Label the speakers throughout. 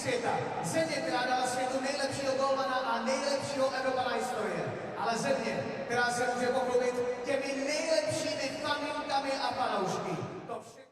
Speaker 1: světa. Země, která dala světu nejlepšího golmana a nejlepšího Evropana historie. Ale země, která se může pochlubit těmi nejlepšími faninkami a fanoušky. To vše...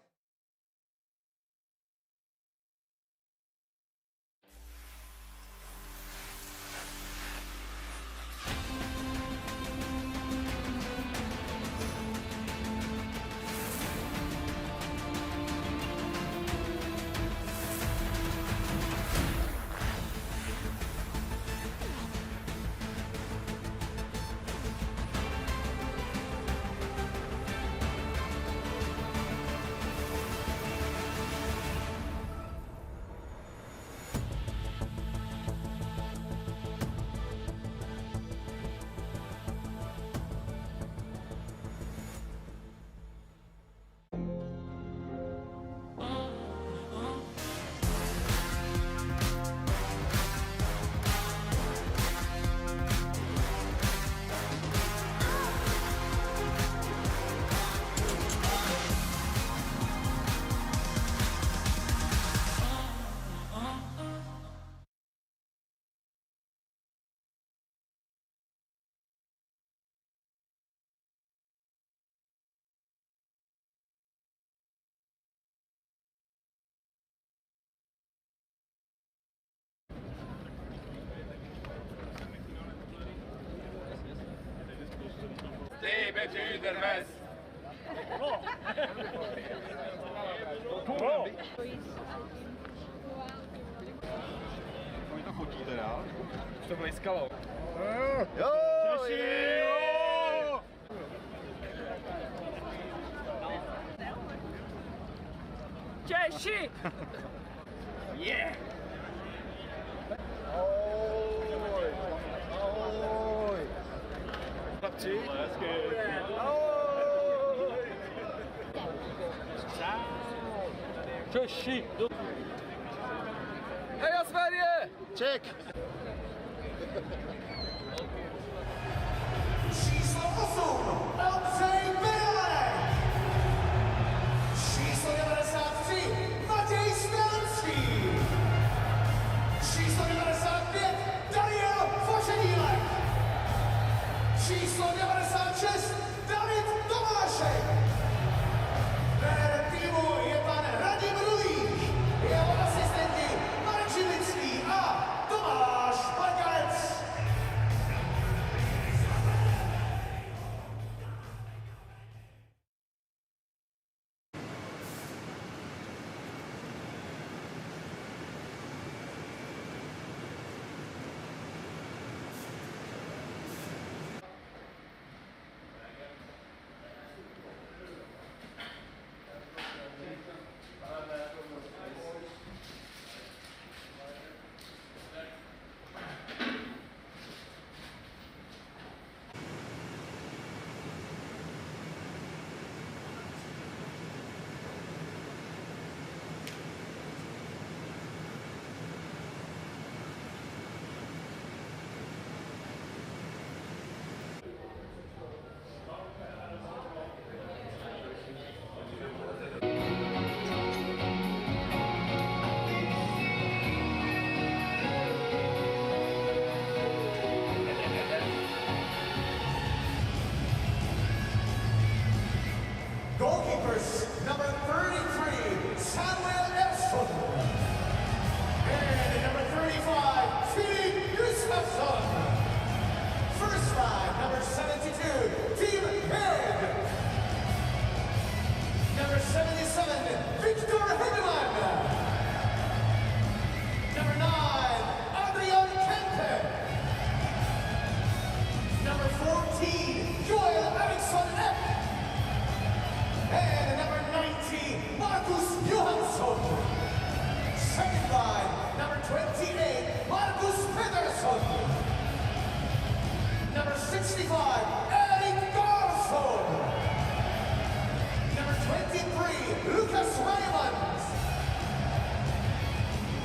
Speaker 2: Det betyder mest.
Speaker 3: Oni to fotí teda.
Speaker 2: To blízkalo.
Speaker 3: Jo!
Speaker 2: Češi! Yeah!
Speaker 3: Ahoj! Ahoj! Chlapci! Ahoj!
Speaker 2: Češi! Hej, Sverige!
Speaker 3: Ček!
Speaker 1: Číslo 8, Ondřej Bělek. Číslo 93, Matěj Smelenský. Číslo 95, Daniel Fošedílek. Číslo 96, David Tomášek. Trenér týmu je pan Radim Rulík. Jeho asistenti Marek Žilický a Tomáš Pakalec. Goalkeepers, number 33, Samuel Elson. And number 35, Filip Gustafsson. First line, number 72, Tim Head. Number 77, Victor Hegeman. Number 9, Adrian Kempe. Number 14, Joel Eriksson Epp. And number 19, Marcus Johansson. Second line, number 28, Marcus Pedersen. Number 65, Erik Garsson. Number 23, Lucas Raymond.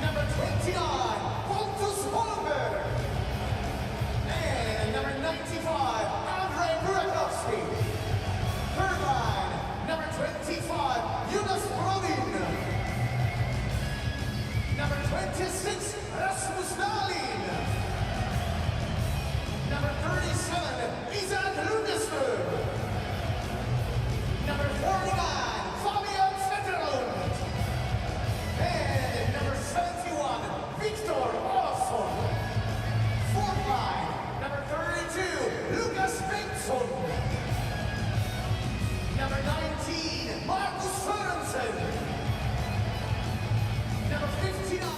Speaker 1: Number 29, Pontus Holmberg. And number 95, Andrei Burakovsky. Third line, number 25, Jonas Brodin. Number 20, 26, Rasmus Dahlin. Number 37, Isaac Lundesberg. Number 49, Fabian Zetterlund. And number 71, Victor Olsson. Fourth line, number 32, Lucas Bengtsson. Number 19, Marcus Sørensen. Number 59.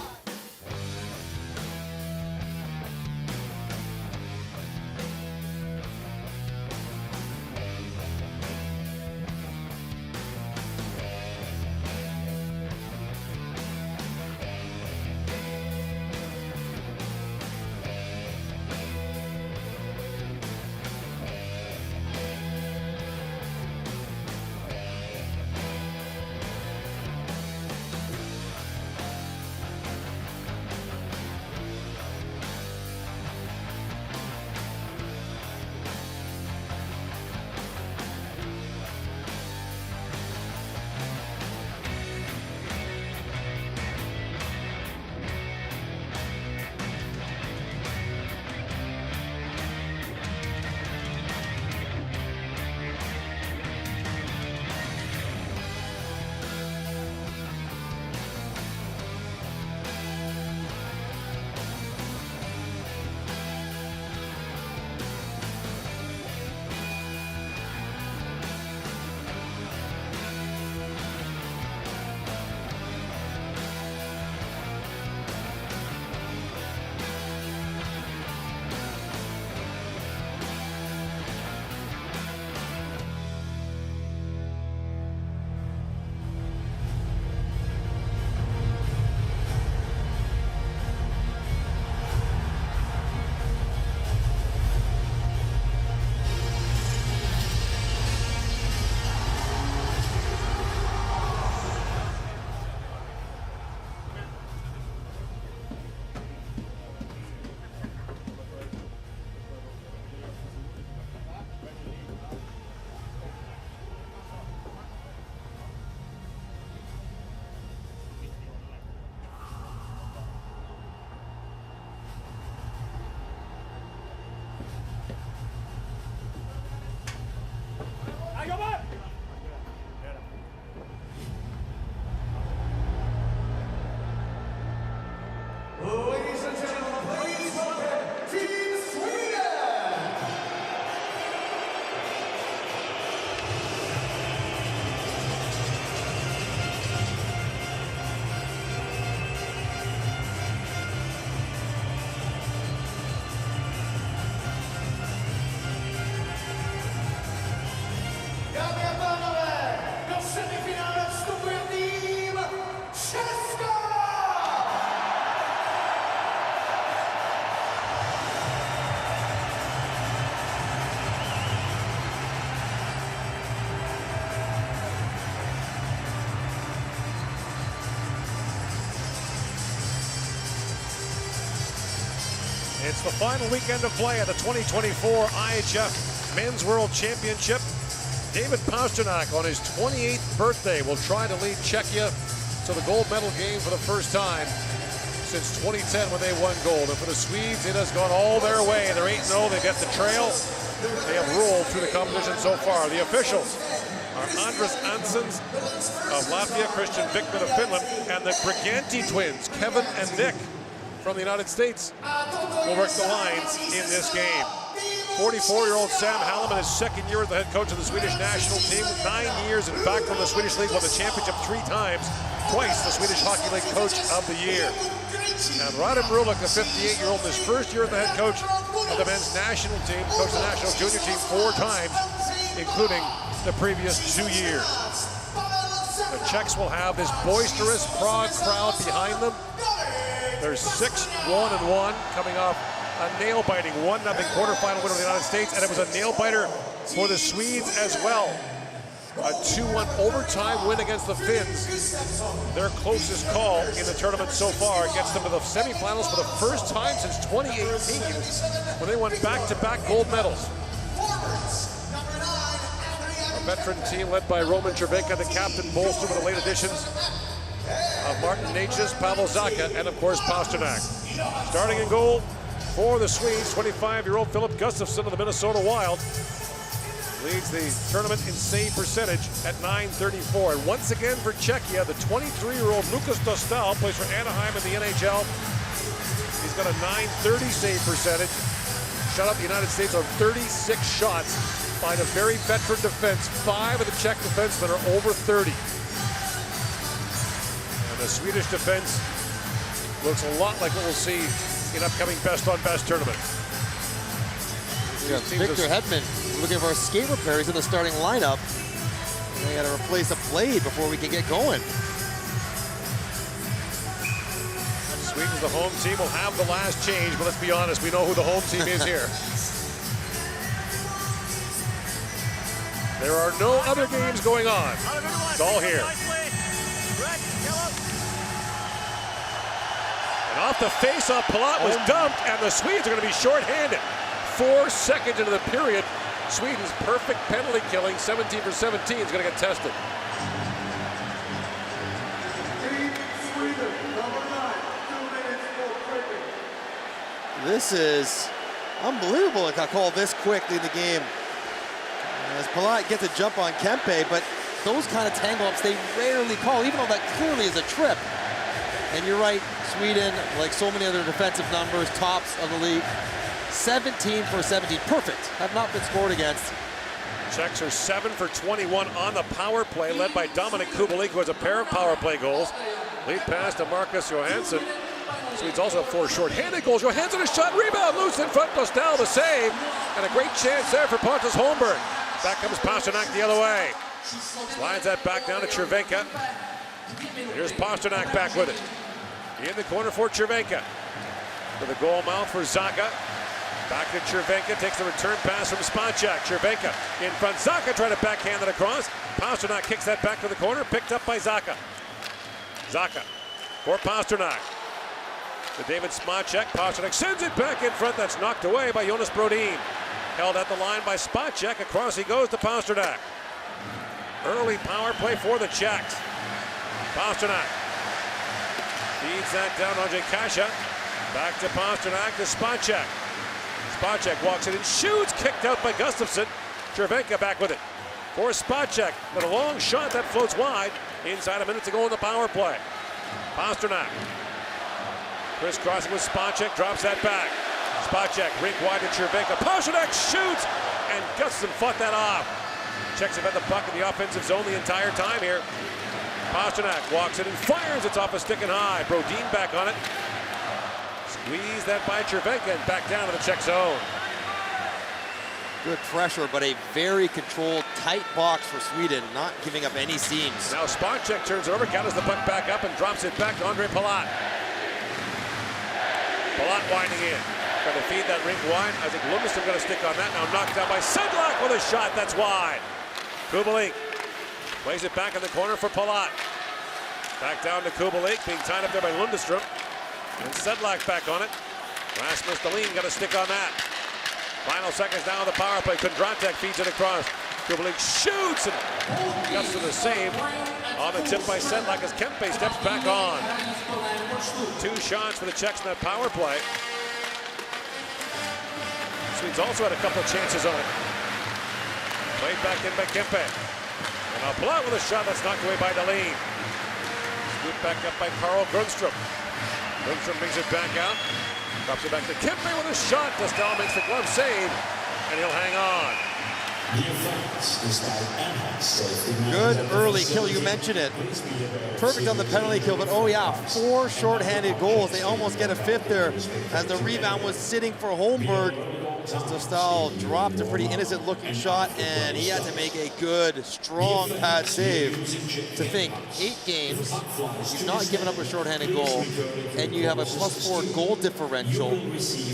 Speaker 1: Ladies and gentlemen, please welcome Team Sweden! Dámy a pánové, do semifinále vstupuje tým Česka!
Speaker 4: It's the final weekend of play at the 2024 IIHF Men's World Championship. David Pasternak on his 28th birthday will try to lead Czechia to the gold medal game for the first time since 2010 when they won gold. And for the Swedes, it has gone all their way. They're 8-0, they've got the trail. They have rolled through the competition so far. The officials are Andres Ansons of Latvia, Christian Vikman of Finland, and the Briganti twins, Kevin and Nick from the United States, will work the lines in this game. 44-year-old Sam Hallam, his second year as the head coach of the Swedish national team, 9 years in fact from the Swedish League, won the championship 3 times, twice the Swedish Hockey League Coach of the Year. And Radim Rulak, the 58-year-old, in his first year as the head coach of the men's national team, coached the national junior team 4 times, including the previous 2 years. The Czechs will have this boisterous Prague crowd behind them. They're 6-1-1, coming off a nail-biting 1-0 quarterfinal win over the United States, and it was a nail-biter for the Swedes as well. A 2-1 overtime win against the Finns, their closest call in the tournament so far, gets them to the semifinals for the first time since 2018, when they won back-to-back gold medals. A veteran team led by Roman Červenka, the captain, bolstered with the late additions of Martin Necas, Pavel Zacha, and of course Pasternak. Starting in goal for the Swedes, 25-year-old Philip Gustafsson of the Minnesota Wild leads the tournament in save percentage at .934. And once again for Czechia, the 23-year-old Lukas Dostal plays for Anaheim in the NHL. He's got a .930 save percentage. Shut out the United States on 36 shots by the very veteran defense. 5 of the Czech defensemen are over 30. And the Swedish defense looks a lot like what we'll see in upcoming best-on-best tournaments.
Speaker 5: Yeah, Victor Hedman looking for a skate repair. He's in the starting lineup. They got to replace a blade before we can get going.
Speaker 4: Sweden's the home team, will have the last change, but let's be honest, we know who the home team is here. There are no other games going on. It's all here. And off the face-off, Palat was dumped, and the Swedes are going to be short-handed. 4 seconds into the period, Sweden's perfect penalty killing, 17 for 17, is going to get tested.
Speaker 5: This is unbelievable. It got called this quickly in the game. As Palat gets a jump on Kempe, but those kind of tangle-ups they rarely call, even though that clearly is a trip. And you're right, Sweden, like so many other defensive numbers, tops of the league, 17 for 17, perfect, have not been scored against.
Speaker 4: Czechs are 7 for 21 on the power play, led by Dominik Kubalik, who has a pair of power play goals. Lead pass to Marcus Johansson. Swedes also have 4 short-handed goals. Johansson a shot, rebound, loose in front, Dostal the save, and a great chance there for Pontus Holmberg. Back comes Pasternak the other way. Slides that back down to Cervenka. Here's Pasternak back with it. In the corner for Cervenka. For the goal mouth for Zacha. Back to Cervenka, takes the return pass from Spacek. Cervenka in front, Zacha trying to backhand it across. Pasternak kicks that back to the corner, picked up by Zacha. Zacha for Pasternak. To David Spacek, Pasternak sends it back in front, that's knocked away by Jonas Brodin. Held at the line by Spacek, across he goes to Pasternak. Early power play for the Czechs. Pasternak feeds that down Ondrej Kase. Back to Pasternak to Spacek. Spacek walks it and shoots, kicked out by Gustafsson. Cervenka back with it for Spacek. But a long shot that floats wide. Inside a minute to go in the power play. Pasternak crisscrossing with Spacek, drops that back. Spacek rink wide to Cervenka. Pasternak shoots, and Gustafsson fought that off. Czechs have had the puck in the offensive zone the entire time here. Pasternak walks it and fires. It's off a stick and high. Brodin back on it. Squeeze that by Cervenka and back down to the Czech zone.
Speaker 5: Good pressure, but a very controlled, tight box for Sweden, not giving up any seams.
Speaker 4: Now Spacek turns it over, counters the puck back up and drops it back to Ondrej Palat. Palat winding in. Trying to feed that rink wide. I think Lundström going to stick on that. Now knocked down by Sedlak with a shot that's wide. Kubalik plays it back in the corner for Palat. Back down to Kubalik, being tied up there by Lundström. And Sedlak back on it. Rasmus Dahlin got a stick on that. Final seconds now on the power play. Kondratek feeds it across. Kubalik shoots and gets to the save on the tip by Sedlak as Kempe steps back on. 2 shots for the Czechs in that power play. Swedes also had a couple of chances on it. Played back in by Kempe. And now Palat with a shot that's knocked away by Dahlin. Scooped back up by Carl Grundstrom. Grundstrom brings it back out. Drops it back to Kempe with a shot. Dostal makes the glove save, and he'll hang on.
Speaker 5: Good early kill, you mentioned it. Perfect on the penalty kill, but oh yeah, 4 shorthanded goals. They almost get a 5th there as the rebound was sitting for Holmberg. Dostal dropped a pretty innocent looking shot, and he had to make a good, strong pad save. To think, 8 games, you've not given up a shorthanded goal, and you have a +4 goal differential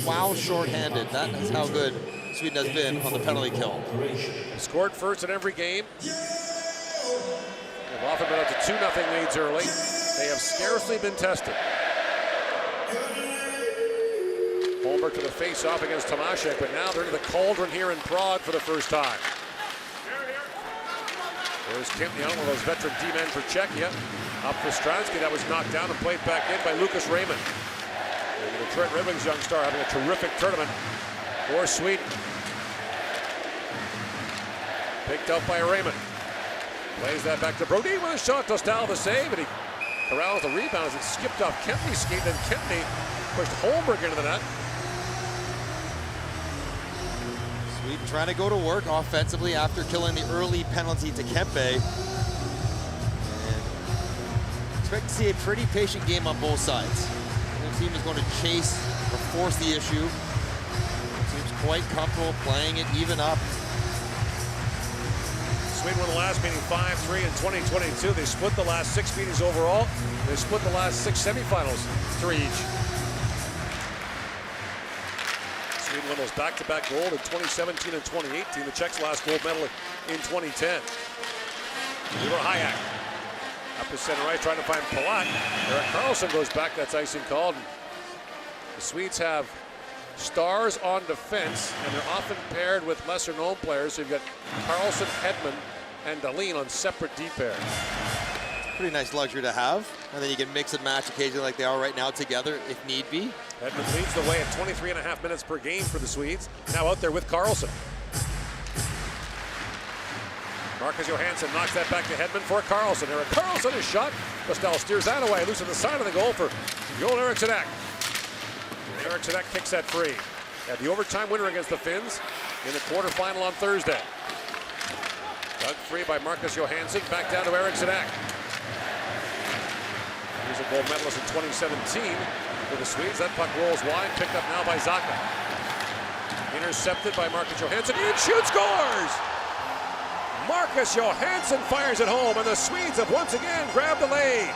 Speaker 5: while shorthanded. That is how good Sweden has been on the penalty kill.
Speaker 4: Scored first in every game. They've often been up to 2-0 leads early. They have scarcely been tested. Holmberg to the face-off against Tomášek, but now they're into the cauldron here in Prague for the first time. There's Kempney on one of those veteran D-men for Czechia. Up for Stransky, that was knocked down and played back in by Lucas Raymond. The Detroit Red Wings young star having a terrific tournament for Sweden. Picked up by Raymond. Plays that back to Brodin with a shot. Dostal the save, and he corrals the rebound as it skipped off Kempney's skate. Then Kempney pushed Holmberg into the net.
Speaker 5: Sweden trying to go to work offensively after killing the early penalty to Kempe. And expect to see a pretty patient game on both sides. The team is going to chase or force the issue. Seems quite comfortable playing it even up.
Speaker 4: Sweden won the last meeting 5-3 in 2022. They split the last 6 meetings overall. They split the last 6 semifinals, 3 each. Sweden won those back-to-back gold in 2017 and 2018. The Czechs' last gold medal in 2010. Libor Hayek up to center right, trying to find Palat. Erik Karlsson goes back. That's icing called. The Swedes have stars on defense, and they're often paired with lesser-known players. So you've got Karlsson, Hedman, and Dahlin on separate D pairs.
Speaker 5: Pretty nice luxury to have, and then you can mix and match occasionally like they are right now together if need be.
Speaker 4: Hedman leads the way at 23.5 minutes per game for the Swedes. Now out there with Karlsson. Marcus Johansson knocks that back to Hedman for Karlsson. Erik Karlsson is shot. Dostal steers that away, loose on the side of the goal for Joel Eriksson Ek. Eriksson Ek kicks that free. Had the overtime winner against the Finns in the quarterfinal on Thursday. Dug free by Marcus Johansson, back down to Eriksson Ek. He's a gold medalist in 2017 for the Swedes. That puck rolls wide, picked up now by Zaka. Intercepted by Marcus Johansson, and shoots, scores! Marcus Johansson fires it home, and the Swedes have once again grabbed the lead.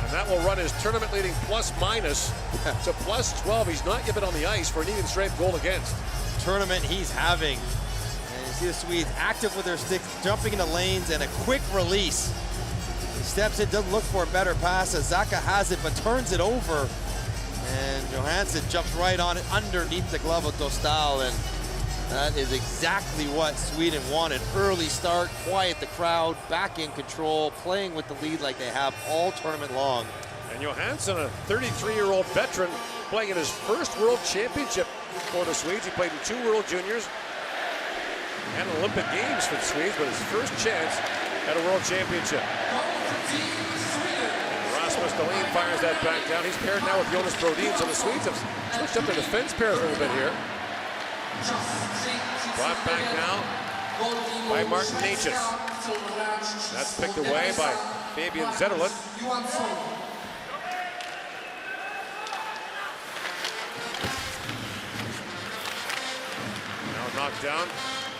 Speaker 4: And that will run his tournament leading plus-minus to +12. He's not yet been on the ice for an even strength goal against.
Speaker 5: Tournament he's having. And you see the Swedes active with their sticks, jumping into lanes, and a quick release. He steps in, doesn't look for a better pass as Zaka has it, but turns it over. And Johansson jumps right on it underneath the glove of Dostal, and that is exactly what Sweden wanted. Early start, quiet the crowd, back in control, playing with the lead like they have all tournament long.
Speaker 4: And Johansson, a 33-year-old veteran, playing in his first World Championship for the Swedes. He played in 2 World Juniors and Olympic Games for the Swedes, but his first chance at a World Championship. Rasmus Dahlin fires that back down. He's paired now with Jonas Brodin, so the Swedes have switched up their defense pairs a little bit here. Brought back now by Martin Necas. That's picked away by Fabian Zetterlund. Now knocked down,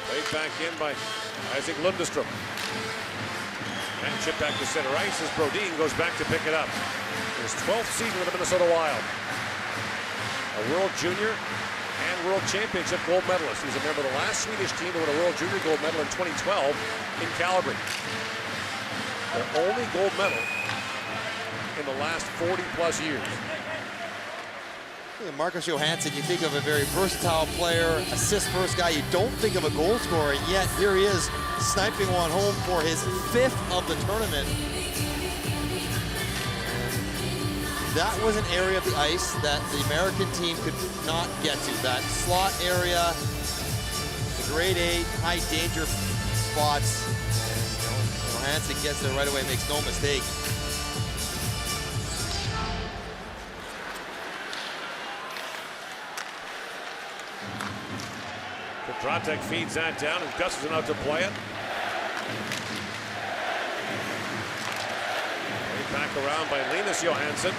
Speaker 4: played back in by Isaac Lundestrom. And chip back to center ice as Brodin goes back to pick it up. His 12th season with the Minnesota Wild. A World Junior and World Championship gold medalist. He's a member of the last Swedish team to win a World Junior gold medal in 2012 in Calgary. Their only gold medal in the last 40-plus years.
Speaker 5: Yeah, Marcus Johansson, you think of a very versatile player, assist-first guy. You don't think of a goal scorer, and yet here he is sniping one home for his 5th of the tournament. That was an area of the ice that the American team could not get to. That slot area, the grade A, high danger spots. And Johansson gets there right away, makes no mistake.
Speaker 4: Dratek feeds that down, and Gustafsson out to play it. Back around by Linus Johansson.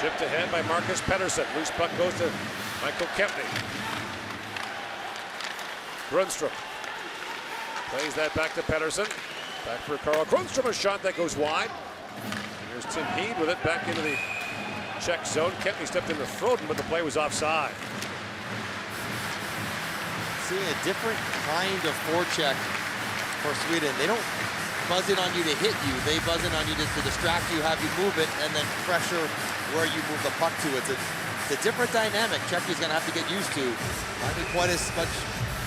Speaker 4: Chipped ahead by Marcus Pettersson. Loose puck goes to Michael Kempney. Grundstrom plays that back to Pettersson. Back for Carl Grundstrom, a shot that goes wide. Here's Tim Heed with it back into the Czech zone. Kempney stepped into Froden, but the play was offside.
Speaker 5: Seeing a different kind of forecheck for Sweden. They don't buzz in on you to hit you. They buzz in on you to distract you, have you move it, and then pressure where you move the puck to. It's a different dynamic Czechia's going to have to get used to. Might be quite as much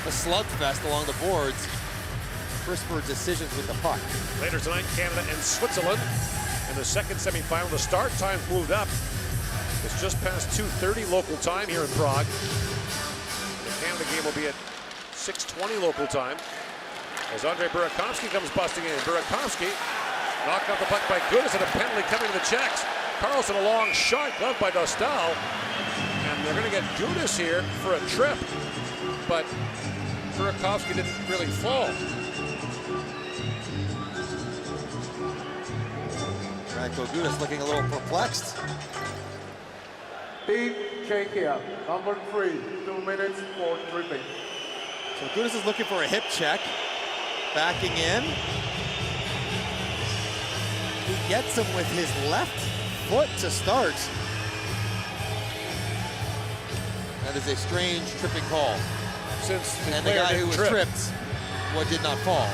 Speaker 5: a slugfest along the boards. Crisper decisions with the puck.
Speaker 4: Later tonight, Canada and Switzerland in the second semifinal. The start time moved up. It's just past 2:30 local time here in Prague. The Canada game will be at 6:20 local time. As Andrei Burakovsky comes busting in. Burakovsky knocked off the puck by Goodis, and a penalty coming to the Czechs. Carlson, a long shot, gloved by Dostal. And they're going to get Goodis here for a trip. But Burakovsky didn't really fall.
Speaker 5: Radko Gudas looking a little perplexed.
Speaker 3: Team Czechia, number 3, 2 minutes for tripping.
Speaker 5: So Gudas is looking for a hip check. Backing in. He gets him with his left foot to start. That is a strange tripping call.
Speaker 4: Since the
Speaker 5: And the guy who was tripped did not fall.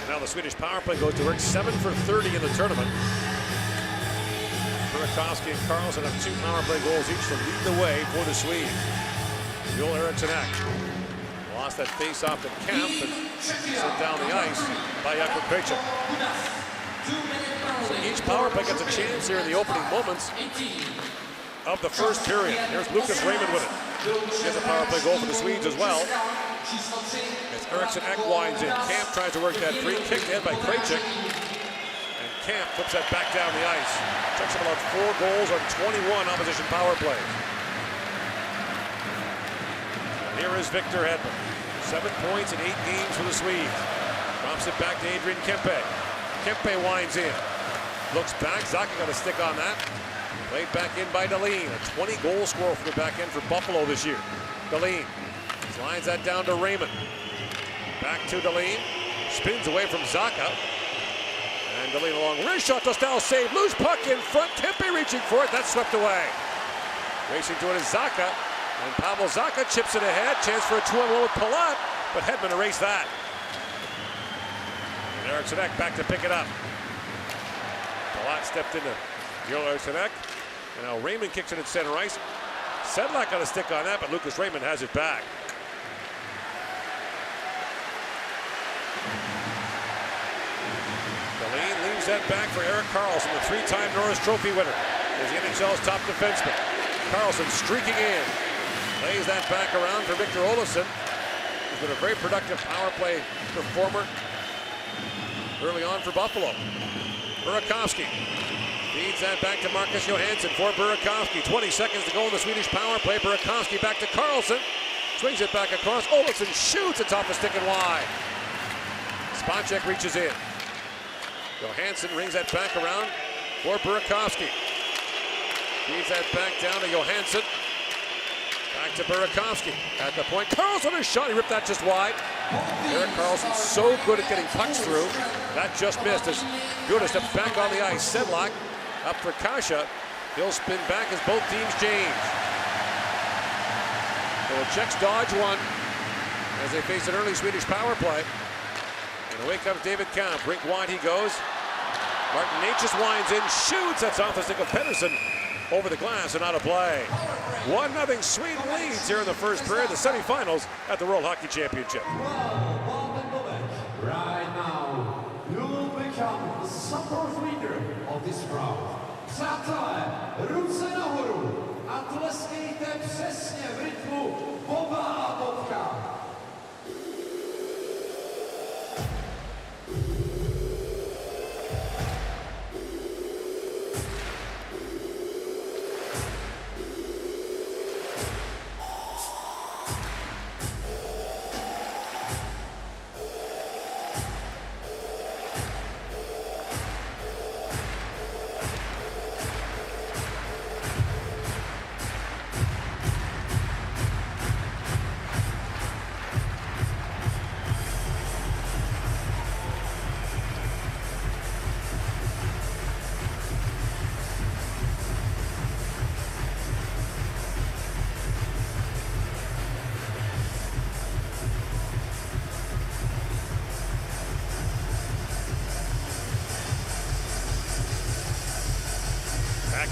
Speaker 4: Now the Swedish power play goes to work, 7 for 30 in the tournament. Burakovsky and Carlson have 2 power play goals each to lead the way for the Swedes. Joel Eriksson lost that face-off to Kemp and sent down the ice by Jakub Krejcik. So each power play gets a chance here in the opening moments of the first period. Here's Lucas Raymond with it. He has a power play goal for the Swedes as well. As Eriksson winds in. Kemp tries to work that free kick ahead by Krejcik. And Kemp flips that back down the ice. Czechs have allowed 4 goals on 21 opposition power plays. And here is Victor Hedman. 7 points in 8 games for the Swedes. Drops it back to Adrian Kempe. Kempe winds in. Looks back. Zacha got a stick on that. Played back in by Dahlin. A 20-goal scorer from the back end for Buffalo this year. Dahlin slides that down to Raymond. Back to Dahlin. Spins away from Zacha. And Dahlin along. Wrist shot. Dostal save. Loose puck in front. Kempe reaching for it. That's swept away. Racing to it is Zacha. And Pavel Zacha chips it ahead. Chance for a 2-on-1 with Palat. But Hedman erased that. And Eriksson back to pick it up. Palat stepped into Joel Eriksson. And now Raymond kicks it at center ice. Sedlak got a stick on that, but Lucas Raymond has it back. Dahlin leaves that back for Erik Karlsson, the 3-time Norris Trophy winner. Is the NHL's top defenseman. Karlsson streaking in. Lays that back around for Victor Olofsson. He's been a very productive power play performer early on for Buffalo. Burakovsky feeds that back to Marcus Johansson for Burakovsky. 20 seconds to go in the Swedish power play. Burakovsky back to Karlsson. Swings it back across. Olofsson shoots. It's off the stick and wide. Spacek reaches in. Johansson rings that back around for Burakovsky. Feeds that back down to Johansson. Back to Burakovsky. At the point, Karlsson is shot. He ripped that just wide. Erik Karlsson so good at getting pucks through. That just missed as Gudas steps back on the ice. Sedlak up for Kasha. He'll spin back as both teams change. So the Czechs dodge one as they face an early Swedish power play. And away comes David Kampf. Rink wide he goes. Martin Necas winds in, shoots. That's off the stick of Pettersson over the glass and out of play. 1-0 Sweden leads here in the first period, the semifinals at the World Hockey Championship.
Speaker 6: Right now, you will become the support leader of this crowd. Přátelé, ruce nahoru a tleskejte přesně v rytmu Boba a Bobka.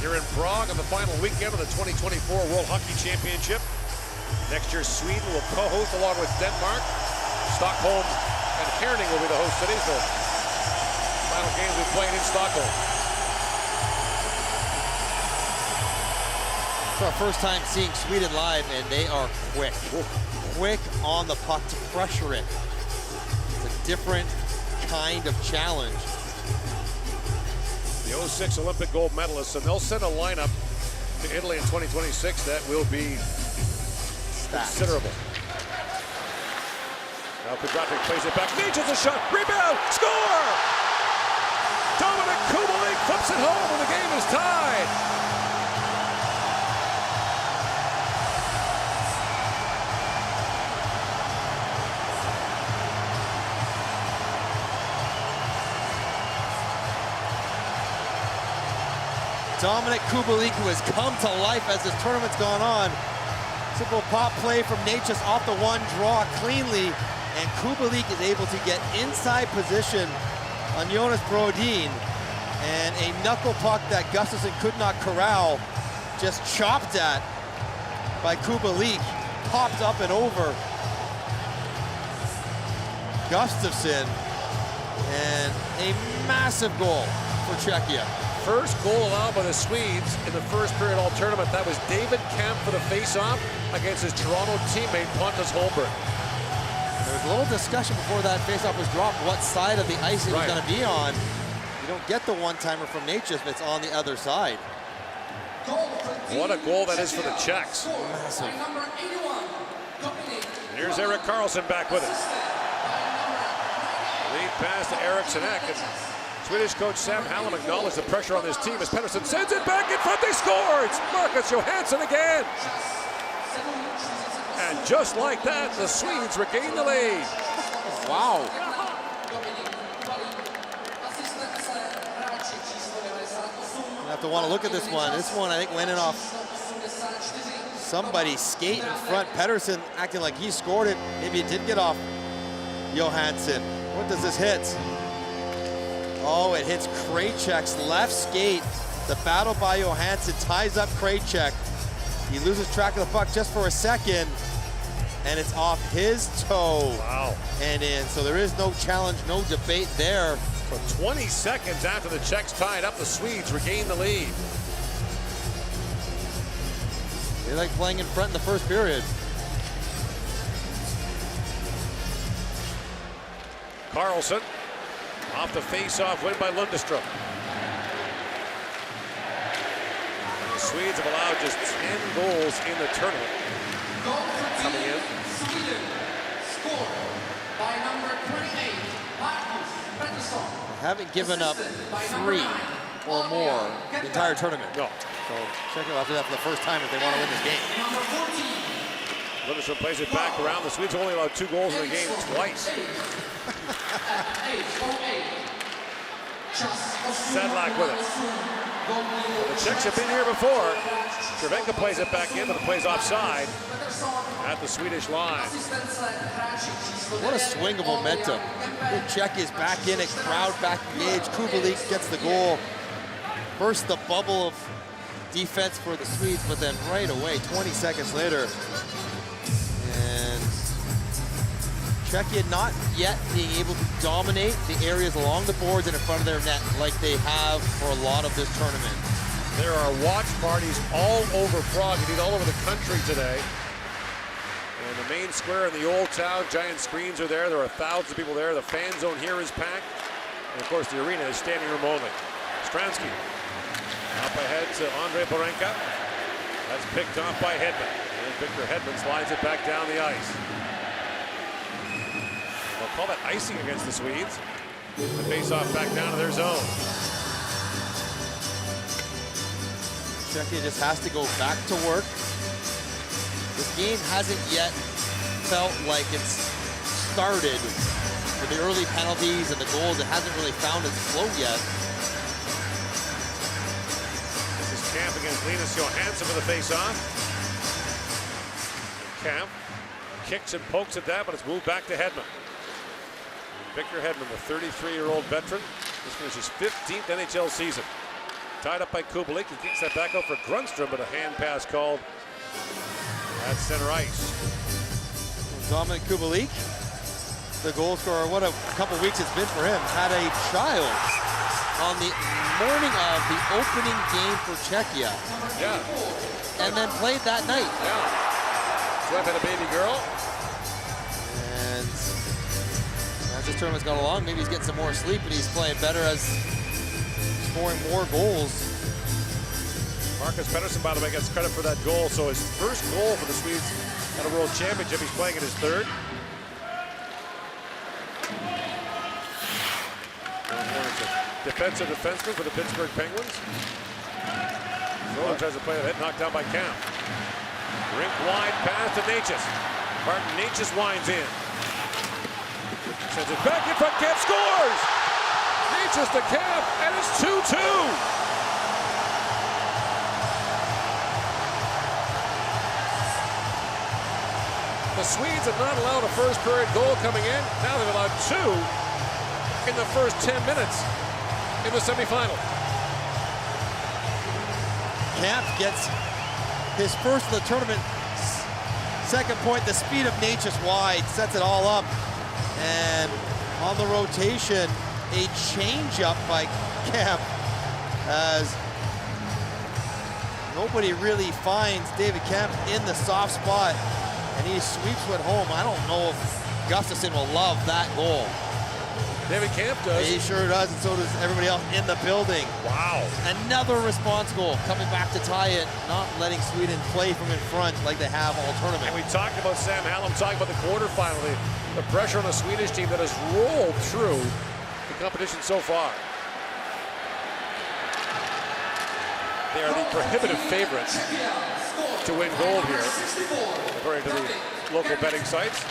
Speaker 4: here in Prague on the final weekend of the 2024 World Hockey Championship. Next year, Sweden will co-host along with Denmark. Stockholm and Herning will be the host cities. The final games will be played in Stockholm.
Speaker 5: It's our first time seeing Sweden live, and they are quick. Quick on the puck to pressure it. It's a different kind of challenge.
Speaker 4: The 06 Olympic gold medalists, and they'll send a lineup to Italy in 2026 that will be considerable. Now Kudratic plays it back, Nietzsche's a shot, rebound, score! Dominic Kubalik flips it home and the game is tied.
Speaker 5: Dominic Kubalik, who has come to life as this tournament's gone on. Simple pop play from Natchez off the one draw cleanly, and Kubalik is able to get inside position on Jonas Brodin, and a knuckle puck that Gustafsson could not corral, just chopped at by Kubalik, popped up and over Gustafsson, and a massive goal for Czechia.
Speaker 4: First goal allowed by the Swedes in the first period all tournament. That was David Kemp for the face-off against his Toronto teammate Pontus Holmberg.
Speaker 5: There was a little discussion before that face-off was dropped what side of the ice it was going to be on. You don't get the one-timer from Natchez if it's on the other side.
Speaker 4: What a goal that is for the Czechs.
Speaker 5: Massive.
Speaker 4: Here's Erik Karlsson back with it. Lead pass to Eriksson Ek. Swedish coach Sam Hallam acknowledged the pressure on this team as Pettersson sends it back in front. They score! It's Marcus Johansson again. And just like that, the Swedes regain the lead.
Speaker 5: Wow. You have to want to look at this one. This one, I think, went in off somebody's skate in front. Pettersson acting like he scored it. Maybe it did get off Johansson. What does this hit? Oh, it hits Krejcik's left skate. The battle by Johansson ties up Krejcik. He loses track of the puck just for a second, and it's off his toe.
Speaker 4: Wow.
Speaker 5: And in. So there is no challenge, no debate there.
Speaker 4: So 20 seconds after the Czechs tied up, the Swedes regain the lead.
Speaker 5: They like playing in front in the first period.
Speaker 4: Karlsson off the face-off win by Lundestrom. The Swedes have allowed just 10 goals in the tournament. Coming in.
Speaker 6: Sweden scored by number 28, Marcus Pettersson.
Speaker 5: Haven't given up 3 or more the entire tournament.
Speaker 4: No.
Speaker 5: So Czechia will have to do that for the first time if they want to win this game.
Speaker 6: Number 14.
Speaker 4: Lundestrom plays it back around. The Swedes only allowed 2 goals in the game twice. Sedlak with it. The Czechs have been here before. Cervenka plays it back in, but it plays offside at the Swedish line.
Speaker 5: What a swing of momentum. Czech is back in it, crowd back engaged. Kubalik gets the goal. Burst the bubble of defense for the Swedes, but then right away, 20 seconds later, and Czechia not yet being able to dominate the areas along the boards and in front of their net like they have for a lot of this tournament.
Speaker 4: There are watch parties all over Prague, indeed all over the country today. And the main square in the old town, giant screens are there. There are thousands of people there. The fan zone here is packed. And of course the arena is standing room only. Stransky up ahead to Andre Barenka. That's picked off by Hedman. And Victor Hedman slides it back down the ice. They'll call that icing against the Swedes. The face-off back down to their zone.
Speaker 5: Czechia just has to go back to work. This game hasn't yet felt like it's started with the early penalties and the goals. It hasn't really found its flow yet.
Speaker 4: This is Camp against Linus Johansson for the face-off. Camp kicks and pokes at that, but it's moved back to Hedman. Victor Hedman, the 33-year-old veteran, just finished his 15th NHL season. Tied up by Kubalik. He kicks that back out for Grunstrom, but a hand pass called at center ice.
Speaker 5: Dominic Kubalik, the goal scorer, what a couple weeks it's been for him, had a child on the morning of the opening game for Czechia.
Speaker 4: Yeah.
Speaker 5: And then played that night.
Speaker 4: Yeah. Swift had a baby girl.
Speaker 5: And as this tournament's gone along, maybe he's getting some more sleep and he's playing better as scoring more goals.
Speaker 4: Marcus Pettersson, by the way, gets credit for that goal. So his first goal for the Swedes at a World Championship. He's playing in his third. Defensive defenseman for the Pittsburgh Penguins. Nolan tries to play it, knocked down by Camp. Rink wide pass to Natchez. Martin Natchez winds in. Sends it back in front, Camp scores! Natchez to Camp, and it's 2-2. The Swedes have not allowed a first period goal coming in. Now they've allowed two in the first 10 minutes in the semifinal.
Speaker 5: Camp gets his first of the tournament. Second point, the speed of Natchez wide, sets it all up. And on the rotation, a change-up by Camp as nobody really finds David Camp in the soft spot. And he sweeps it home. I don't know if Gustafsson will love that goal.
Speaker 4: David Camp does.
Speaker 5: He sure does, and so does everybody else in the building.
Speaker 4: Wow.
Speaker 5: Another response goal, coming back to tie it, not letting Sweden play from in front like they have all tournament.
Speaker 4: And we talked about Sam Hallam, talking about the quarterfinal, the pressure on the Swedish team that has rolled through the competition so far. They are the prohibitive favorites to win gold here, according to the local betting sites,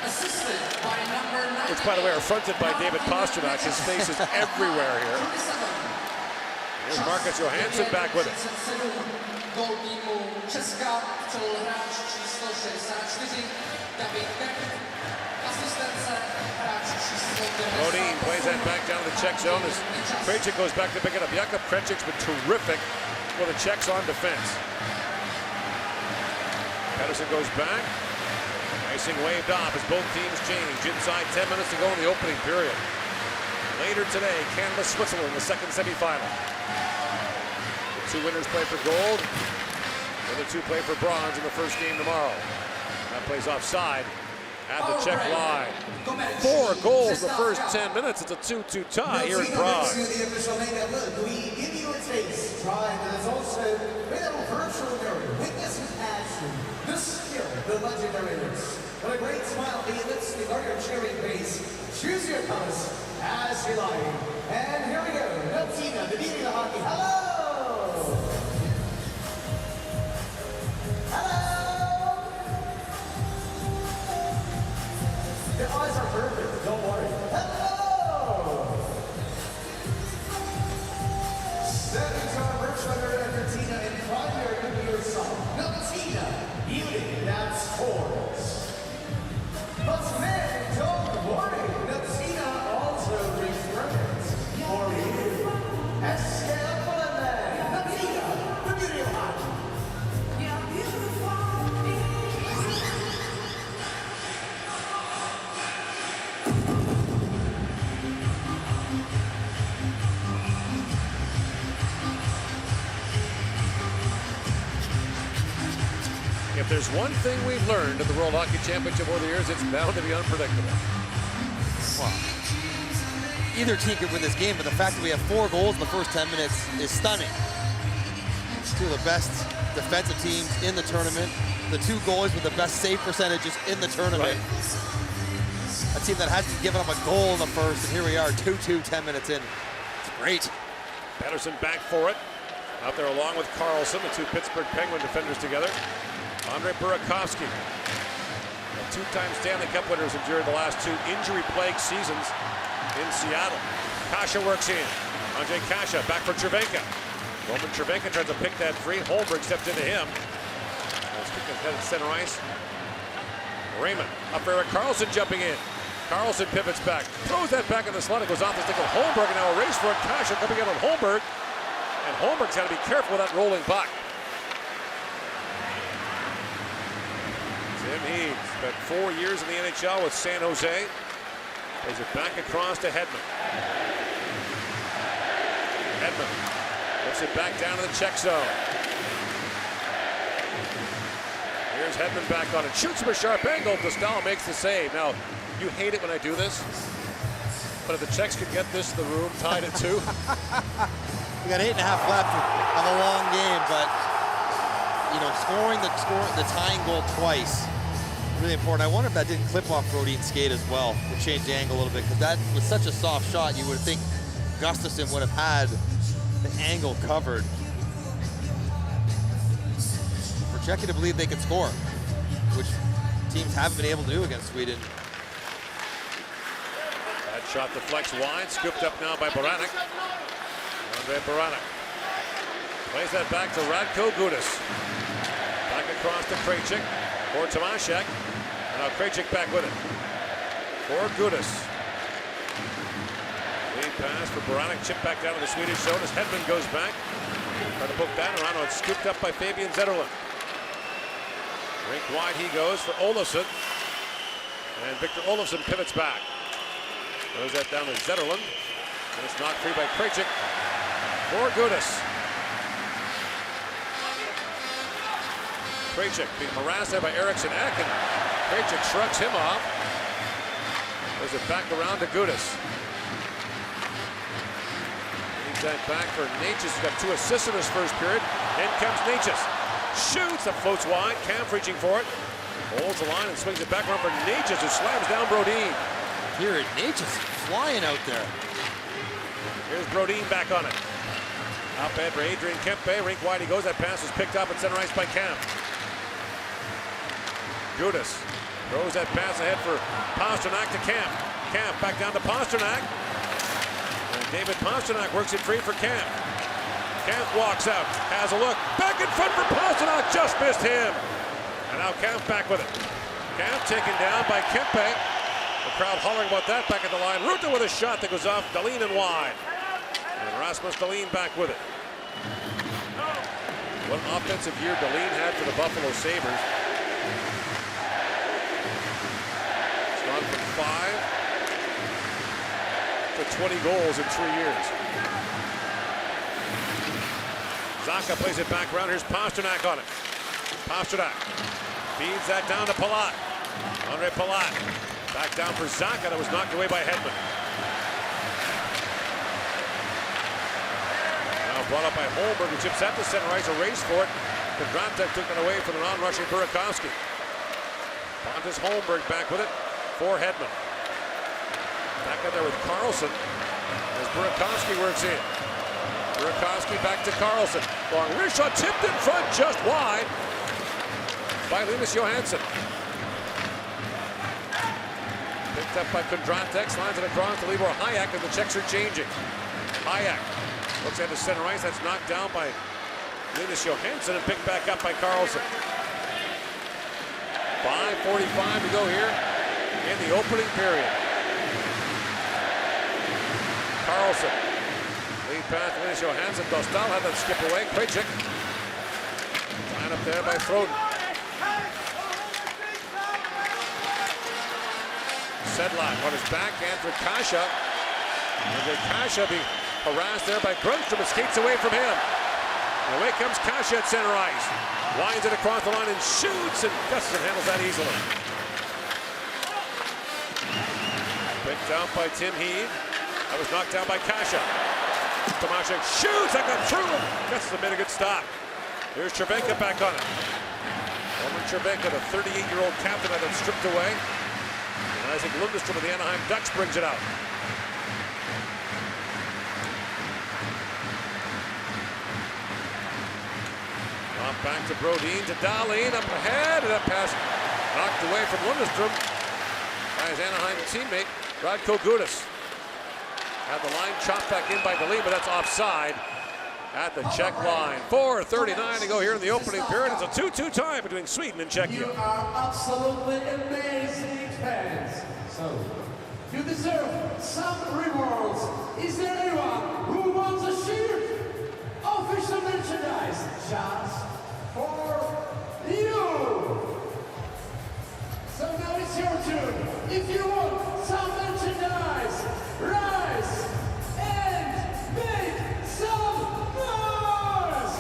Speaker 4: which, by the way, are fronted by David Pastrnak. His face is everywhere here. Here's Marcus Johansson back with it. Rodin plays that back down to the Czech zone as Krejcik goes back to pick it up. Jakub Krejcik's been terrific for the Czechs on defense. Pettersson goes back. Icing waved off as both teams change. Inside 10 minutes to go in the opening period. Later today, Canada, Switzerland, the second semifinal. The two winners play for gold. The other two play for bronze in the first game tomorrow. That plays offside at the Czech line. 4 goals the first 10 minutes. It's a 2-2 tie here in Prague.
Speaker 1: The legendaries. What a great smile amidst the larger cheering base. Choose your colors as you like. And here we go. Notina, the beauty of hockey. Hello! Hello! Your eyes are perfect. Don't worry. Hello! Stepping to our merch runner and Notina in primary computer song. Notina. Beauty that scores. But men, don't worry. Notina also refrains for you. Escapable man. Notina, the beauty of hockey. You're beautiful.
Speaker 4: If there's one thing we've learned at the World Hockey Championship over the years, it's bound to be unpredictable.
Speaker 5: Well, either team could win this game, but the fact that we have 4 goals in the first 10 minutes is stunning. It's 2 of the best defensive teams in the tournament. The 2 goalies with the best save percentages in the tournament. Right. A team that hasn't given up a goal in the first, and here we are, 2-2, 10 minutes in. It's great.
Speaker 4: Pettersson back for it. Out there along with Carlson, the 2 Pittsburgh Penguin defenders together. Andre Burakovsky, the 2-time Stanley Cup winners, endured the last 2 injury-plagued seasons in Seattle. Kasha works in. Andrei Kasha back for Cervenka. Roman Cervenka tries to pick that free. Holmberg stepped into him. Headed center ice. Raymond up there at Carlson jumping in. Carlson pivots back, throws that back in the slot. It goes off the stick of Holmberg, and now a race for it. Kasha coming in on Holmberg. And Holmberg's got to be careful with that rolling puck. Tim Heed spent 4 years in the NHL with San Jose. Plays it back across to Hedman. Hedman puts it back down to the Czech zone. Here's Hedman back on it. Shoots from a sharp angle. Dostal makes the save. Now, you hate it when I do this, but if the Czechs could get this to the room, tied at 2.
Speaker 5: We got 8.5 left of a long game, but you know, scoring the tying goal twice, really important. I wonder if that didn't clip off Brodin's skate as well to change the angle a little bit, because that was such a soft shot. You would think Gustafsson would have had the angle covered. For Czechia to believe they could score, which teams haven't been able to do against Sweden.
Speaker 4: That shot deflects wide, scooped up now by Baranek. Andre Baranek plays that back to Radko Gudas. Back across to Krejcik for Tomaszek. And now Krejcik back with it for Gudas. Lead pass for Baranek, chip back down to the Swedish zone as Hedman goes back. Trying to poke that around. It's scooped up by Fabian Zetterlund. Rink wide he goes for Olofsson. And Victor Olofsson pivots back. Throws that down to Zetterlund. And it's knocked free by Krejcik for Gudas. Krejcik being harassed there by Eriksson Ek, and Krejcik shrugs him off. Throws it back around to Gudas. Leaves that back for Natchez. He's got 2 assists in this first period. In comes Natchez. Shoots, that floats wide. Camp reaching for it. Holds the line and swings it back around for Natchez, who slams down Brodin.
Speaker 5: Here, Natchez flying out there.
Speaker 4: Here's Brodin back on it. Up ahead for Adrian Kempe. Rink wide he goes. That pass is picked up at center ice by Camp. Gudas throws that pass ahead for Pasternak to Camp. Camp back down to Pasternak. And David Pasternak works it free for Camp. Camp walks out, has a look. Back in front for Pasternak. Just missed him. And now Camp back with it. Camp taken down by Kempe. The crowd hollering about that back at the line. Ruta with a shot that goes off Dahlin and wide. And Rasmus Dahlin back with it. What an offensive year Dahlin had for the Buffalo Sabres. It's gone from 5 to 20 goals in 3 years. Zacha plays it back around. Here's Pasternak on it. Pasternak feeds that down to Palat. Andre Palat back down for Zacha. That was knocked away by Hedman. Brought up by Holmberg, who chips at the center ice, a race for it. Kondrantek took it away from the non-rushing Burakovsky. Pontus Holmberg back with it for Hedman. Back in there with Karlsson as Burakovsky works in. Burakovsky back to Karlsson. Long wrist shot tipped in front, just wide by Linus Johansson. Picked up by Kondrantek, slides it across to Libor Hayek as the Czechs are changing. Hayek looks at the center ice. That's knocked down by Linus Johansson and picked back up by Karlsson. 5:45 to go here in the opening period. Karlsson. Lead pass to Linus Johansson. Dostal had that skip away. Krejcik. Tied up there by Throden. Sedlak on his backhand for Kasha. And Kasha being harassed there by Grundstrom, and skates away from him. And away comes Kasha at center ice. Winds it across the line and shoots, and Gustafsson handles that easily. Picked out by Tim Heed. That was knocked down by Kasha. Tomaszek shoots, that got through him. Gustafsson made a good stop. Here's Cervenka back on it. Roman Cervenka, the 38-year-old captain, had it stripped away. And Isaac Lundestrom of the Anaheim Ducks brings it out. Back to Brodin, to Dahlin, up ahead, and that pass knocked away from Lundestrom by his Anaheim teammate, Radko Gudas. Had the line chopped back in by Dahlin, but that's offside at the Czech line. 4:39 to go here in the opening period. It's a 2-2 tie between Sweden and Czechia.
Speaker 6: You are absolutely amazing fans. So, you deserve some rewards. Is there anyone who wants a shirt of official merchandise just for you. So now it's your turn. If you want some merchandise, rise and make some noise.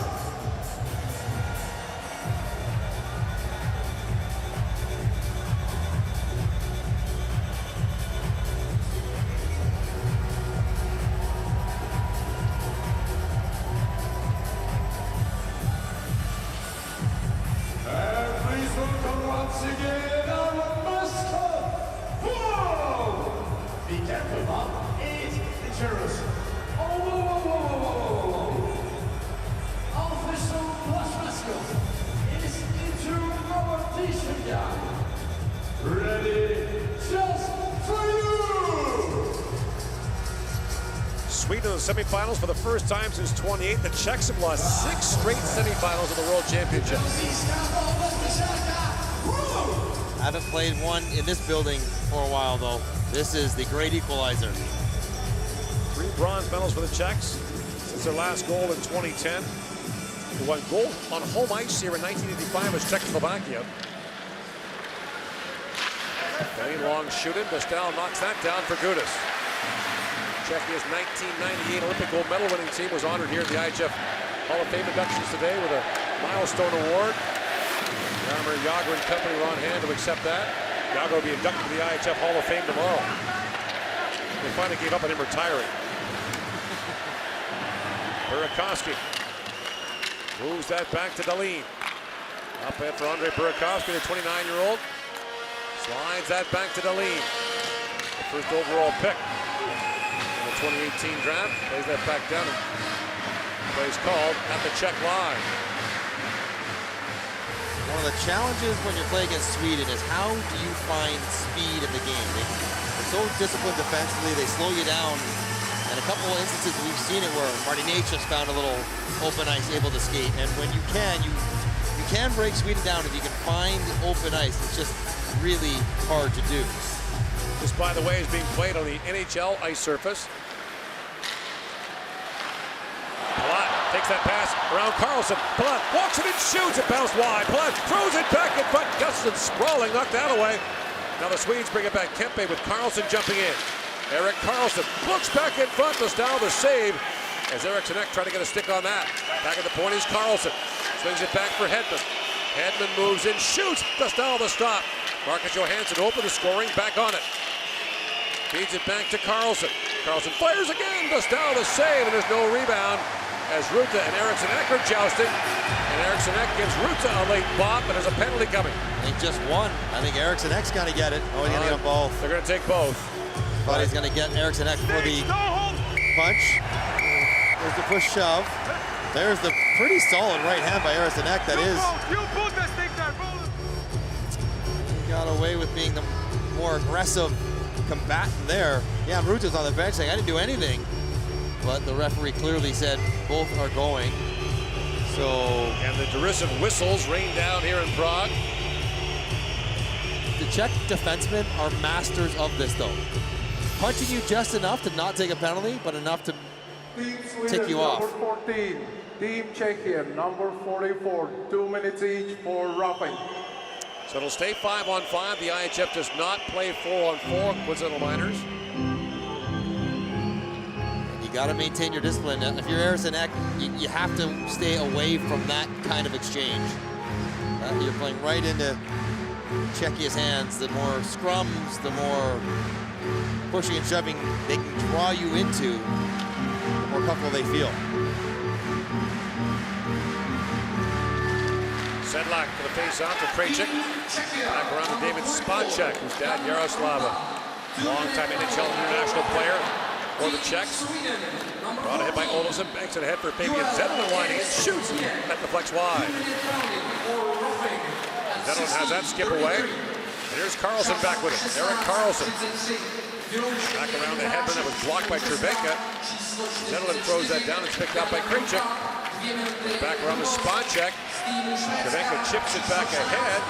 Speaker 6: And please welcome once again our mascot, Whoa! Be careful, Bob. It's dangerous. Oh, whoa, whoa, whoa, whoa, whoa, whoa, whoa. Official plush mascot is into our t-shirt guy. Ready? Just for you!
Speaker 4: Sweden in the semifinals for the first time since 28. The Czechs have lost 6 straight semifinals of the World Championship.
Speaker 5: Haven't played one in this building for a while, though. This is the great equalizer.
Speaker 4: 3 bronze medals for the Czechs since their last goal in 2010. Who won gold on home ice here in 1985 as Czechoslovakia. Very long shooting. Dostal knocks that down for Gudas. Czechia's 1998 Olympic gold medal winning team was honored here at the IIHF Hall of Fame inductions today with a milestone award. Yarmer, Yager and company were on hand to accept that. Yager will be inducted to the IIHF Hall of Fame tomorrow. They finally gave up on him retiring. Burakovsky moves that back to Dahlin. Up ahead for Andre Burakovsky, the 29-year-old. Slides that back to Dahlin. The first overall pick in the 2018 draft. Plays that back down and plays called at the Czech line.
Speaker 5: One of the challenges when you're playing against Sweden is how do you find speed in the game? They're so disciplined defensively, they slow you down. And a couple of instances we've seen it where Martin H just found a little open ice, able to skate. And when you can break Sweden down if you can find open ice. It's just really hard to do.
Speaker 4: This, by the way, is being played on the NHL ice surface. Palat takes that pass around Carlson. Palat walks it and shoots. It bounced wide. Palat throws it back in front. Gustafsson sprawling, knocked that away. Now the Swedes bring it back. Kempe with Carlson jumping in. Erik Karlsson looks back in front. Dostal the save as Eriksson Ek trying to get a stick on that. Back at the point is Karlsson. Swings it back for Hedman. Hedman moves in, shoots. Dostal the stop. Marcus Johansson open the scoring, back on it. Feeds it back to Karlsson. Karlsson fires again. Dostal the save, and there's no rebound as Ruta and Eriksson Ek are jousting. And Eriksson Ek gives Ruta a late bop, but there's a penalty coming.
Speaker 5: I think just one. I think Eriksson Ek's going to get it. Oh, he's going to get them both.
Speaker 4: They're going to take both.
Speaker 5: But he's going to get Eriksson Ek for the punch. There's the push shove. There's the pretty solid right hand by Eriksson Ek. That is. He got away with being the more aggressive combatant there. Yeah, Ruta's on the bench saying, I didn't do anything. But the referee clearly said both are going. So.
Speaker 4: And the derisive whistles rain down here in Prague.
Speaker 5: The Czech defensemen are masters of this, though. Punching you just enough to not take a penalty, but enough to tick you off.
Speaker 3: Number 14, Team Czechia, number 44, 2 minutes each for roughing.
Speaker 4: So it'll stay 5-on-5. The IIHF does not play 4-on-4 coincidental minors.
Speaker 5: You got to maintain your discipline. If you're Eriksson Ek, you have to stay away from that kind of exchange. You're playing right into Czechia's hands. The more scrums, the more pushing and shoving they can draw you into, the more comfortable they feel.
Speaker 4: Sedlak for the face-off to Krejcik. Back around to David Spacek, whose dad, Jaroslava, longtime NHL international player for the Czechs. Brought ahead by Olofsson, banks it ahead for Fabian Zetterlund winding and shoots at the flex wide. Zetterlund has that skip away. And here's Karlsson back with it. Erik Karlsson. Back around the Hedman that was blocked by Trvenka. Zetterlund throws that down. It's picked up by Krejcik. Back around to Spacek. Trvenka chips it back ahead.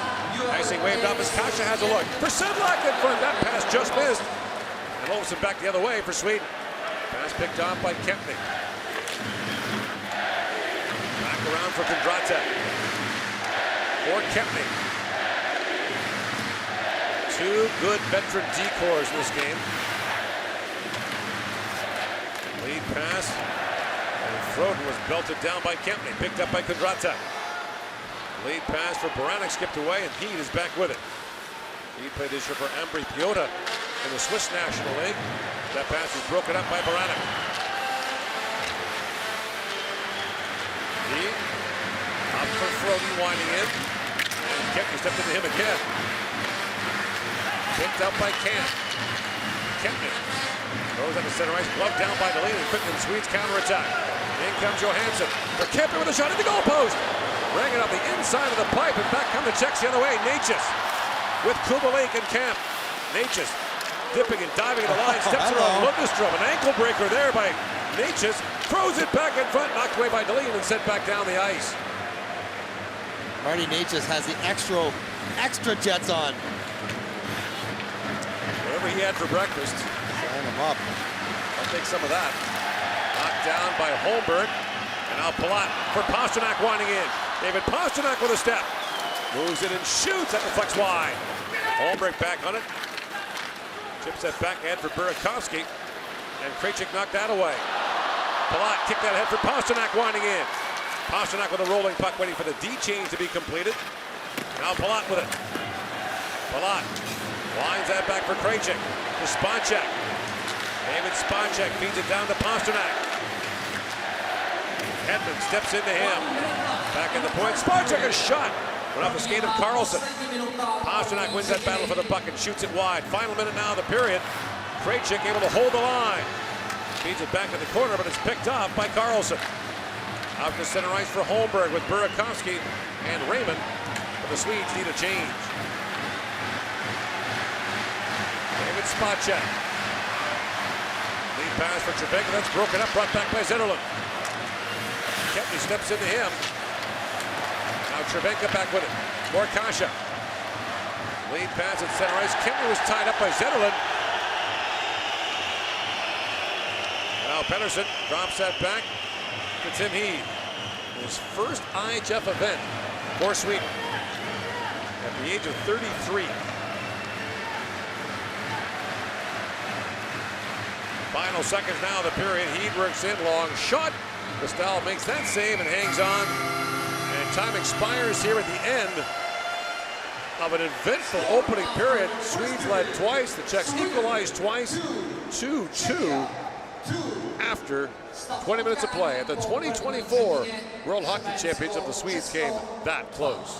Speaker 4: Icing waved off as Kasha has a look. For Sedlak in front. That pass just missed. And Olofsson back the other way for Sweden. Pass picked off by Kempny. around for Kondratek. For Kempney. Two good veteran decors in this game. Lead pass. And Froden was belted down by Kempney. Picked up by Kondratek. Lead pass for Baranek, skipped away, and Heed is back with it. Heed played this year for Ambri Piotta in the Swiss National League. That pass is broken up by Baranek. Heed up for Froden, winding in. And Kempney stepped into him again. Picked up by Camp. Kempney goes at the center ice, gloved down by Dahlin, and quickly the Swedes counterattack. In comes Johansson. For Kempney with a shot at the goalpost. Rang it up the inside of the pipe, and back come the Czechs the other way. Natchez with Kubalik and Camp. Natchez dipping and diving at the line, steps around Lundestrom. An ankle breaker there by Natchez. Throws it back in front, knocked away by Dahlin and sent back down the ice.
Speaker 5: Marty Natchez has the extra jets on.
Speaker 4: Whatever he had for breakfast.
Speaker 5: Sign him up.
Speaker 4: I'll take some of that. Knocked down by Holmberg. And now Palat for Pasternak winding in. David Pasternak with a step. Moves it and shoots at the flex wide. Holmberg back on it. Chips that back ahead for Burakovsky. And Krejcik knocked that away. Palat kicked that ahead for Pasternak winding in. Pasternak with a rolling puck waiting for the D change to be completed. Now Palat with it. Palat lines that back for Krejcik. To Spacek. David Spacek feeds it down to Pasternak. Hedman steps into him. Back in the point. Spacek a shot. Went off the skate of Carlson. Pasternak wins that battle for the puck and shoots it wide. Final minute now of the period. Krejcik able to hold the line. Feeds it back in the corner, but it's picked off by Carlson. Out to center ice for Holmberg with Burakovsky and Raymond. But the Swedes need a change. David Spacek. Lead pass for Trebek. That's broken up, brought back by Zetterlund. Kempney steps into him. Now Cervenka back with it. More Kasha. Lead pass at center ice. Kempney was tied up by Zetterlund. Now Pettersson drops that back to Tim Heed. His first IIHF event for Sweden at the age of 33. Final seconds now of the period. Heed works in, long shot. Cristal makes that save and hangs on. And time expires here at the end of an eventful opening period. Swedes led twice. The Czechs equalized twice. 2-2 after 20 minutes of play. At the 2024 World Hockey Championship, the Swedes came that close.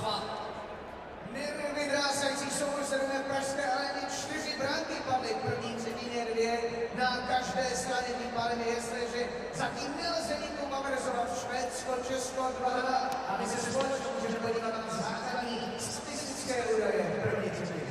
Speaker 1: Na každé straně tím pádem je jasné, že zatím nelze nikomu favorizovat Švédsko, Česko, 2-2, aby se společně můžeme podívat na základní statistické údaje první třetiny.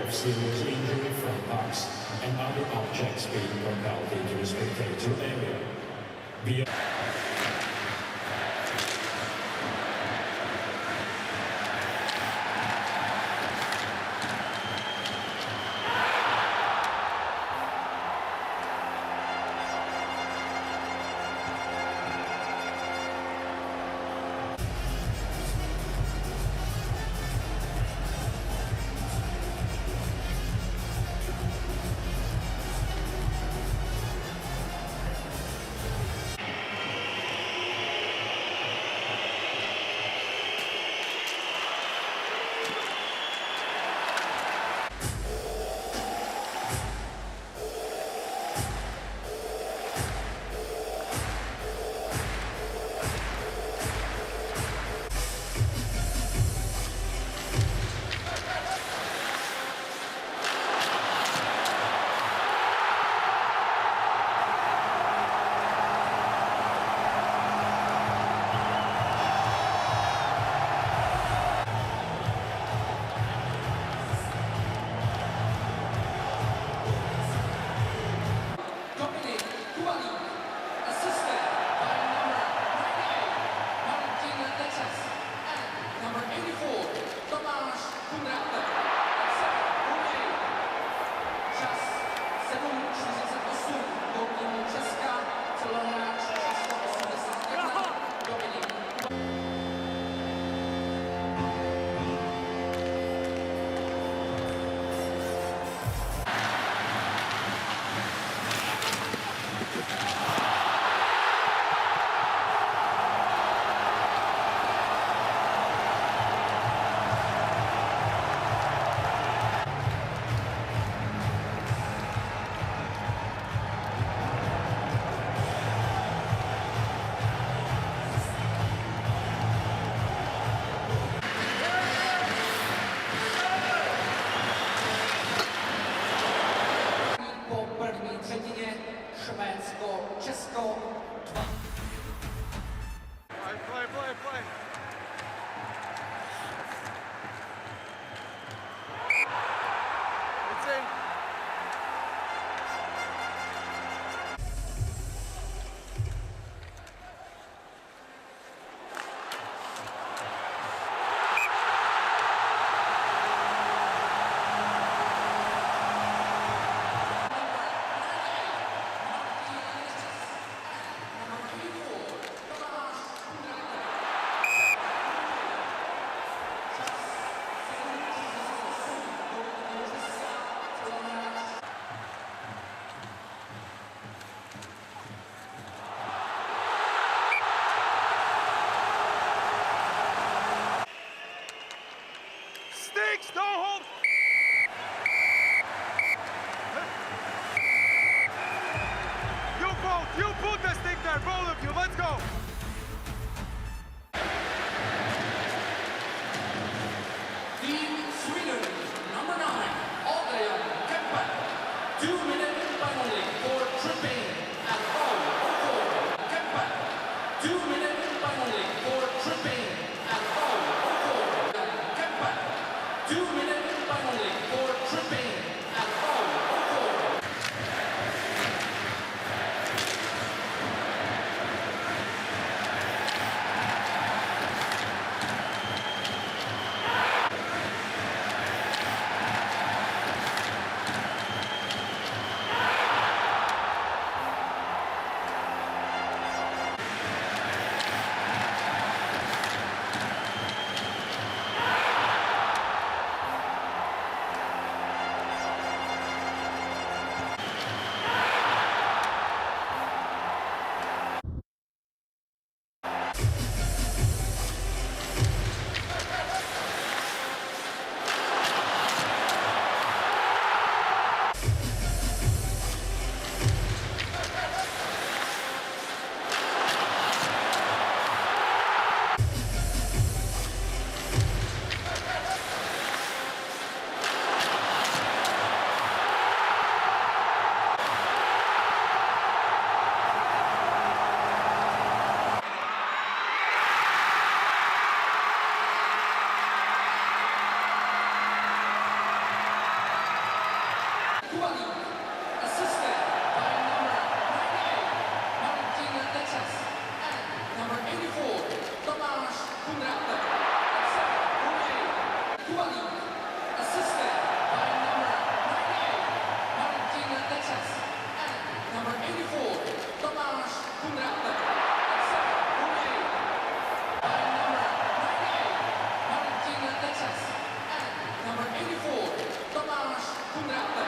Speaker 7: of serious injury from pucks and other objects being brought out into the spectator area.
Speaker 2: Don't hold! You put the stick there, both of you, let's go!
Speaker 6: Team Sweden, number 9, Adrian Kempen. 2-minute penalty for tripping at foul or goal. Kempen. 2-minute penalty for tripping at foul or goal. Kempen. 2-minute penalty for tripping at foul or goal. Kundrate. And second, Romania. By number 98, Valentina Texas. And number 84, Tomáš Kundrate.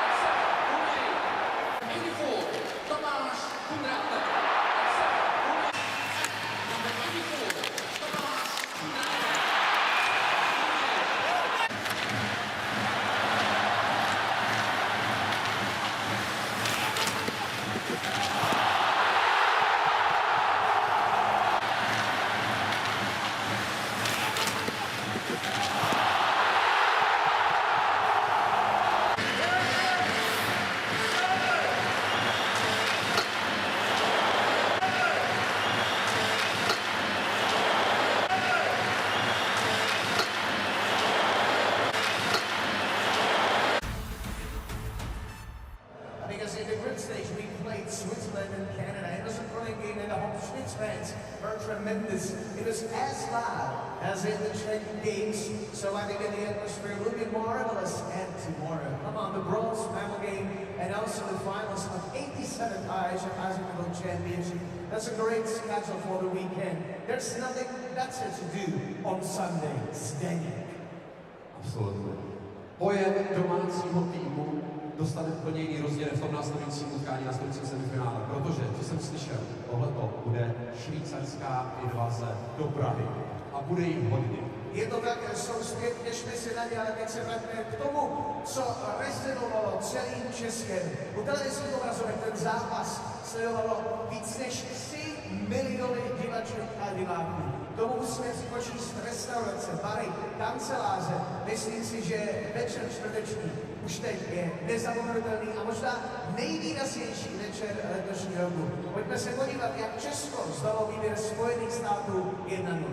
Speaker 6: And second, Romania. 84, Tomáš Kundrate. And second, Romania. Number 84, Tomáš Kundrate.
Speaker 1: Because in the group stage we played Switzerland and Canada. It was a brilliant game and the home Schmitz fans were tremendous. It was as loud as in the Czech games. So I think the atmosphere will be marvelous. And tomorrow, come on, the bronze medal game and also the finals of 87th IIHF Championship. That's a great schedule for the weekend. There's nothing better to do on Sunday. Zdeněk.
Speaker 8: Absolutně. Pojem domácího týmu dostane úplně jiný rozměr v tom následujícím utkání, následujícím semifinále, protože, co jsem slyšel, tohleto bude švýcarská invaze do Prahy a bude jich hodně.
Speaker 1: Je to tak, jsou zpět, těšme se na ně, ale teď se vrátíme k tomu, co rezonovalo celým Českem. U televizních obrazovek ten zápas sledovalo víc než 3 miliony divaček a diváků. Tomu musíme připočíst restaurace, bary, kanceláře. Myslím si, že večer čtvrteční už teď je nezapomenutelný a možná nejvýraznější večer letošního roku. Pojďme se podívat, jak Česko zdalo výběr Spojených států 1-0.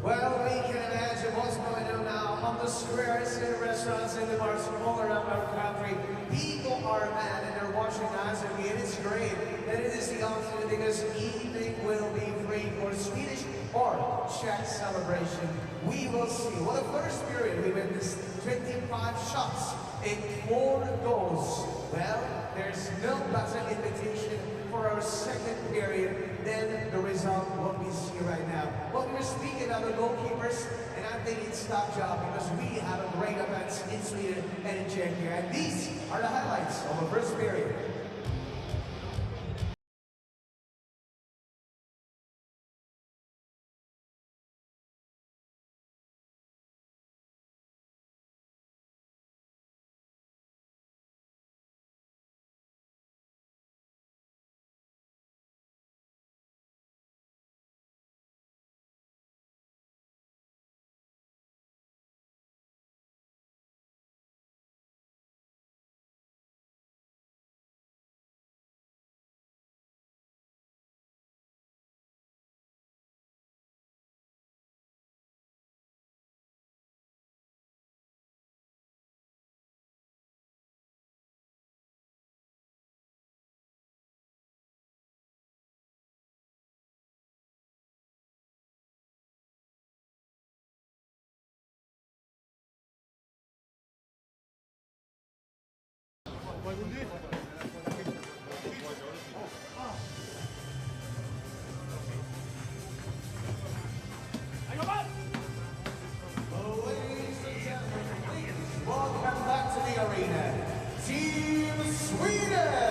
Speaker 1: Well, we can imagine what's going on now on the squares, in the restaurants, in the bars from all around our country. People are mad and they're watching us, and it is great that it is the opposite because evening will be free for Swedish or Czech celebration. We will see. What a first period we witnessed 25 shots in 4 goals. Well, there's no better invitation for our second period than the result what we see right now. Well, we were speaking about the goalkeepers, and I think it's top job because we have a great offense in Sweden and in Czechia. And these are the highlights of the first period. Welcome back to the arena, Team Sweden!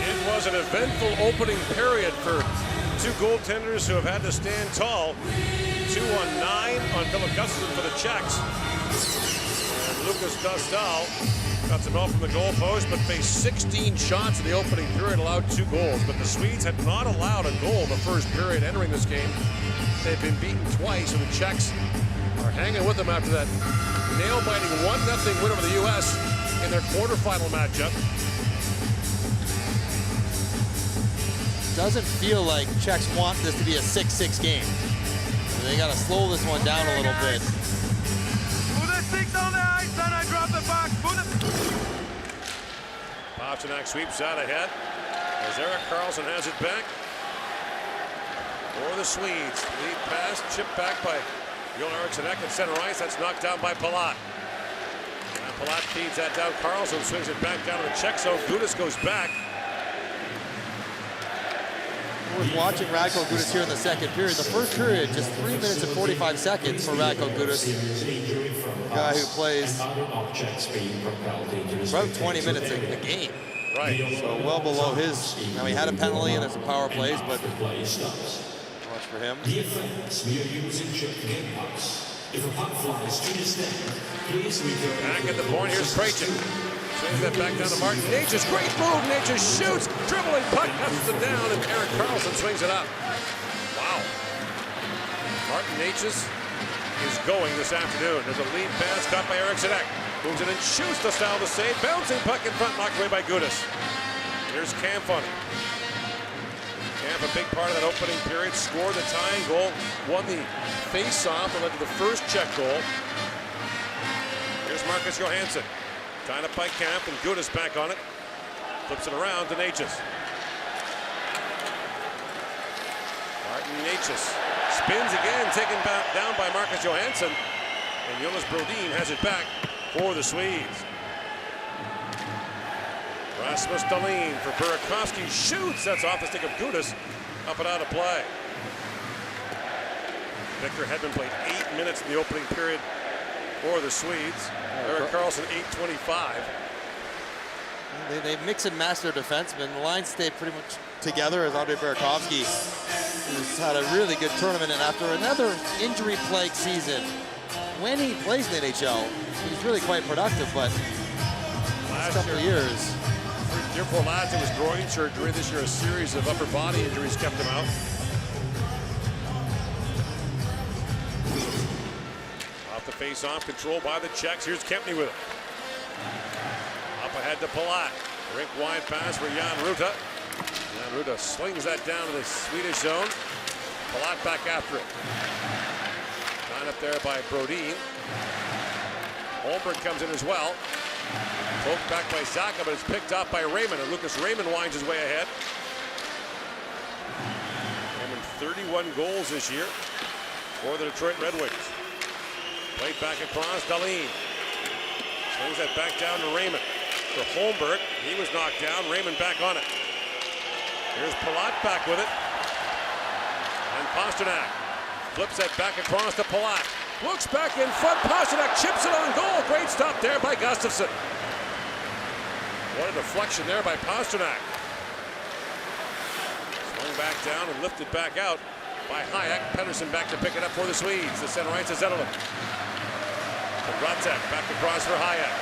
Speaker 4: It was an eventful opening period for two goaltenders who have had to stand tall. 2-on-9 on Philip Gustafsson for the Czechs. And Lucas Dostal got some help from the goal post, but faced 16 shots in the opening period, allowed 2 goals. But the Swedes had not allowed a goal in the first period entering this game. They've been beaten twice, and the Czechs are hanging with them after that nail-biting 1-0 win over the U.S. in their quarterfinal matchup.
Speaker 5: Doesn't feel like Czechs want this to be a 6-6 game. They got to slow this one down a little bit.
Speaker 2: Move the sticks on the ice, then I drop the puck.
Speaker 4: Pasternak sweeps out ahead as Erik Karlsson has it back for the Swedes. Lead pass, chipped back by Joel Eriksson at center ice. That's knocked down by Palat. And Palat feeds that down. Karlsson swings it back down to the Czech zone. Gudas goes back.
Speaker 5: We're watching Radko Gudas here in the second period. The first period, just 3 minutes and 45 seconds for Radko Gudas. A guy who plays about 20 minutes a game.
Speaker 4: Right.
Speaker 5: So well below his. Now he had a penalty and there's some power plays, but much for him.
Speaker 4: Back at the point, here's Krejcik. Swings that back down to Martin Necas. Great move. Necas shoots. Dribbling puck cuts it down, and Erik Karlsson swings it up. Wow. Martin Necas is going this afternoon. There's a lead pass caught by Eriksson. Moves it and shoots the style to save. Bouncing puck in front, knocked away by Gudas. Here's Kampf on it. Kampf, a big part of that opening period, scored the tying goal, won the face-off, and led to the first Czech goal. Here's Marcus Johansson. Tied up by Kampf, and Gudas back on it. Flips it around to Necas. Martin Necas spins again, taken down by Marcus Johansson. And Jonas Brodin has it back for the Swedes. Rasmus Dahlin for Burakovsky. Shoots. That's off the stick of Gudas. Up and out of play. Victor Hedman played 8 minutes in the opening period for the Swedes. Erik Karlsson, 8:25.
Speaker 5: They mix and match their defensemen. The lines stay pretty much together as Andrei Burakovsky has had a really good tournament. And after another injury-plagued season, when he plays in the NHL, he's really quite productive. But last couple of years,
Speaker 4: year before last, it was groin surgery. This year, a series of upper body injuries kept him out. Off the face-off, controlled by the Czechs. Here's Kempny with it. Up ahead to Palat. Rink wide pass for Jan Ruta. Jan Ruta slings that down to the Swedish zone. Palat back after it. Tied up there by Brodin. Holmberg comes in as well. Poked back by Zaka, but it's picked up by Raymond, and Lucas Raymond winds his way ahead. Raymond 31 goals this year for the Detroit Red Wings. Played back across, Dahlin. Swings that back down to Raymond. For Holmberg, he was knocked down. Raymond back on it. Here's Palat back with it. And Pasternak flips that back across to Palat. Looks back in front. Pasternak chips it on goal. Great stop there by Gustafsson. What a deflection there by Pasternak. Swung back down and lifted back out by Hayek. Pettersson back to pick it up for the Swedes. The center ice is Zetterlund. Ratek back across for Hayek.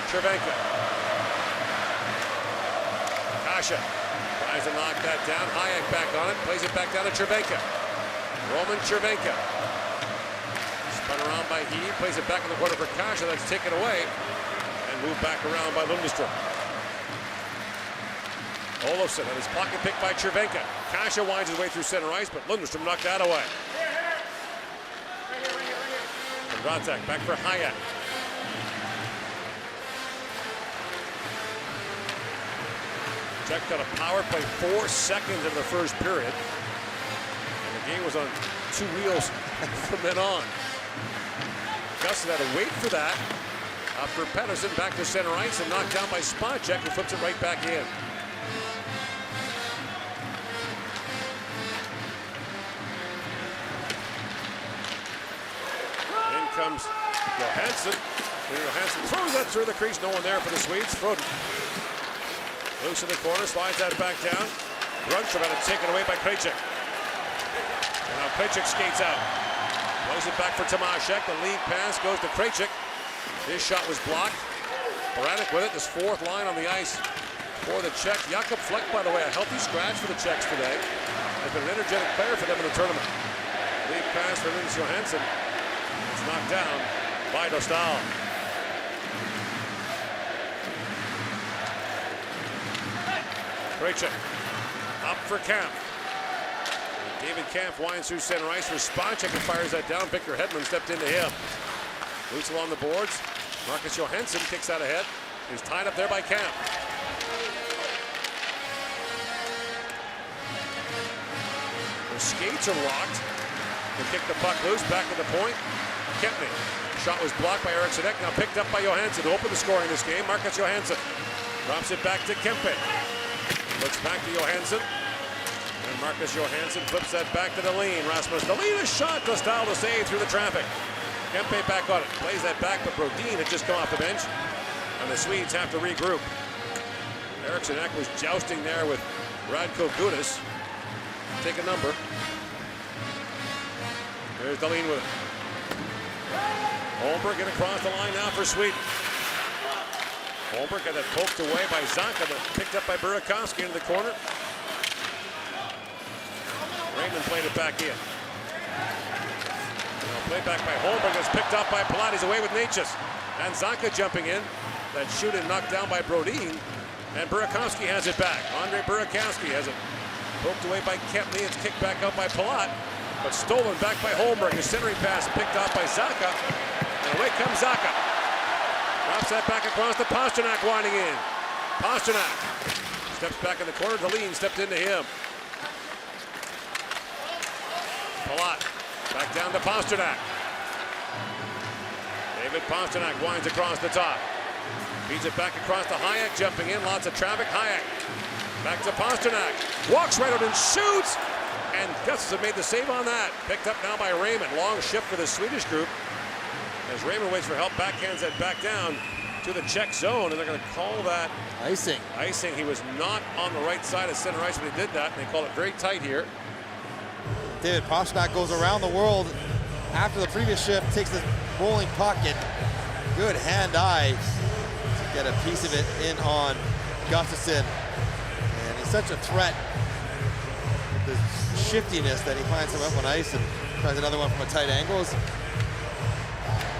Speaker 4: Cervenka. Kasha tries to knock that down. Hayek back on it. Plays it back down to Cervenka. Roman Cervenka. Spun around by Heed. Plays it back in the corner for Kasha. That's taken away. And moved back around by Lundestrom. Olofsson had his pocket picked by Cervenka. Kasha winds his way through center ice, but Lundestrom knocked that away. And Ratek back for Hayek. Czech got a power play 4 seconds in the first period. And the game was on 2 wheels from then on. Gustin had to wait for that. After Pettersson back to center ice and knocked down by Spacek, who flips it right back in. In comes Johansson. Johansson throws that through the crease. No one there for the Swedes. Froden. Loose in the corner, slides that back down. Brunstrom had it taken away by Krejcik. And now Krejcik skates out. Plays it back for Tomaszek. The lead pass goes to Krejcik. His shot was blocked. Baranek with it. This fourth line on the ice for the Czech. Jakub Fleck, by the way, a healthy scratch for the Czechs today. Has been an energetic player for them in the tournament. Lead pass for Linus Johansson. It's knocked down by Dostal. Krejcik up for Kampf. David Kampf winds through center ice for Spacek and fires that down. Victor Hedman stepped into him. Loose along the boards. Marcus Johansson kicks that ahead. He's tied up there by Kampf. The skates are locked. They kick the puck loose, back to the point. Kempny. Shot was blocked by Eriksson Ek, now picked up by Johansson to open the scoring in this game. Marcus Johansson drops it back to Kempe. Looks back to Johansson. And Marcus Johansson flips that back to Dahlin. Rasmus Dahlin, a shot to style to save through the traffic. Kempe back on it. Plays that back, but Brodin had just come off the bench. And the Swedes have to regroup. Eriksson Ek was jousting there with Radko Gudas. Take a number. There's Dahlin with it. Holmberg getting across the line now for Sweden. Holmberg got that poked away by Zanka, but picked up by Burakovsky into the corner. Raymond played it back in. Played back by Holmberg. It's picked up by Palat. He's away with Natchez. And Zanka jumping in. That shoot and knocked down by Brodin. And Burakovsky has it back. Andre Burakovsky has it poked away by Kempney. It's kicked back up by Palat. But stolen back by Holmberg. The centering pass picked off by Zanka. And away comes Zanka. Drops that back across to Pasternak winding in. Pasternak steps back in the corner. Dahlin stepped into him. Palat back down to Pasternak. David Pasternak winds across the top. Feeds it back across to Hayek, jumping in. Lots of traffic. Hayek back to Pasternak. Walks right out and shoots. And Gustafsson made the save on that. Picked up now by Raymond. Long shift for the Swedish group. As Raymond waits for help, backhands that back down to the Czech zone, and they're going to call that
Speaker 5: icing.
Speaker 4: Icing. He was not on the right side of center ice when he did that, and they call it very tight here.
Speaker 5: David Pasternak goes around the world after the previous shift, takes the rolling puck, and good hand-eye to get a piece of it in on Gustafsson. And he's such a threat with the shiftiness that he finds him up on ice and tries another one from a tight angle.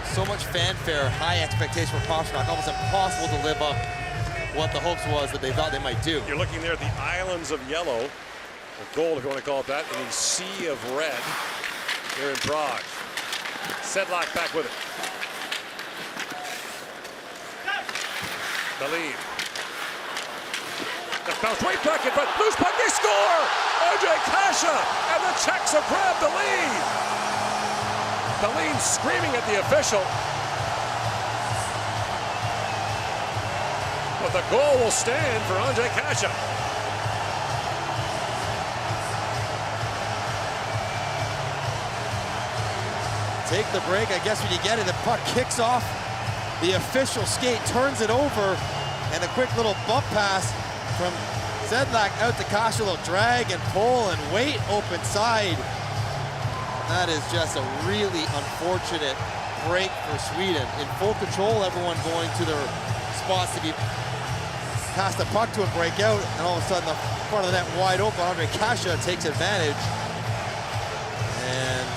Speaker 5: So much fanfare, high expectation for Pasternak, almost impossible to live up what the hopes was that they thought they might do.
Speaker 4: You're looking there at the islands of yellow, or gold if you want to call it that, in the sea of red here in Prague. Sedlak back with it. Dahlin. That bounced right back in front. Loose puck, they score! Ondrej Kase, and the Czechs have grabbed the lead. Dahlin screaming at the official. But the goal will stand for Ondrej Kase.
Speaker 5: Take the break, I guess when you get it, the puck kicks off. The official skate turns it over, and a quick little bump pass from Sedlak out to Kase. A little drag and pull and wait open side. That is just a really unfortunate break for Sweden. In full control, everyone going to their spots to be pass the puck to and break out, and all of a sudden the front of the net wide open. Ondrej Kase takes advantage. And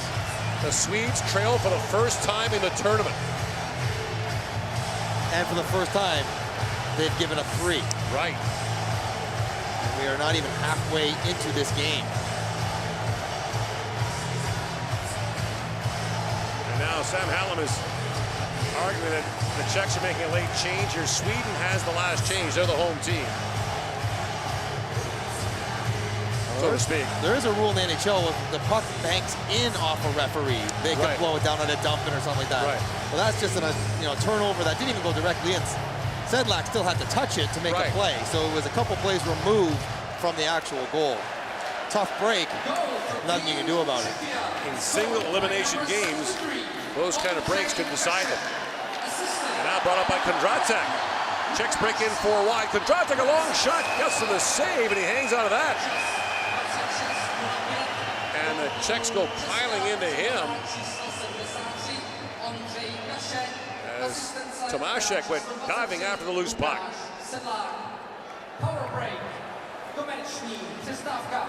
Speaker 4: the Swedes trail for the first time in the tournament.
Speaker 5: And for the first time, they've given up 3.
Speaker 4: Right.
Speaker 5: And we are not even halfway into this game.
Speaker 4: Now Sam Hallam is arguing that the Czechs are making a late change here. Sweden has the last change. They're the home team, so to speak.
Speaker 5: There is a rule in the NHL if the puck banks in off a referee, they can blow it down on a dumping or something like that.
Speaker 4: Right.
Speaker 5: Well, that's just a turnover that didn't even go directly in. Sedlak still had to touch it to make a play, so it was a couple plays removed from the actual goal. Tough break, nothing you can do about it.
Speaker 4: In single elimination games, those kind of breaks could decide them. And now brought up by Kondratek. Czechs break in 4 wide. Kondratek, a long shot, gets to the save, and he hangs out of that. And the Czechs go piling into him as Tomaszek went diving after the loose puck.
Speaker 6: Power break. Komerční přestávka.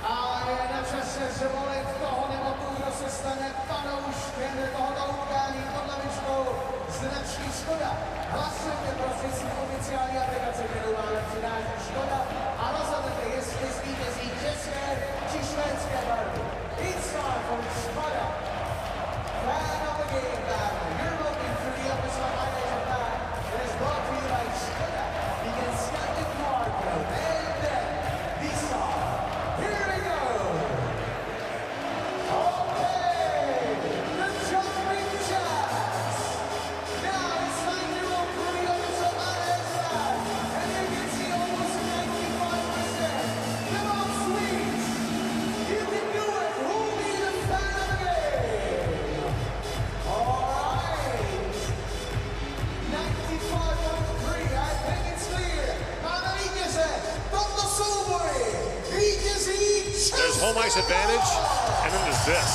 Speaker 1: A je na čase zvolit toho nebo tu, kdo se stane fanouškem tohoto utkání pod lavičkou značky Škoda. Hlasujte prostřednictvím oficiální aplikace, kterou máme přidání Škoda a rozhodnete, jestli zvítězí české či švédské barvy. It's time for Škoda. Fan of the game battle. You're looking through the episode IIHF bag. It is brought to you by Škoda. You can scan the QR code and then decide. Here we go! Okay! The jumping jacks! Now it's time to go through the episode IIHF, and you can see almost 95%. Come on, Swedes! You can do it! Who'll be the fan of the game? Alright! 95.3, I think it's clear. Máme vítěze tomto souboji! Vítězí Česko!
Speaker 4: There's home ice advantage, and then there's this.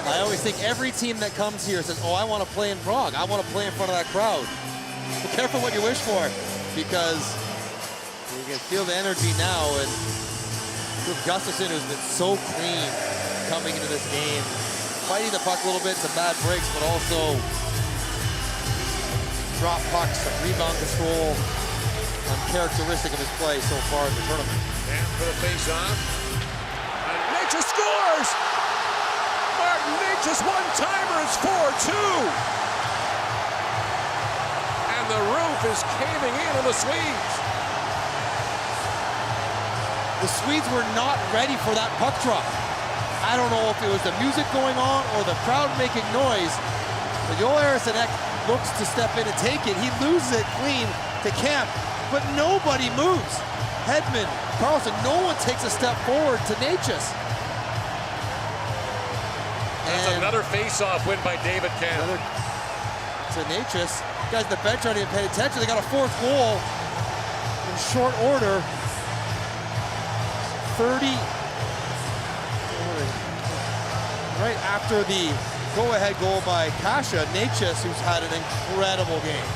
Speaker 5: I always think every team that comes here says, oh, I want to play in Prague. I want to play in front of that crowd. Be careful what you wish for, because you can feel the energy now. And with Gustafsson, who's been so clean coming into this game, fighting the puck a little bit, some bad breaks, but also drop pucks, some rebound control, uncharacteristic of his play so far in the tournament.
Speaker 4: And for the face-off, and Nature scores! Martin Nature's one-timer is 4-2! And the roof is caving in on the Swedes.
Speaker 5: The Swedes were not ready for that puck drop. I don't know if it was the music going on or the crowd making noise, but Joel Eriksson looks to step in and take it. He loses it clean to Kemp, but nobody moves. Hedman, Carlson, no one takes a step forward to Natchez.
Speaker 4: That's another face-off win by David Kemp.
Speaker 5: To Natchez. Guys at the bench aren't even paying attention. They got a 4th goal in short order. 30. Right after the go-ahead goal by Kasha, Natchez, who's had an incredible game.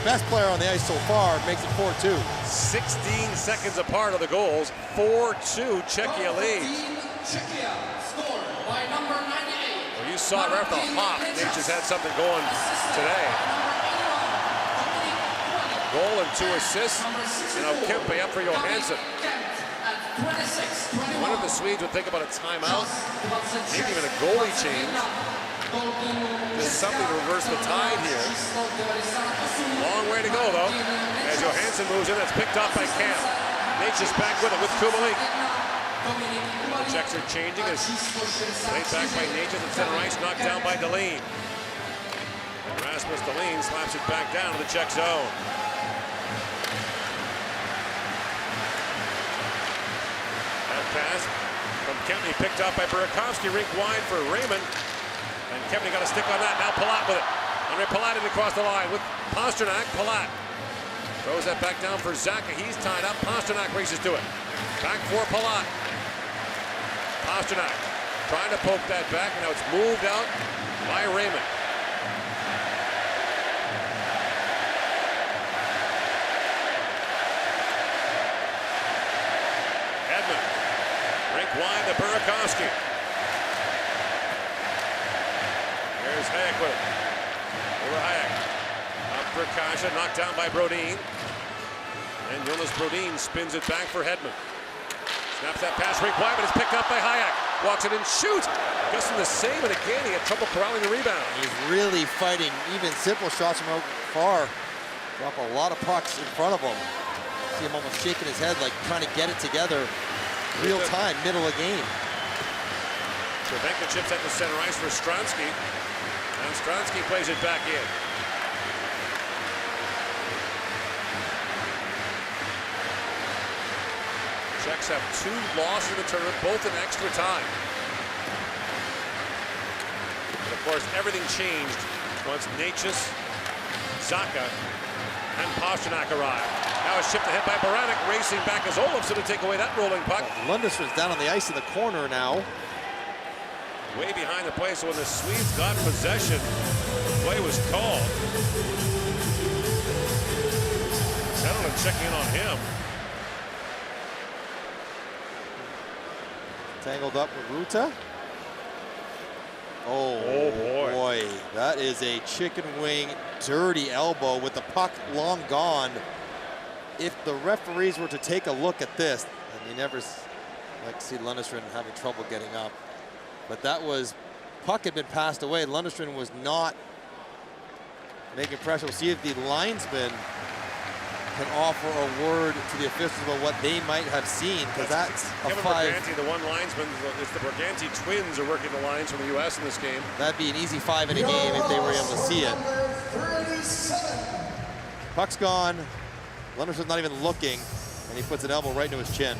Speaker 5: Best player on the ice so far, makes it 4-2.
Speaker 4: 16 seconds apart of the goals. 4-2, Czechia leads.
Speaker 6: Czechia scored by number 98.
Speaker 4: Well, you saw right off the hop, Natchez had something going today. Goal and 2 assists, and now Kempe up for Johansson. I wonder if the Swedes would think about a timeout, maybe even a goalie change. Just something to reverse the tide here. Long way to go, though. As Johansson moves in, that's picked up by Kemp. Natchez back with it with Kubalik. The Czechs are changing as played back by Natchez at center ice, knocked down by Dahlin. And Rasmus Dahlin slaps it back down to the Czech zone. That pass from Kempney picked up by Burakovsky, rink wide for Raymond. And Kempney got a stick on that. Now Palat with it. Andre Palat in across the line with Pasternak. Palat throws that back down for Zaka. He's tied up. Pasternak races to it. Back for Palat. Pasternak trying to poke that back. Now it's moved out by Raymond. Edmund. Rink wide to Burakovsky. There's Hayek with it. Over Hayek. Up for Kasha, knocked down by Brodin. And Jonas Brodin spins it back for Hedman. Snaps that pass rink wide, but it's picked up by Hayek. Walks it in, shoots. Gustin the save, and again he had trouble corralling the rebound.
Speaker 5: He's really fighting even simple shots from out far. Drop a lot of pucks in front of him. See him almost shaking his head, like trying to get it together. Real time, middle of game.
Speaker 4: Cervenka chips at the center ice for Stransky. And Stransky plays it back in. Czechs have 2 losses in the tournament, both in extra time. Of course, everything changed once Natchez, Zaka, and Pasternak arrived. Now a shift ahead by Baranek, racing back as Olofsson to take away that rolling puck.
Speaker 5: Lundström's down on the ice in the corner now.
Speaker 4: Way behind the play, so when the Swedes got possession, the play was called. Gentleman checking in on him.
Speaker 5: Tangled up with Ruta. Oh boy. That is a chicken wing dirty elbow with the puck long gone. If the referees were to take a look at this, and you never like to see Lundström having trouble getting up, but that was, puck had been passed away. Lundström was not making pressure. We'll see if the linesman can offer a word to the officials about what they might have seen, because that's a
Speaker 4: Kevin
Speaker 5: 5.
Speaker 4: Briganti, the one linesman, it's the Briganti twins are working the lines from the U.S. in this game.
Speaker 5: That'd be an easy 5 in a game if they were able to see it. Puck's gone. Lundström's not even looking, and he puts an elbow right into his chin.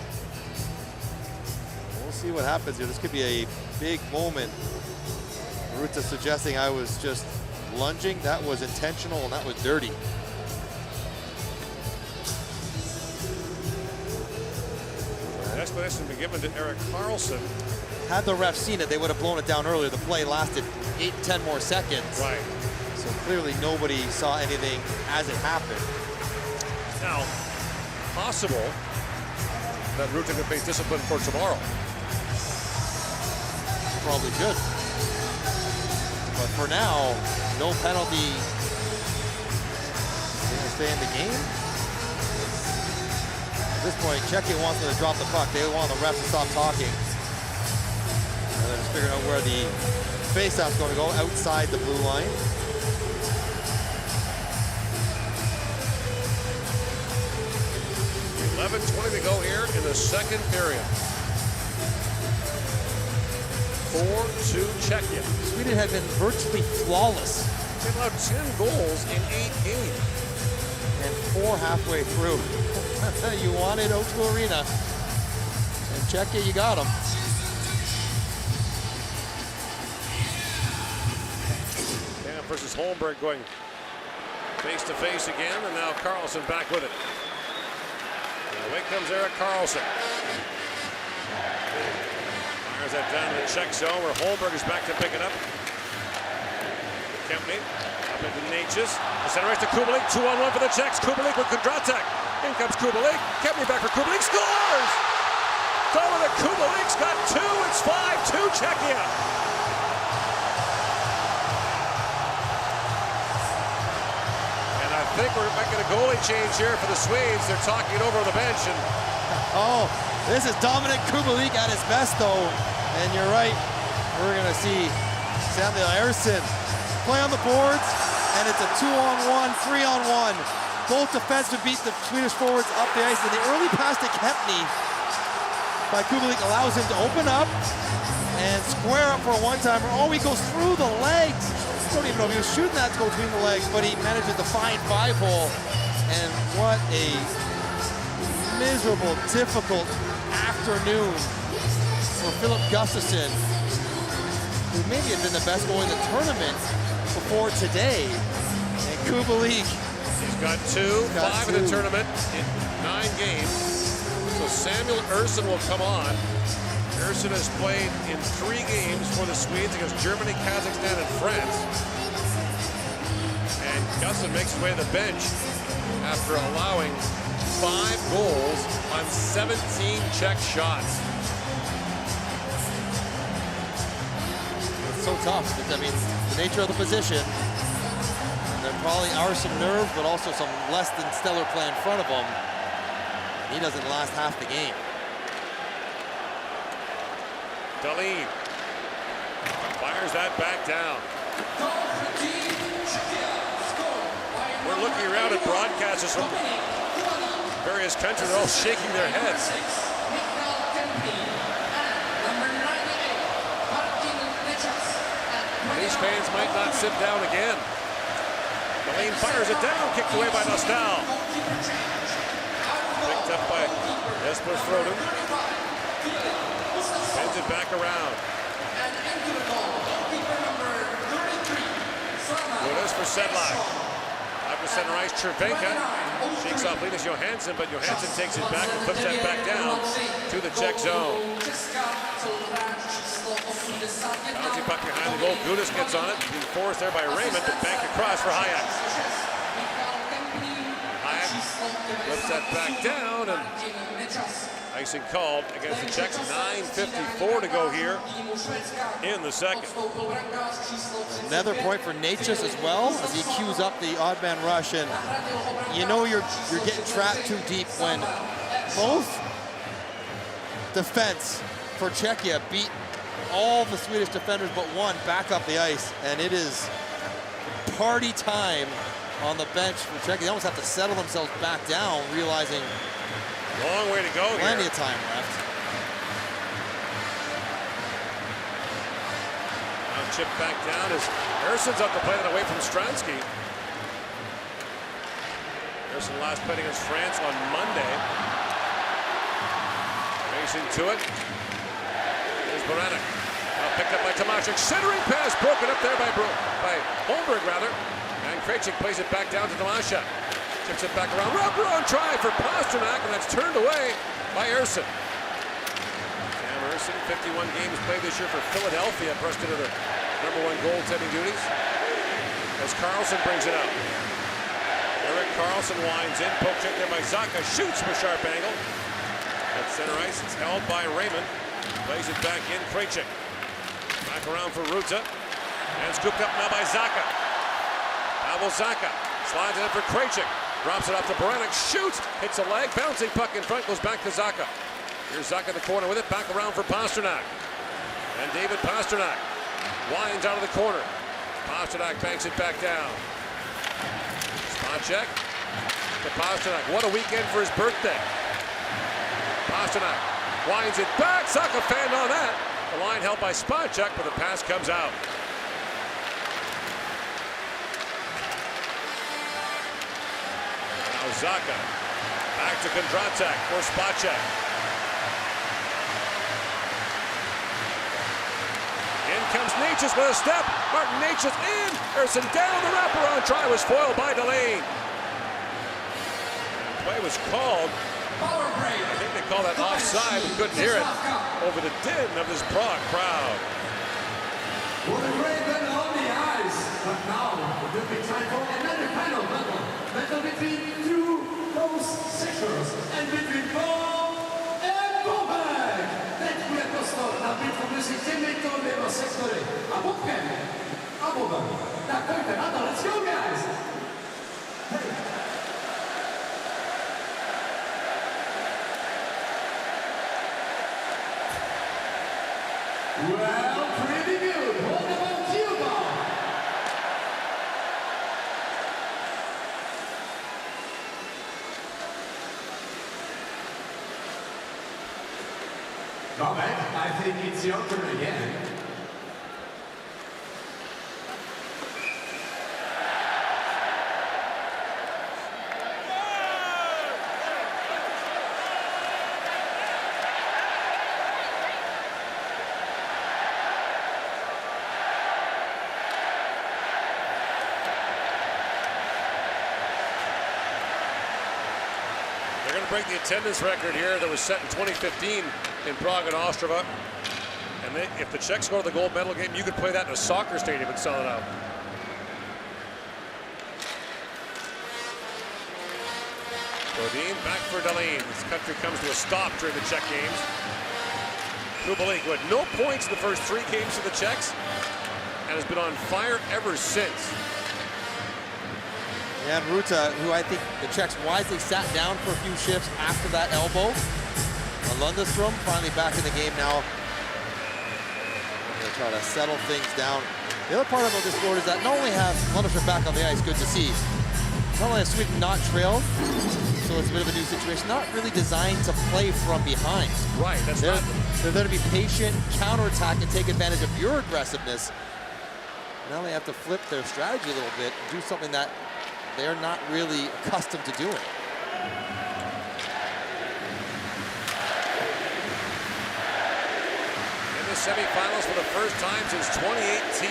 Speaker 5: We'll see what happens here. This could be a big moment. Ruta suggesting I was just lunging. That was intentional, and that was dirty.
Speaker 4: An explanation been given to Erik Karlsson.
Speaker 5: Had the ref seen it, they would have blown it down earlier. The play lasted 8-10 more seconds.
Speaker 4: Right.
Speaker 5: So clearly nobody saw anything as it happened.
Speaker 4: Now, possible that Ruta could face discipline for tomorrow.
Speaker 5: Probably should. But for now, no penalty. They're gonna stay in the game. At this point, Czechia wants them to drop the puck. They want the refs to stop talking. And they're just figuring out where the faceoff's going to go, outside the blue line.
Speaker 4: 11:20 to go here in the second period. 4-2 Czechia.
Speaker 5: Sweden had been virtually flawless.
Speaker 4: They allowed 10 goals in 8 games.
Speaker 5: And 4 halfway through. You wanted O2 Arena. And Czechia, you got them.
Speaker 4: Camp versus Holmberg going face to face again, and now Karlsson back with it. And away comes Erik Karlsson. Fires that down to the Czech zone where Holmberg is back to pick it up. Kempny up into Natchez. The center race to Kubalik. 2-on-1 for the Czechs. Kubalik with Kondratek. In comes Kubalik. Kempny back for Kubalik. Scores! Dominic Kubalik's got 2. It's 5-2 Czechia. I think we're making a goalie change here for the Swedes. They're talking it over on the bench. And
Speaker 5: oh, this is Dominic Kubalik at his best, though. And you're right. We're going to see Samuel Ersson play on the boards, and it's a 2-on-1, 3-on-1. Both defensemen beat the Swedish forwards up the ice, and the early pass to Kempny by Kubalik allows him to open up and square up for a one-timer. Oh, he goes through the legs. I don't even know if he was shooting that to go between the legs, but he manages to find 5-hole. And what a miserable, difficult afternoon for Philip Gustafsson, who maybe had been the best goalie in the tournament before today. And Kubalik,
Speaker 4: he's got 2, 5 in the tournament in 9 games. So Samuel Ersson will come on. Ersson has played in 3 games for the Swedes against Germany, Kazakhstan, and France. And Gustafsson makes his way to the bench after allowing 5 goals on 17 Czech shots.
Speaker 5: It's so tough. I mean, the nature of the position. And there probably are some nerves, but also some less than stellar play in front of him. He doesn't last half the game.
Speaker 4: Dahlin fires that back down. We're looking around at broadcasters from various countries. They're all shaking their heads. These fans might not sit down again. Dahlin fires it down, kicked away by Nostal. Picked up by Jesper Froden. Bends it back around. Gudas for Sedlak. Up to center ice, Cervenka. Shakes off Linus Johansson, but Johansson takes it back and flips that back down to the Czech zone. Bouncy puck behind the goal. Gudas gets on it. Being forced there by Raymond to bank across for Hayek. Hayek flips that back down, and icing called against the Czechs. 9:54 to go here in the second.
Speaker 5: Another point for Natchez as well, as he cues up the odd man rush, and you know you're getting trapped too deep when both defense for Czechia beat all the Swedish defenders but one back up the ice, and it is party time on the bench for Czechia. They almost have to settle themselves back down, realizing
Speaker 4: long way to go here.
Speaker 5: Plenty of time left.
Speaker 4: Now chipped back down as Ersson's up to play that away from Stransky. Ersson last played against France on Monday. Racing to it. Here's Baranek. Now picked up by Tomášek. Centering pass broken up there by Holmberg, rather. And Krejcik plays it back down to Tomášek. Chips it back around. Wraparound try for Pasternak, and that's turned away by Ersson. Cam Ersson, 51 games played this year for Philadelphia, pressed into the #1 goaltending duties. As Carlson brings it out. Erik Karlsson winds in. Poke check there by Zacha. Shoots from a sharp angle. At center ice, it's held by Raymond. Plays it back in. Krejcik. Back around for Ruta. And scooped up now by Zacha. Pavel Zacha. Slides it in for Krejcik. Drops it off to Baranek. Shoots. Hits a leg. Bouncing puck in front. Goes back to Zacha. Here's Zacha in the corner with it. Back around for Pasternak. And David Pasternak winds out of the corner. Pasternak banks it back down. Spot check to Pasternak. What a weekend for his birthday. Pasternak winds it back. Zacha fanned on that. The line held by Spacek, but the pass comes out. Now Zacha back to Kondratek for Spacek. In comes Natchez with a step. Martin Natchez in. Ersson down. The wraparound try was foiled by Delaney. The play was called. I think they called that offside. We couldn't hear it over the din of this Prague crowd.
Speaker 6: What a great battle on the ice. But now it will be time for another final battle. Battle between two close sectors and between Bob and Bobek. Teď bude prostor na bitvu mezi těmito dvěma sektory. A Bobkem a Bobek. Tak pojďte na to. Let's go, guys. Hey. Well, pretty good. What about you, Bob? Bobek, I think it's your turn again.
Speaker 4: They're going to break the attendance record here that was set in 2015 in Prague and Ostrava. And if the Czechs go to the gold medal game, you could play that in a soccer stadium and sell it out. Godin back for Delaney. This country comes to a stop during the Czech games. Kubalik, who had no points in the first 3 games for the Czechs and has been on fire ever since.
Speaker 5: And Ruta, who I think the Czechs wisely sat down for a few shifts after that elbow. Lundestrom finally back in the game now. They're trying to settle things down. The other part about this board is that not only have Lundestrom back on the ice, good to see, not only has Sweden not trailed, so it's a bit of a new situation, not really designed to play from behind.
Speaker 4: Right, that's
Speaker 5: They're there to be patient, counterattack, and take advantage of your aggressiveness. Now they have to flip their strategy a little bit, do something that they're not really accustomed to doing.
Speaker 4: In the semifinals for the first time since 2018.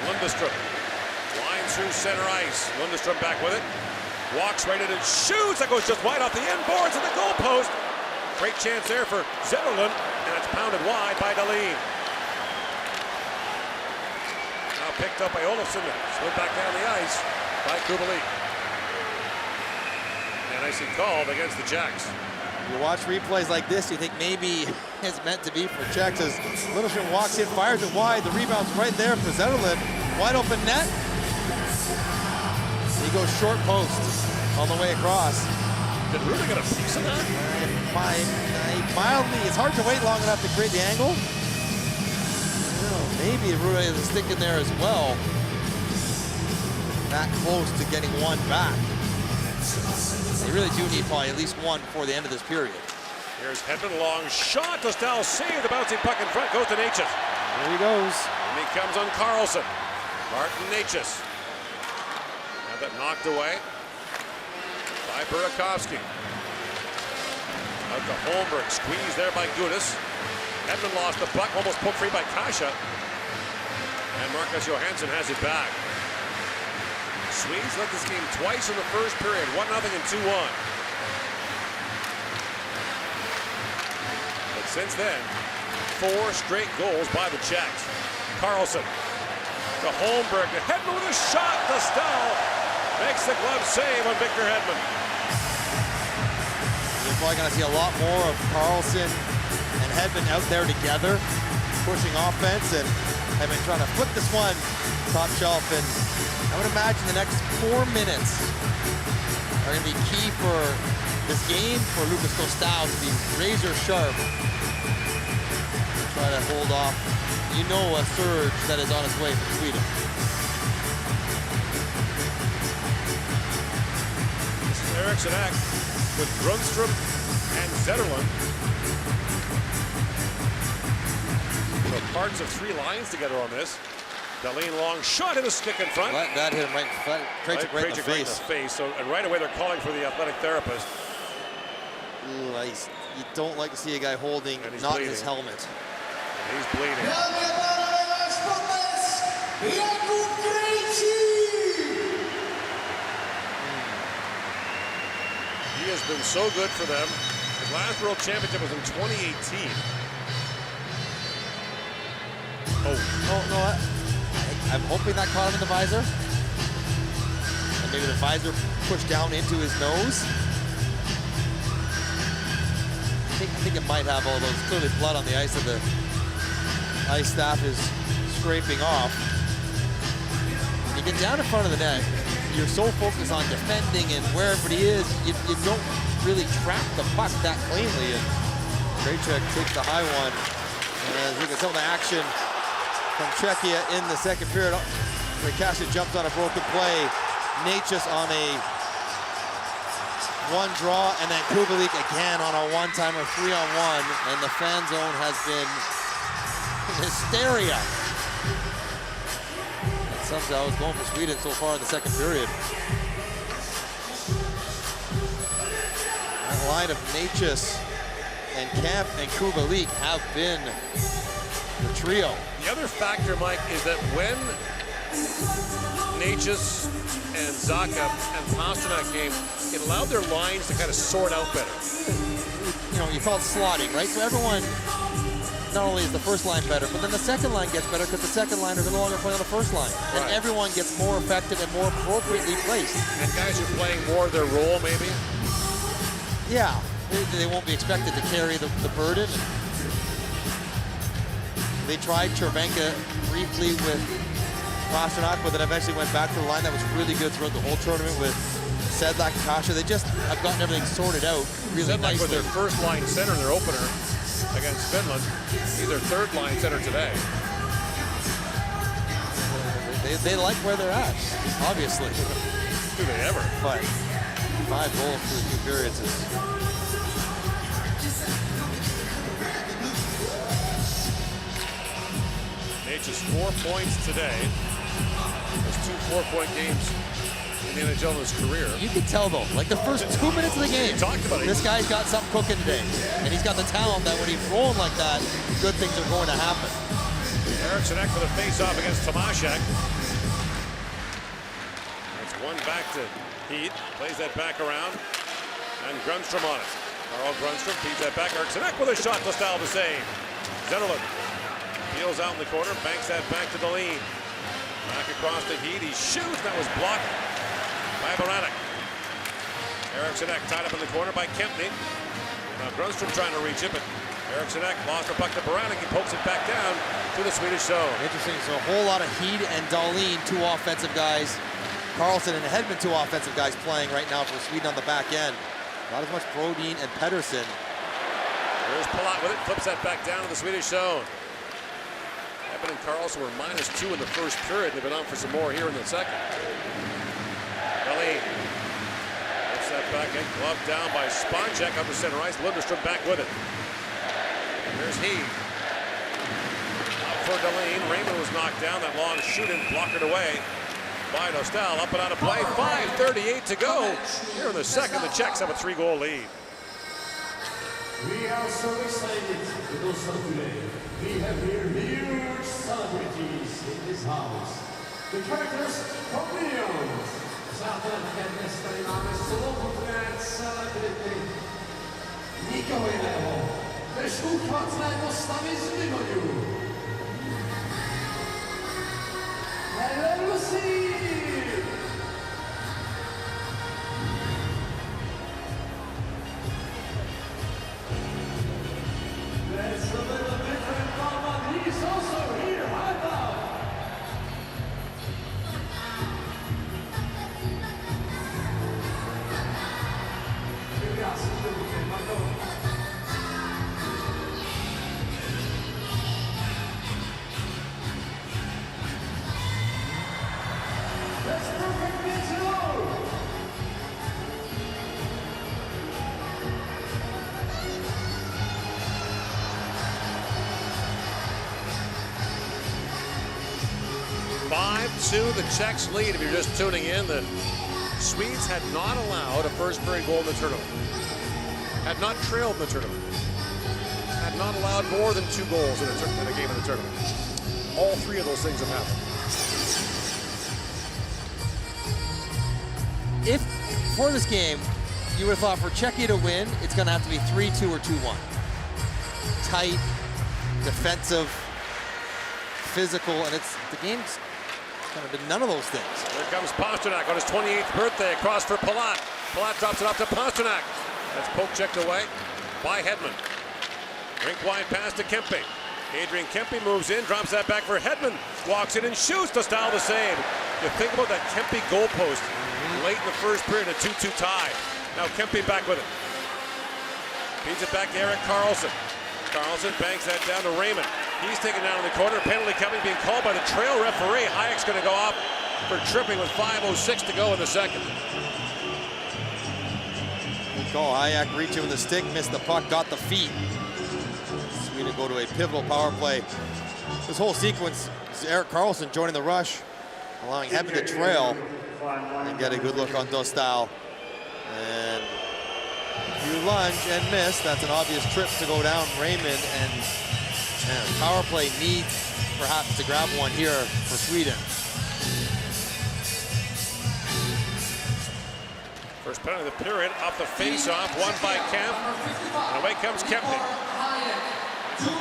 Speaker 4: Lundestrom lines through center ice. Lundestrom back with it. Walks right in and shoots. That goes just wide off the inboards and the goalpost. Great chance there for Zetterlund, and it's pounded wide by Dahlin. Now picked up by Olofsson. Slid back down the ice by Kubalik. And nicely called against the Czechs.
Speaker 5: You watch replays like this, you think maybe it's meant to be for Czechs as Lundestrom walks in, fires it wide. The rebound's right there for Zetterlund. Wide open net. He goes short post on the way across.
Speaker 4: Did Rudy get a piece of that?
Speaker 5: Mildly, it's hard to wait long enough to create the angle. Maybe Rudy has a stick in there as well. That close to getting one back. They really do need probably at least one before the end of this period.
Speaker 4: Here's Hedman, long shot. Dostal save the bouncing puck in front. Goes to Natchez.
Speaker 5: There he goes.
Speaker 4: And he comes on Carlson. Martin Natchez. Have that knocked away by Burakovsky. Out to Holmberg. Squeezed there by Gudis. Hedman lost the puck. Almost poked free by Kasha. And Marcus Johansson has it back. Swedes led this game twice in the first period, 1-0 and 2-1. But since then, 4 straight goals by the Czechs. Carlson to Holmberg, to Hedman with a shot. Dostal makes the glove save on Victor Hedman.
Speaker 5: You're probably going to see a lot more of Carlson and Hedman out there together, pushing offense, and Hedman trying to flip this one top shelf. And I would imagine the next 4 minutes are going to be key for this game for Lucas Dostal to be razor sharp. Try to hold off, a surge that is on its way from Sweden.
Speaker 4: This is Eriksson Ek with Grundstrom and Zetterlund. So parts of 3 lines together on this. Dahlin long shot in a stick in front.
Speaker 5: That hit him right in the face.
Speaker 4: So, and right away they're calling for the athletic therapist.
Speaker 5: Ooh, you don't like to see a guy holding not
Speaker 4: bleeding.
Speaker 5: his helmet.
Speaker 4: And he's bleeding. He has been so good for them. His last World Championship was in 2018.
Speaker 5: No, I'm hoping that caught him in the visor. And maybe the visor pushed down into his nose. I think it might have all those, clearly blood on the ice that the ice staff is scraping off. When you get down in front of the net, you're so focused on defending and wherever he is, you don't really track the puck that cleanly. And Krejcik takes the high one. And as we can tell the action from Czechia in the second period, Kasha jumps on a broken play. Natchez on a one draw, and then Kubalik again on a one-timer, 3-on-1, and the fan zone has been hysteria. And somehow it's going for Sweden so far in the second period. That line of Natchez and Kemp and Kubalik have been the trio.
Speaker 4: The other factor, Mike, is that when Natchez and Zacha and Pasternak came, it allowed their lines to kind of sort out better.
Speaker 5: You call it slotting, right? So everyone, not only is the first line better, but then the second line gets better because the second liners are no longer playing on the first line. And everyone gets more effective and more appropriately placed.
Speaker 4: And guys are playing more of their role, maybe?
Speaker 5: Yeah, they won't be expected to carry the burden. They tried Chervenka briefly with Pasternak, but then eventually went back to the line that was really good throughout the whole tournament with Sedlak and Kasha. They just have gotten everything sorted out really
Speaker 4: Sedlak
Speaker 5: nicely.
Speaker 4: with their first line center in their opener against Finland. He's their third line center today.
Speaker 5: They like where they're at, obviously.
Speaker 4: Do they ever?
Speaker 5: But 5 goals through 2 periods is...
Speaker 4: Natchez 4 points today. There's 2 4-point games in the NHL in his career.
Speaker 5: You can tell though, like the first 2 minutes of the game,
Speaker 4: talked about it.
Speaker 5: This guy's got something cooking today. And he's got the talent that when he's rolling like that, good things are going to happen.
Speaker 4: Eriksson Ek for the face-off against Tomaszek. It's one back to Heath. Plays that back around. And Grundstrom on it. Carl Grundstrom feeds that back. Eriksson Ek with a shot to style the save. Zetterlund peels out in the corner. Banks that back to Dahlin. Back across to Heath. He shoots. That was blocked by Baranek. Eriksson Ek tied up in the corner by Kempny. Grundstrom trying to reach it, but Eriksson Ek lost the puck to Baranek. He pokes it back down to the Swedish zone.
Speaker 5: Interesting. So a whole lot of Heed and Dahlin, two offensive guys. Carlson and Hedman, two offensive guys playing right now for Sweden on the back end. Not as much Brodin and Pettersson.
Speaker 4: There's Palat with it, flips that back down to the Swedish zone. Hedman and Carlson were -2 in the first period. They've been on for some more here in the second. Dahlin flips that back in, gloved down by Spacek up the center ice. Lundestrom back with it. There's Heath. Up for Dahlin. Raymond was knocked down. That long shoot-in blocked away by Dostal. Up and out of play. 5:38 to go. Here in the second, the Czechs have a 3-goal lead.
Speaker 6: We are so excited with Dostal today. We have here huge celebrities in this house. The characters from Millions. Přátelé, dnes tady máme slovutné celebrity. Nikoho jiného než úchvatné postavy z Mimoňů. Hello, Lucy! That's a little different from what he's also here. How about? That's perfect, Mitchell!
Speaker 4: The Czechs lead. If you're just tuning in, the Swedes had not allowed a first period goal in the tournament. Had not trailed in the tournament. Had not allowed more than 2 goals in a game in the tournament. All 3 of those things have happened.
Speaker 5: If for this game, you would have thought for Czechia to win, it's going to have to be 3-2 or 2-1. Tight, defensive, physical, and the game's kind of been none of those things.
Speaker 4: Here comes Pasternak on his 28th birthday, across for Palat. Palat drops it off to Pasternak. That's poke checked away by Hedman. Rink wide pass to Kempe. Adrian Kempe moves in, drops that back for Hedman. Walks in and shoots to style the save. You think about that Kempe goalpost late in the first period, a 2-2 tie. Now Kempe back with it. Feeds it back to Erik Karlsson. Karlsson banks that down to Raymond. He's taken down in the corner. Penalty coming, being called by the trail referee. Hayek's going to go off for tripping with 5:06 to go in the second.
Speaker 5: Good call. Hayek reaching with the stick, missed the puck, got the feet. Sweden go to a pivotal power play. This whole sequence is Erik Karlsson joining the rush, allowing Hedman to trail and get a good look on Dostal. And you lunge and miss. That's an obvious trip to go down Raymond, and power play needs perhaps to grab one here for Sweden.
Speaker 4: First penalty of the period, off the face-off, won by Kemp, and away comes Kempney.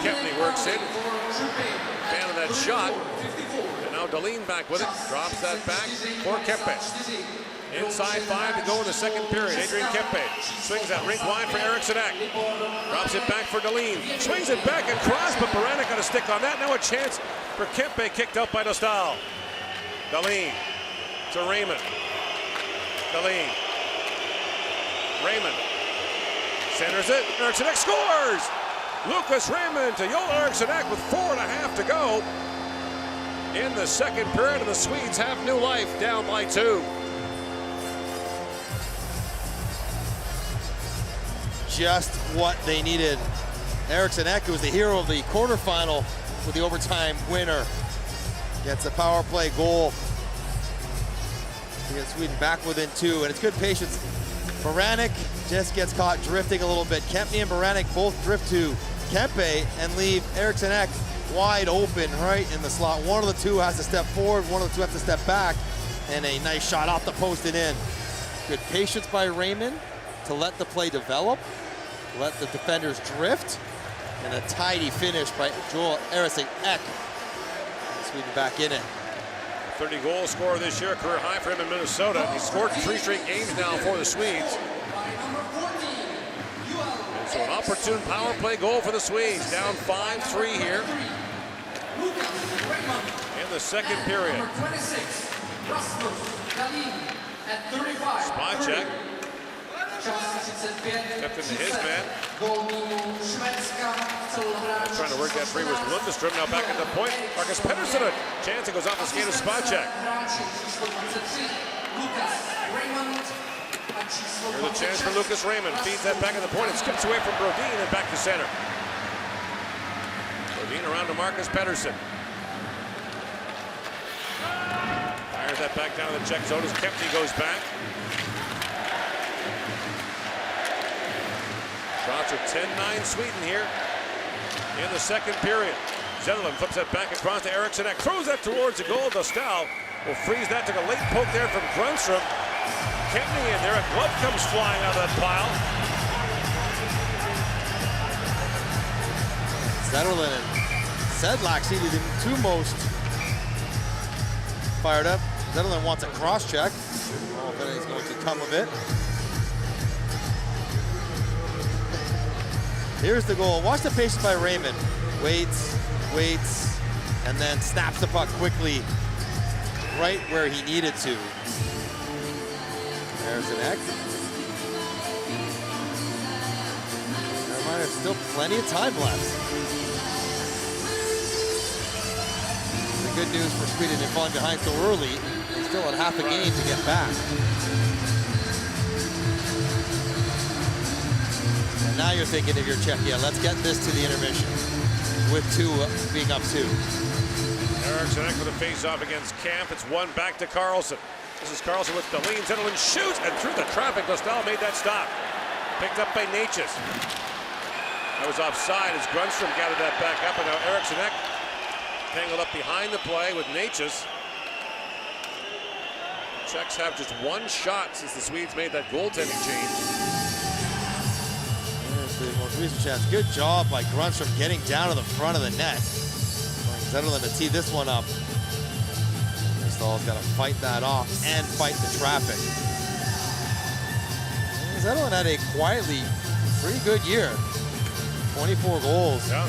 Speaker 4: Kempney works in, fan of that shot, and now Dahlin back with it, drops that back for Kempe. Inside 5 to go in the second period. Adrian Kempe swings that rink wide for Eriksson Ek. Drops it back for Dahlin. Swings it back and cross, but Baranek got a stick on that. Now a chance for Kempe, kicked out by Dostal. Dahlin to Raymond. Dahlin. Raymond centers it. Eriksson Ek scores! Lucas Raymond to Joel Eriksson Ek with 4.5 to go in the second period, and the Swedes have new life, down by 2.
Speaker 5: Just what they needed. Eriksson Ek, who was the hero of the quarterfinal with the overtime winner, gets a power play goal to get Sweden back within 2, and it's good patience. Baranek just gets caught drifting a little bit. Kempney and Baranek both drift to Kempe and leave Eriksson Ek wide open right in the slot. One of the two has to step forward, one of the two has to step back, and a nice shot off the post and in. Good patience by Raymond to let the play develop, let the defenders drift, and a tidy finish by Joel Eriksson Ek. Sweden back in it.
Speaker 4: 30-goal scorer this year, career high for him in Minnesota. He's scored 3 straight games now for the Swedes. And so an opportune power play goal for the Swedes. Down 5-3 here in the second period. Spot check. Kept into his man. Trying to work that free was Lundestrom. Now back at the point. Marcus Pettersson, a chance. It goes off the skate of spot check. Here's a chance for Lucas Raymond. Feeds that back at the point and skips away from Brodin and back to center. Brodin around to Marcus Pettersson. Fires that back down to the Czech zone as Kempny goes back. Shots are 10-9 Sweden here in the second period. Zetterlund flips that back across to Eriksson Ek. Throws that towards the goal. Dostal will freeze that. Took a late poke there from Grundstrom. Kempny in there. A glove comes flying out of that pile.
Speaker 5: Zetterlund and Sedlak seem to be the two most fired up. Zetterlund wants a cross check. I don't know if anything's going to come of it. Here's the goal. Watch the patience by Raymond. Waits, and then snaps the puck quickly right where he needed to. There's an X. Never mind, there's still plenty of time left. The good news for Sweden in falling behind so early, they still had half a game to get back. Now you're thinking if you're Czechia, let's get this to the intermission with being up 2.
Speaker 4: Eriksson Ek with a face-off against Camp. It's one back to Carlson. This is Carlson with Dahlin. Zetterlund shoots, and through the traffic, Dostal made that stop. Picked up by Natchez. That was offside as Grundstrom gathered that back up, and now Eriksson Ek tangled up behind the play with Natchez. The Czechs have just one shot since the Swedes made that goaltending change.
Speaker 5: The most recent chance. Good job by Grundstrom getting down to the front of the net. Zetterlund to tee this one up. Staal's got to fight that off and fight the traffic. Zetterlund had a quietly pretty good year. 24 goals.
Speaker 4: Yeah.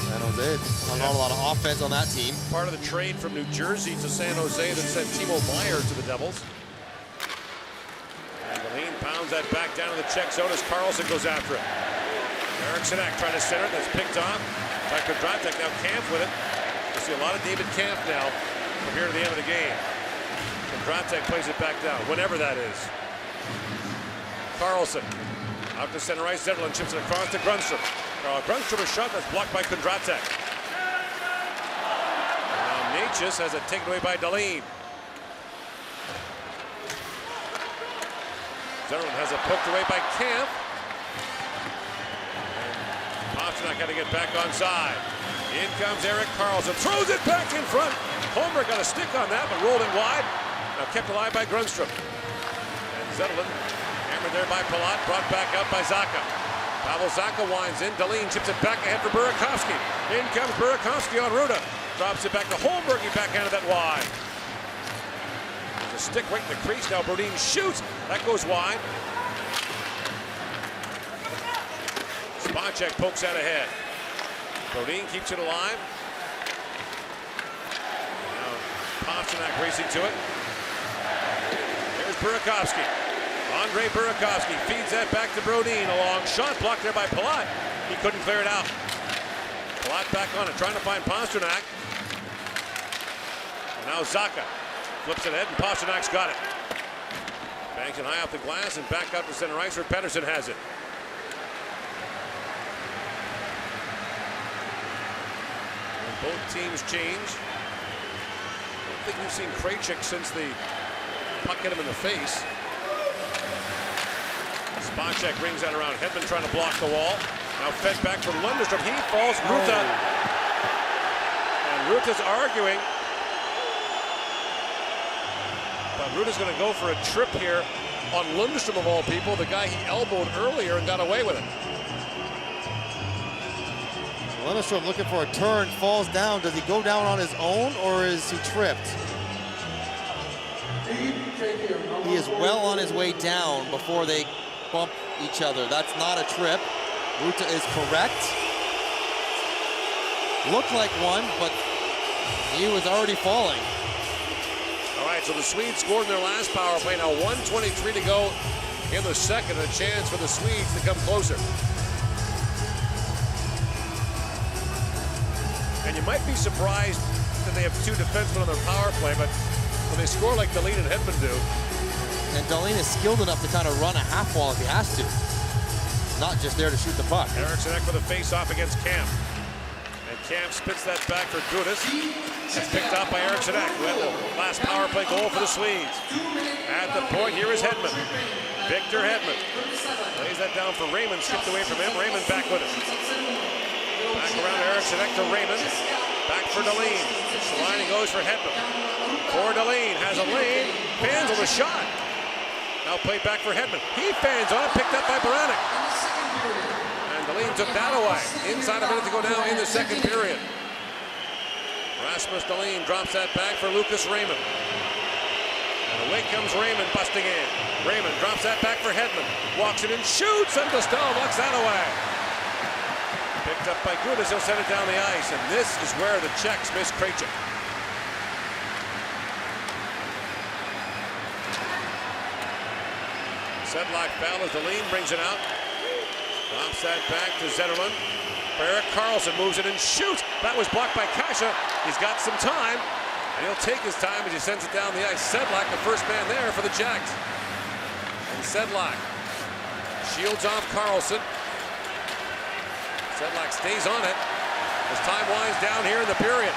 Speaker 5: San Jose, not a lot of offense on that team.
Speaker 4: Part of the trade from New Jersey to San Jose that sent Timo Meier to the Devils. Dahlin pounds that back down to the Czech zone as Carlson goes after it. Eriksson Ek trying to center it. That's picked off by Kondratek. Now Camp with it. We'll see a lot of David Camp now from here to the end of the game. Kondratek plays it back down, whenever that is. Carlson out to center ice. Zetterlund chips it across to Grundstrom. Grundstrom a shot that's blocked by Kondratek. Now Natchez has it taken away by Dahlin. Zetterlund has it poked away by Camp. And Pastrnak got to get back on side. In comes Erik Karlsson. Throws it back in front. Holmberg got a stick on that, but rolled it wide. Now kept alive by Grundstrom. And Zetterlund hammered there by Palat. Brought back out by Zacha. Pavel Zacha winds in. Dahlin chips it back ahead for Burakovsky. In comes Burakovsky on Ruda. Drops it back to Holmberg. He backhanded that wide. A stick right in the crease. Now Brodin shoots. That goes wide. Spacek pokes out ahead. Brodin keeps it alive. Now Pastrnak racing to it. There's Burakovsky. Andre Burakovsky feeds that back to Brodin. A long shot blocked there by Palat. He couldn't clear it out. Palat back on it, trying to find Pastrnak. And now Zacha. Flips it ahead, and Pasternak's got it. Banks it high off the glass and back up to center ice where Pettersson has it. And both teams change. I don't think we've seen Krejcik since the puck hit him in the face. Spacek brings that around. Hedman trying to block the wall. Now fed back from Lundestrom. He falls. Rutha Ruta's arguing. But Ruta's going to go for a trip here on Lundstrom of all people, the guy he elbowed earlier and got away with it.
Speaker 5: Lundstrom looking for a turn, falls down. Does he go down on his own or is he tripped? He is well on his way down before they bump each other. That's not a trip. Ruta is correct. Looked like one, but he was already falling.
Speaker 4: All right, so the Swedes scored in their last power play. Now 1:23 to go in the second. A chance for the Swedes to come closer. And you might be surprised that they have two defensemen on their power play, but when they score like Dahlin and Hedman do.
Speaker 5: And Dahlin is skilled enough to kind of run a half wall if he has to. Not just there to shoot the puck.
Speaker 4: Eriksson for the face-off against Camp. And Camp spits that back for Gudas. That's picked up by Eriksson. Last power play goal for the Swedes. At the point, here is Hedman. Victor Hedman. Lays that down for Raymond, skipped away from him. Raymond back with it. Back around Eriksson to Raymond. Back for Dahlin. Line goes for Hedman. For Dahlin, has a lane. Fans on the shot. Now played back for Hedman. He fans on it, picked up by Baranek. And Dahlin took that away. Inside a minute to go now in the second period. Rasmus Dahlin drops that back for Lucas Raymond. And away comes Raymond busting in. Raymond drops that back for Hedman. Walks it and shoots, and Dostal knocks that away. Picked up by Gudas, he'll send it down the ice. And this is where the Czechs miss Krejcik. Sedlak foul as Dahlin brings it out. Drops that back to Zetterlund. Erik Karlsson moves it and shoots. That was blocked by Kasha. He's got some time, and he'll take his time as he sends it down the ice. Sedlak, the first man there for the Jacks. And Sedlak shields off Karlsson. Sedlak stays on it as time winds down here in the period.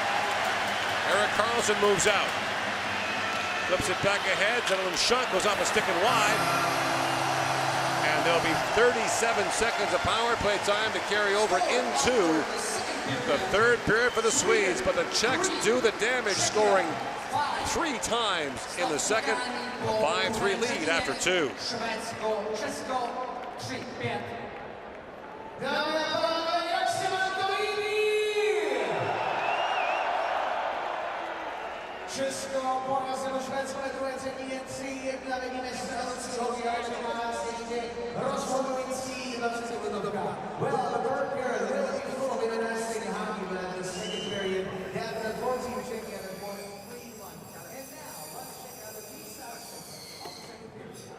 Speaker 4: Erik Karlsson moves out. Flips it back ahead. Zetterlund's shot goes off a stick and wide. And there'll be 37 seconds of power play time to carry over into the third period for the Swedes. But the Czechs do the damage, scoring 3 times in the second. A 5-3 lead after 2.
Speaker 1: Česko porazilo Švédsko ve druhé třetině 3-1, vidíme střelcího výračná ještě rozhodující 20 minutovka. Well, the third period really full of interesting hockey, but at the second period, definite 14 Czechia and 3-1. And now, let's check out the key sections of the second period.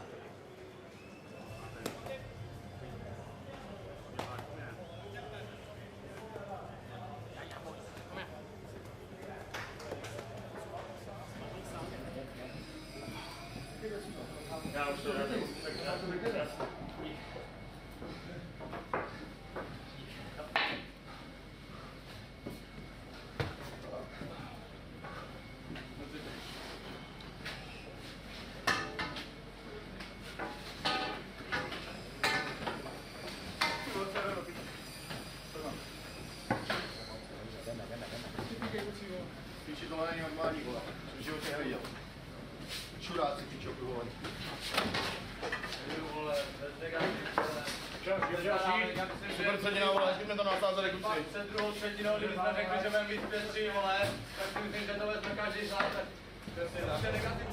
Speaker 2: Před druhou třetinou, kdyby jsme řekli, že budeme mít 5-3, vole, tak si myslím, že to vezme každý šláp, tak to je negativní.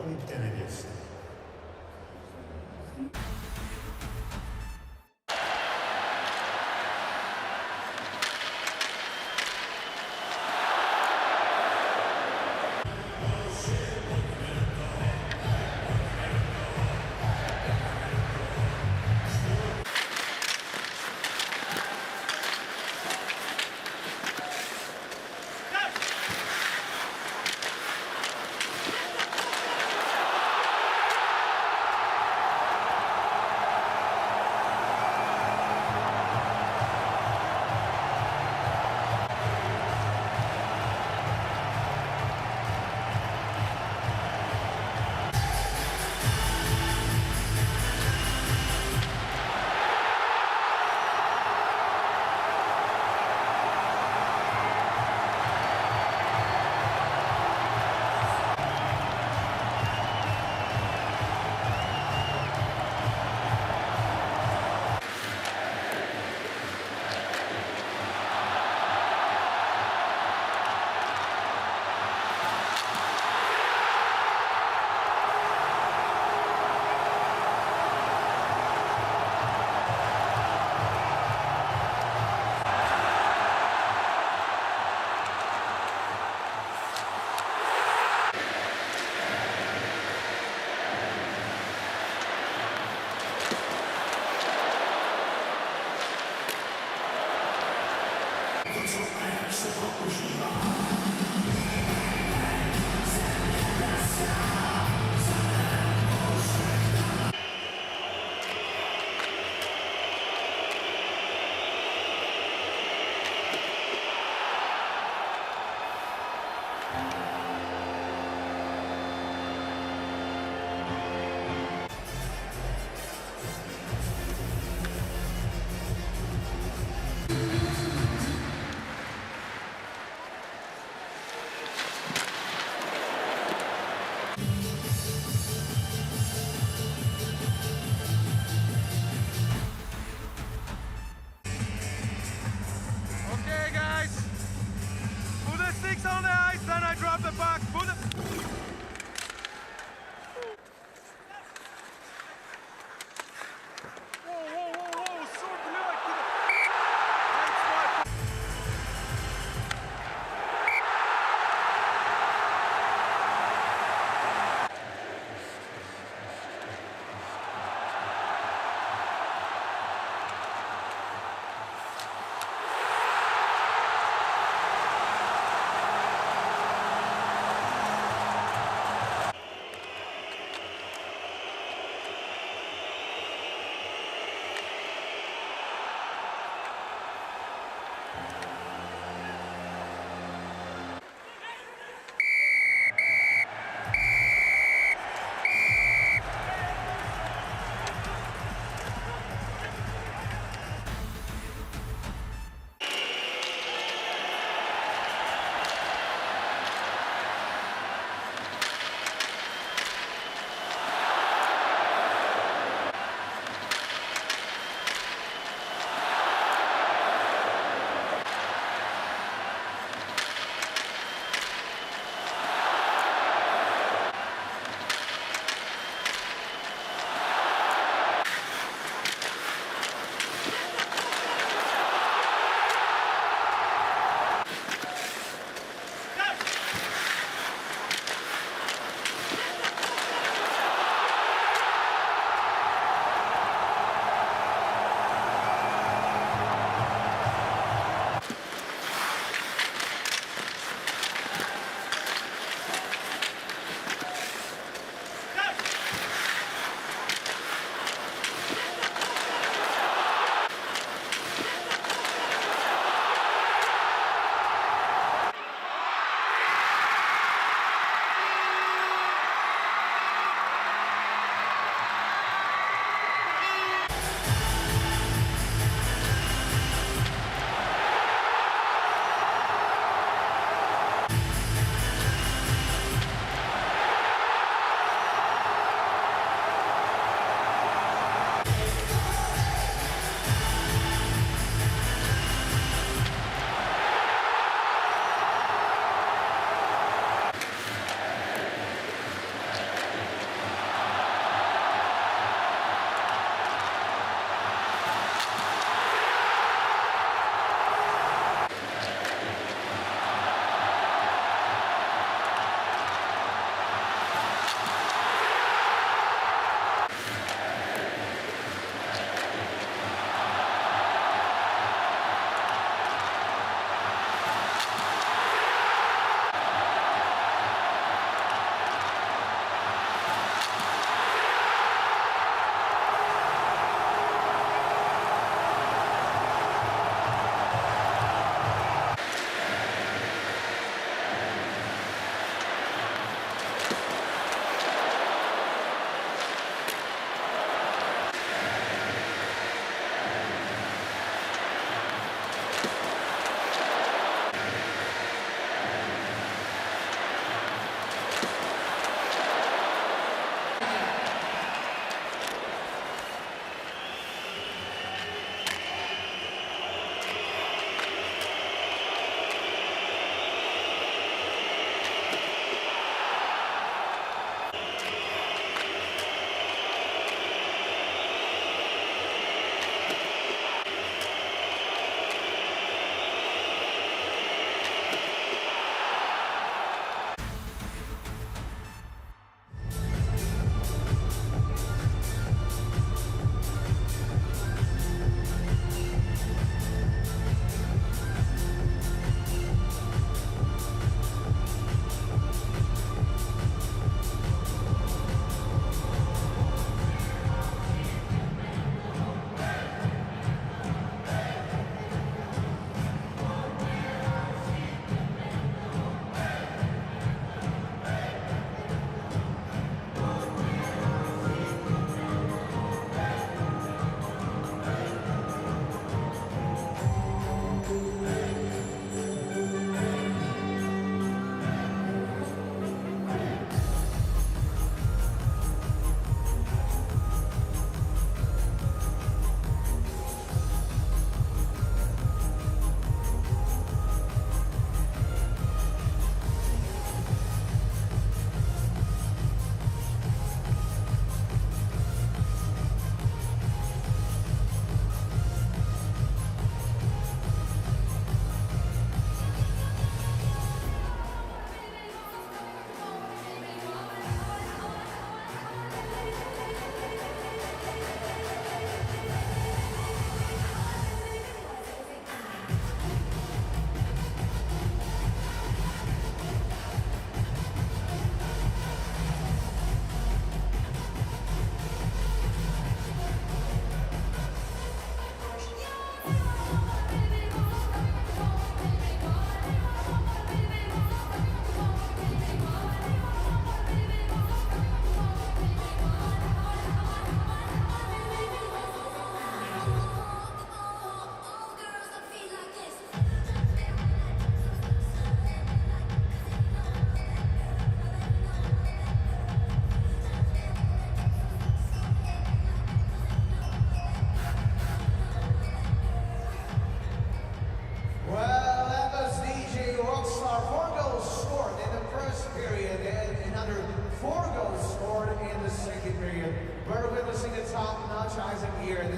Speaker 7: Buďte nevěsta.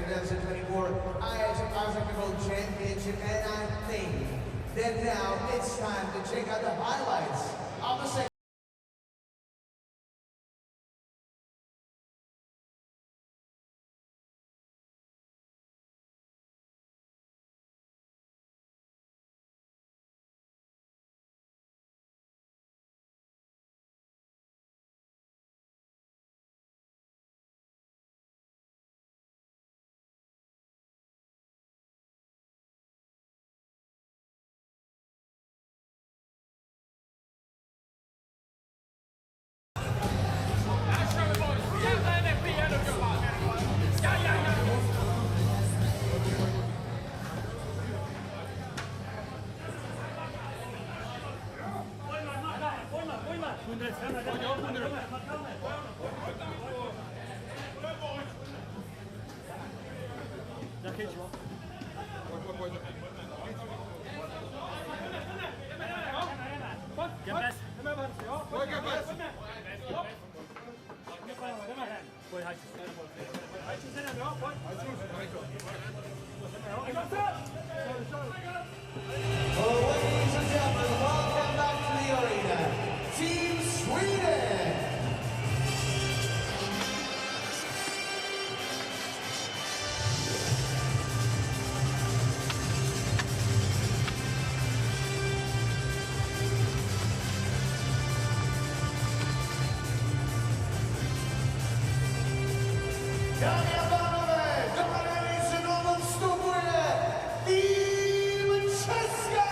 Speaker 1: 2024 IIHF World Championship, and I think that now it's time to check out the highlights of the second. Ladies and gentlemen, welcome back to the arena. Team Sweden! Dámy a pánové, do arény se znovu vstupuje tým Česka!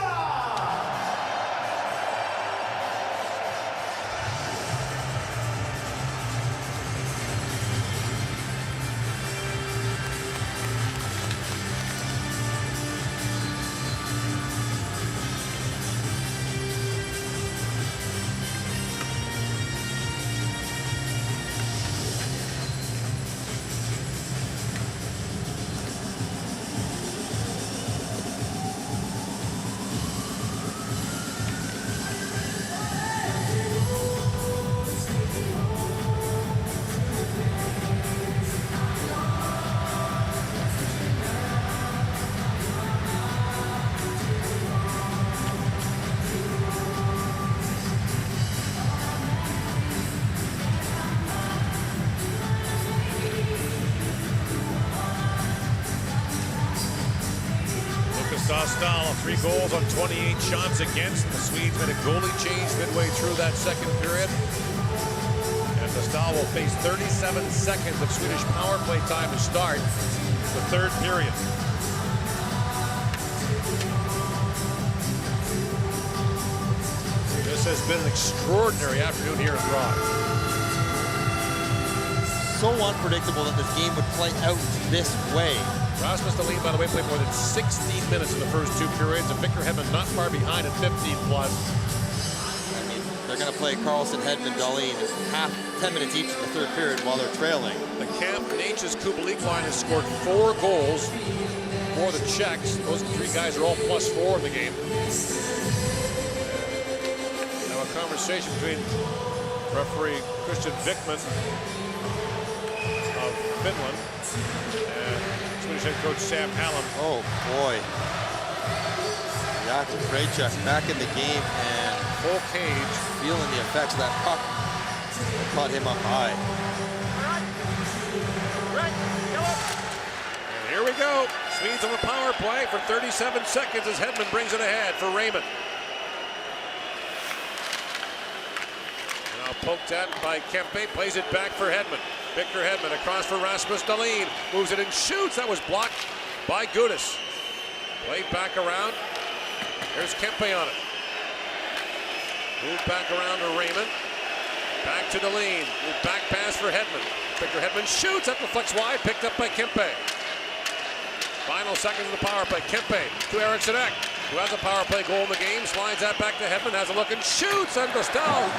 Speaker 4: Dostal, 3 goals on 28 shots against. The Swedes made a goalie change midway through that second period. And Dostal will face 37 seconds of Swedish power play time to start the third period. This has been an extraordinary afternoon here in Prague.
Speaker 5: So unpredictable that this game would play out this way.
Speaker 4: Rasmus Dahlin, by the way, played more than 16 minutes in the first 2 periods, and Victor Hedman not far behind at 15+.
Speaker 5: I mean, they're going to play Carlson, Hedman, Dahlin 10 minutes each in the third period while they're trailing.
Speaker 4: The Camp Nature's Kubalik line has scored 4 goals for the Czechs. Those 3 guys are all +4 in the game. Now a conversation between referee Christian Wickman of Finland and Swedish head coach Sam Hallam.
Speaker 5: Oh boy. Jakub Krejček back in the game and
Speaker 4: full cage,
Speaker 5: feeling the effects of that puck that caught him up high.
Speaker 4: And here we go. Swedes on the power play for 37 seconds as Hedman brings it ahead for Raymond. Now poked at by Kempe, plays it back for Hedman. Victor Hedman across for Rasmus Dahlin, moves it and shoots. That was blocked by Gudis. Played back around. There's Kempe on it. Moved back around to Raymond. Back to Dahlin. Moved back pass for Hedman. Victor Hedman shoots. That deflects wide. Picked up by Kempe. Final seconds of the power play. Kempe to Eriksson Ek, who has a power play goal in the game. Slides that back to Hedman. Has a look and shoots. And Dostal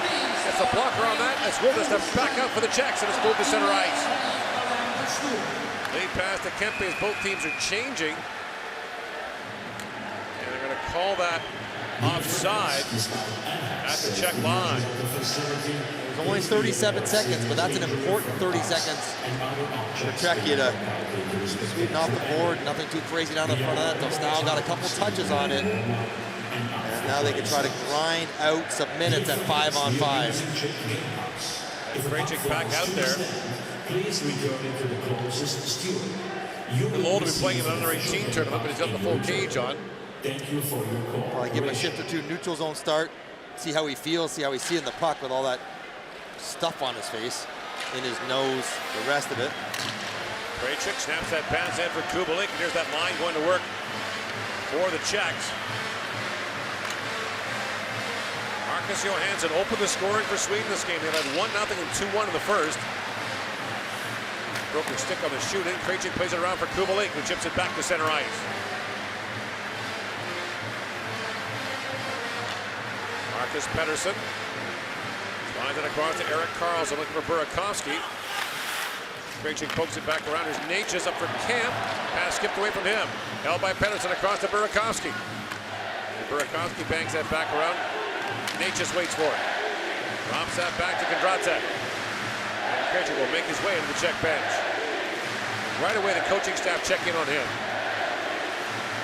Speaker 4: gets a blocker on that. As Wildes steps back out for the Czechs and it's moved to center ice. Lead pass to Kempe as both teams are changing. And they're going to call that offside at the Czech line.
Speaker 5: It was only 37 seconds, but that's an important 30 seconds for Czechia to sweep off the board. Nothing too crazy down the front of that. Dostal got a couple touches on it. And now they can try to grind out some minutes at 5-on-5.
Speaker 4: Krejcik back out there.
Speaker 7: Please return into the closest steward.
Speaker 4: He'll only be playing in an under-18 tournament, but he's got the full cage on.
Speaker 7: Thank you for your call.
Speaker 5: Probably give him a shift or two, neutral zone start, see how he feels, see how he's seeing the puck with all that stuff on his face, in his nose, the rest of it.
Speaker 4: Krejcik snaps that pass in for Kubalik, and here's that line going to work for the Czechs. Marcus Johansson opened the scoring for Sweden this game. They led 1-0 and 2-1 in the first. Broken stick on the shooting. Krejcik plays it around for Kubalik, who chips it back to center ice. Marcus Pettersson slides it across to Erik Karlsson, looking for Burakovsky. Krejcik pokes it back around. There's Natchez up for Camp. Pass skipped away from him. Held by Pettersson across to Burakovsky. Burakovsky bangs that back around. Natchez waits for it. Drops that back to Kondratek. And Krejcik will make his way into the Czech bench. Right away, the coaching staff check in on him.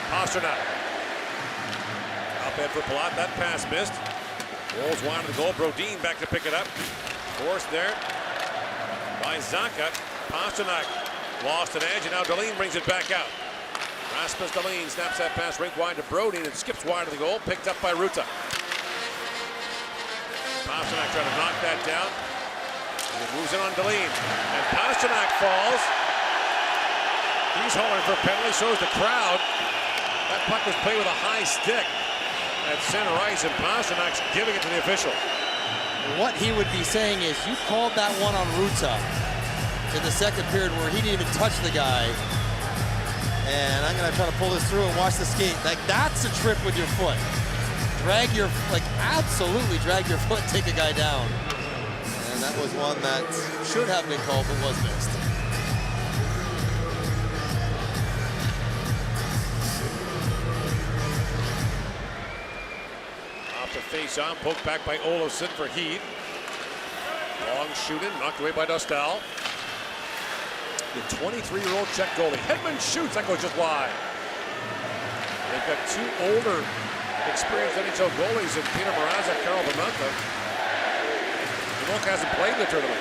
Speaker 4: Pastrnak. Up head for Palat. That pass missed. Rolls wide of the goal. Brodin back to pick it up. Forced there by Zacha. Pastrnak lost an edge, and now Dahlin brings it back out. Rasmus Dahlin snaps that pass rink wide to Brodin and skips wide of the goal. Picked up by Ruta. Pastrnak trying to knock that down. And it moves in on Dahlin. And Pastrnak falls. He's holding for a penalty, so is the crowd. That puck was played with a high stick at center ice, and Pasternak's giving it to the official.
Speaker 5: What he would be saying is, you called that one on Ruta in the second period where he didn't even touch the guy. And I'm going to try to pull this through and watch the skate. Like, that's a trip with your foot. Drag your, like, absolutely drag your foot, take a guy down. And that was one that should have been called, but was missed.
Speaker 4: Off the face on, poked back by Olofsson for Heed. Long shooting, knocked away by Dostal. The 23-year-old Czech goalie. Hedman shoots, that goes just wide. They've got two older, experienced NHL goalies in Peter Mrazek, Karel Vamanta. Vamanta hasn't played in the tournament.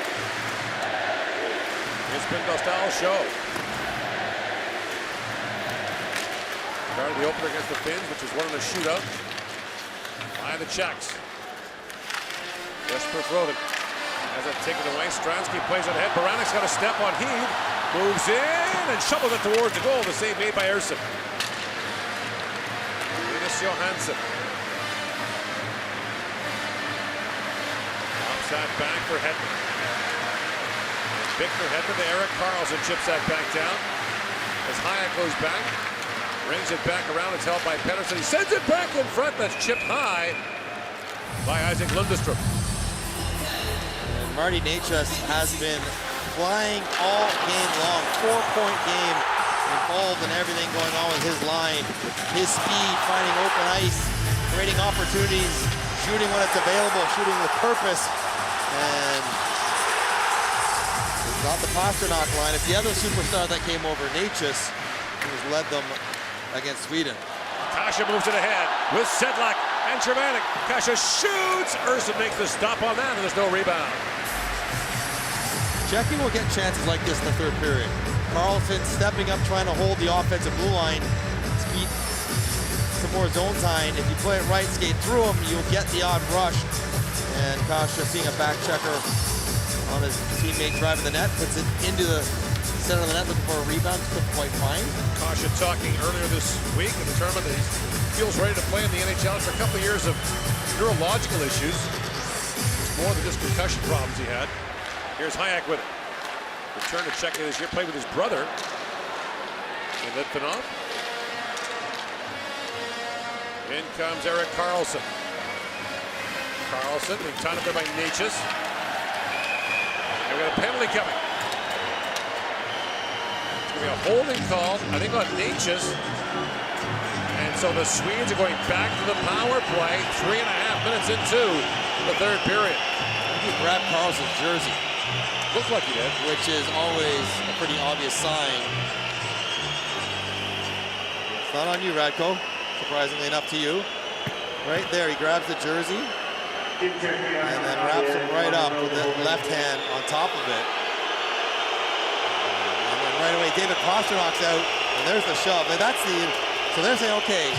Speaker 4: It's been Dostal's show. Started the opener against the Finns, which is one in the shootout by the Czechs. Jesper Froden has it taken away. Stransky plays it ahead. Baranik's got a step on Heed. Moves in and shovels it towards the goal. The save made by Ersson. Linus Johansson. Drops that back for Hedman. Victor Hedman to Erik Karlsson. Chips that back down. As Hayek goes back. Brings it back around. It's held by Pettersson. He sends it back in front. That's chipped high by Isaac Lundestrom.
Speaker 5: And Marty Natchez has been flying all game long. 4-point game involved in everything going on with his line. His speed, finding open ice, creating opportunities, shooting when it's available, shooting with purpose. And he's got the Pastrnak line. It's the other superstar that came over, Natchez, who's led them against Sweden.
Speaker 4: Kasha moves it ahead with Sedlak and Cermanik. Kasha shoots. Ersson makes the stop on that, and there's no rebound.
Speaker 5: Czechia will get chances like this in the third period. Karlsson stepping up, trying to hold the offensive blue line, speed some more zone time. If you play it right, skate through him, you'll get the odd rush. And Kasha seeing a back checker on his teammate driving the net, puts it into the center of the net, looking for a rebound, couldn't quite find.
Speaker 4: Kasha talking earlier this week in the tournament that he feels ready to play in the NHL after a couple of years of neurological issues. It's more than just concussion problems he had. Here's Hayek with it. Return to Czechia this year, played with his brother in Litvinov. In comes Erik Karlsson. Karlsson being tied up there by Natchez. And we got a penalty coming. It's going to be a holding call, I think, on Natchez. And And so the Swedes are going back to the power play 3.5 minutes into the third period.
Speaker 5: He grabbed Carlson's jersey.
Speaker 4: Looks like he did.
Speaker 5: Which is always a pretty obvious sign. It's not on you, Radko. Surprisingly enough to you. Right there, he grabs the jersey and then wraps him right up with the left hand on top of it. And then right away, David Pasternak's out, and there's the shove. And that's the, so they're saying, okay,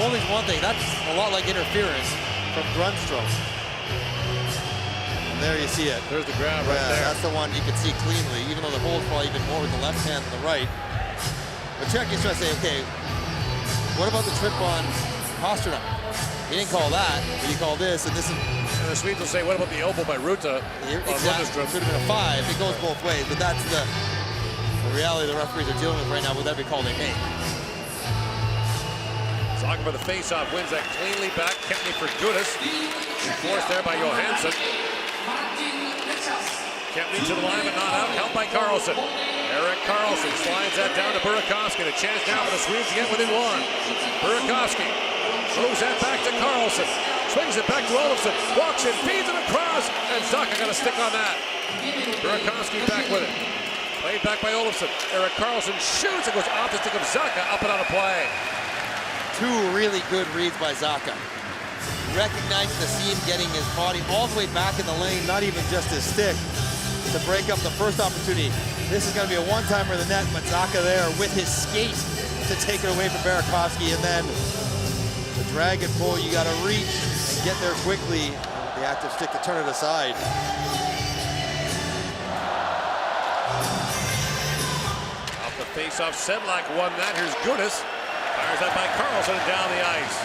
Speaker 5: holding's one thing. That's a lot like interference from Grundstrom. And there you see it.
Speaker 4: There's the grab right there.
Speaker 5: That's the one you can see cleanly, even though the hold's probably even more with the left hand than the right. But Czechia's trying to say, okay, what about the trip on Pasternak? He didn't call that, but he called this, and this is...
Speaker 4: And the Swedes will say, what about the elbow by Ruta?
Speaker 5: Exactly. Should have been a 5. It goes both ways, but that's the reality the referees are dealing with right now with every call they make.
Speaker 4: Talking about the face-off, wins that cleanly back. Kempny for Gudis. Forced there by Johansson. Kempny to the line, but not out. Helped by Carlson. Erik Karlsson slides that down to Burakovsky. A chance now for the Swedes to get within one. Burakovsky moves that back to Karlsson. Swings it back to Olofsson. Walks in, feeds it across, and Zacha got a stick on that. Burakovsky back with it. Played back by Olofsson. Erik Karlsson shoots. It goes off the stick of Zacha, up and out of play.
Speaker 5: Two really good reads by Zacha. Recognizing the seam, getting his body all the way back in the lane, not even just his stick, to break up the first opportunity. This is going to be a one-timer in the net, but Zacha there with his skate to take it away from Burakovsky, and then the drag and pull, you got to reach and get there quickly. The active stick to turn it aside.
Speaker 4: Off the face-off, Sedlak won that. Here's Gudis. Fires that by Karlsson and down the ice.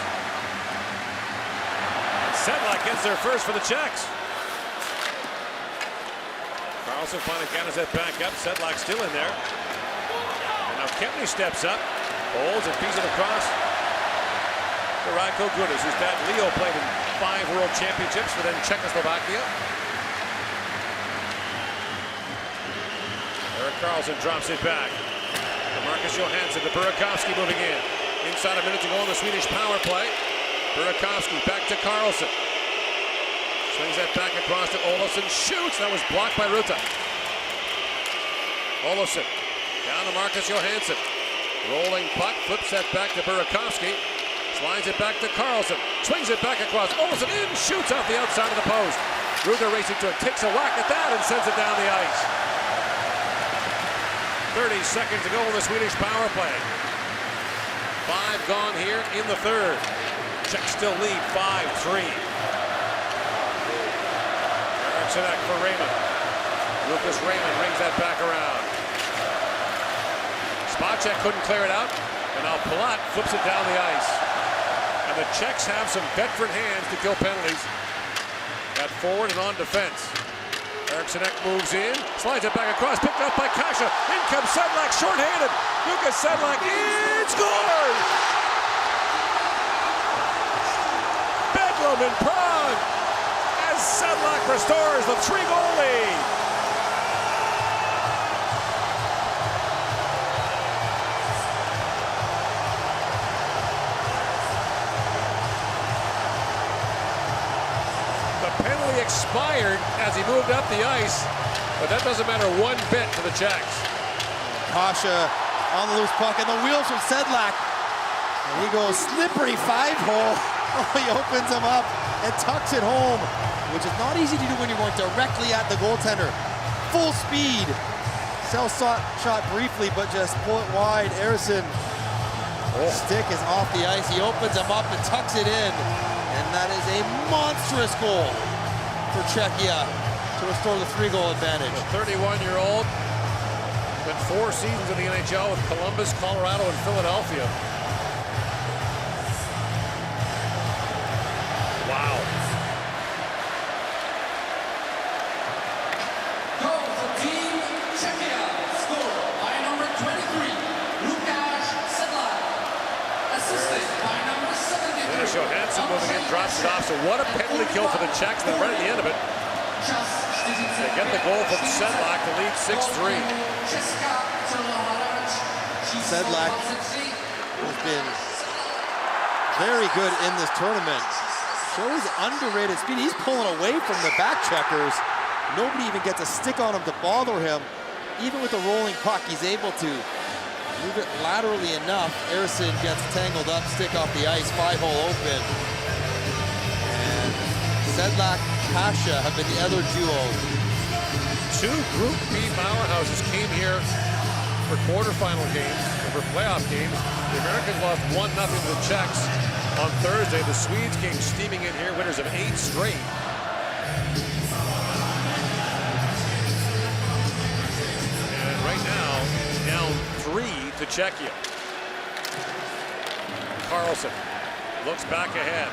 Speaker 4: Sedlak gets there first for the Czechs. Karlsson finally got his head back up. Sedlak still in there. And now Kempny steps up, holds and feeds it across to Radko Gudis, whose dad Leo played in 5 World Championships for then Czechoslovakia. Erik Karlsson drops it back. Marcus Johansson to Burakovsky moving in. Inside a minute to go on the Swedish power play. Burakovsky back to Karlsson. Swings that back across to Olofsson. Shoots. That was blocked by Ruta. Olofsson down to Marcus Johansson. Rolling puck. Flips that back to Burakovsky. Slides it back to Karlsson. Swings it back across. Olofsson in. Shoots off the outside of the post. Ruta racing to it. Takes a whack at that and sends it down the ice. 30 seconds to go in the Swedish power play. 5 gone here in the third. Czechs still lead 5-3. Eriksson for Raymond. Lucas Raymond rings that back around. Spacek couldn't clear it out, and now Palat flips it down the ice. And the Czechs have some veteran hands to kill penalties at forward and on defense. Eriksson moves in, slides it back across, picked up by Kasha. In comes Sedlak, short-handed. Lucas Sedlak in, scores! Bedlam in Prague as Sedlak restores the 3-goal lead. Penalty expired as he moved up the ice, but that doesn't matter one bit to the Czechs.
Speaker 5: Kasha on the loose puck, and the wheels from Sedlak. And he goes slippery 5-hole. Oh, he opens him up and tucks it home, which is not easy to do when you're going directly at the goaltender. Full speed. Sell shot briefly, but just pull it wide. Eriksson, stick is off the ice. He opens him up and tucks it in. And that is a monstrous goal for Czechia to restore the 3-goal advantage.
Speaker 4: The 31-year-old spent 4 seasons in the NHL with Columbus, Colorado, and Philadelphia. Wow.
Speaker 6: Goal for Team Czechia, scored by number 23, Lukáš Sedlak. Assisted by number 73.
Speaker 4: Johansson moving in, drops it off. So what a penalty kill for the Czechs. Then right at the end of it, they get the goal from Sedlak to lead 6-3.
Speaker 5: Sedlak has been very good in this tournament. Shows underrated speed. He's pulling away from the back checkers. Nobody even gets a stick on him to bother him. Even with the rolling puck, he's able to move it laterally enough. Ersson gets tangled up, stick off the ice, 5-hole open. And Sedlak, Pasha have been the other duo.
Speaker 4: Two Group B powerhouses came here for quarterfinal games, or for playoff games. The Americans lost 1-0 to the Czechs on Thursday. The Swedes came steaming in here, winners of 8 straight. And right now, down 3 to Czechia. Carlson looks back ahead.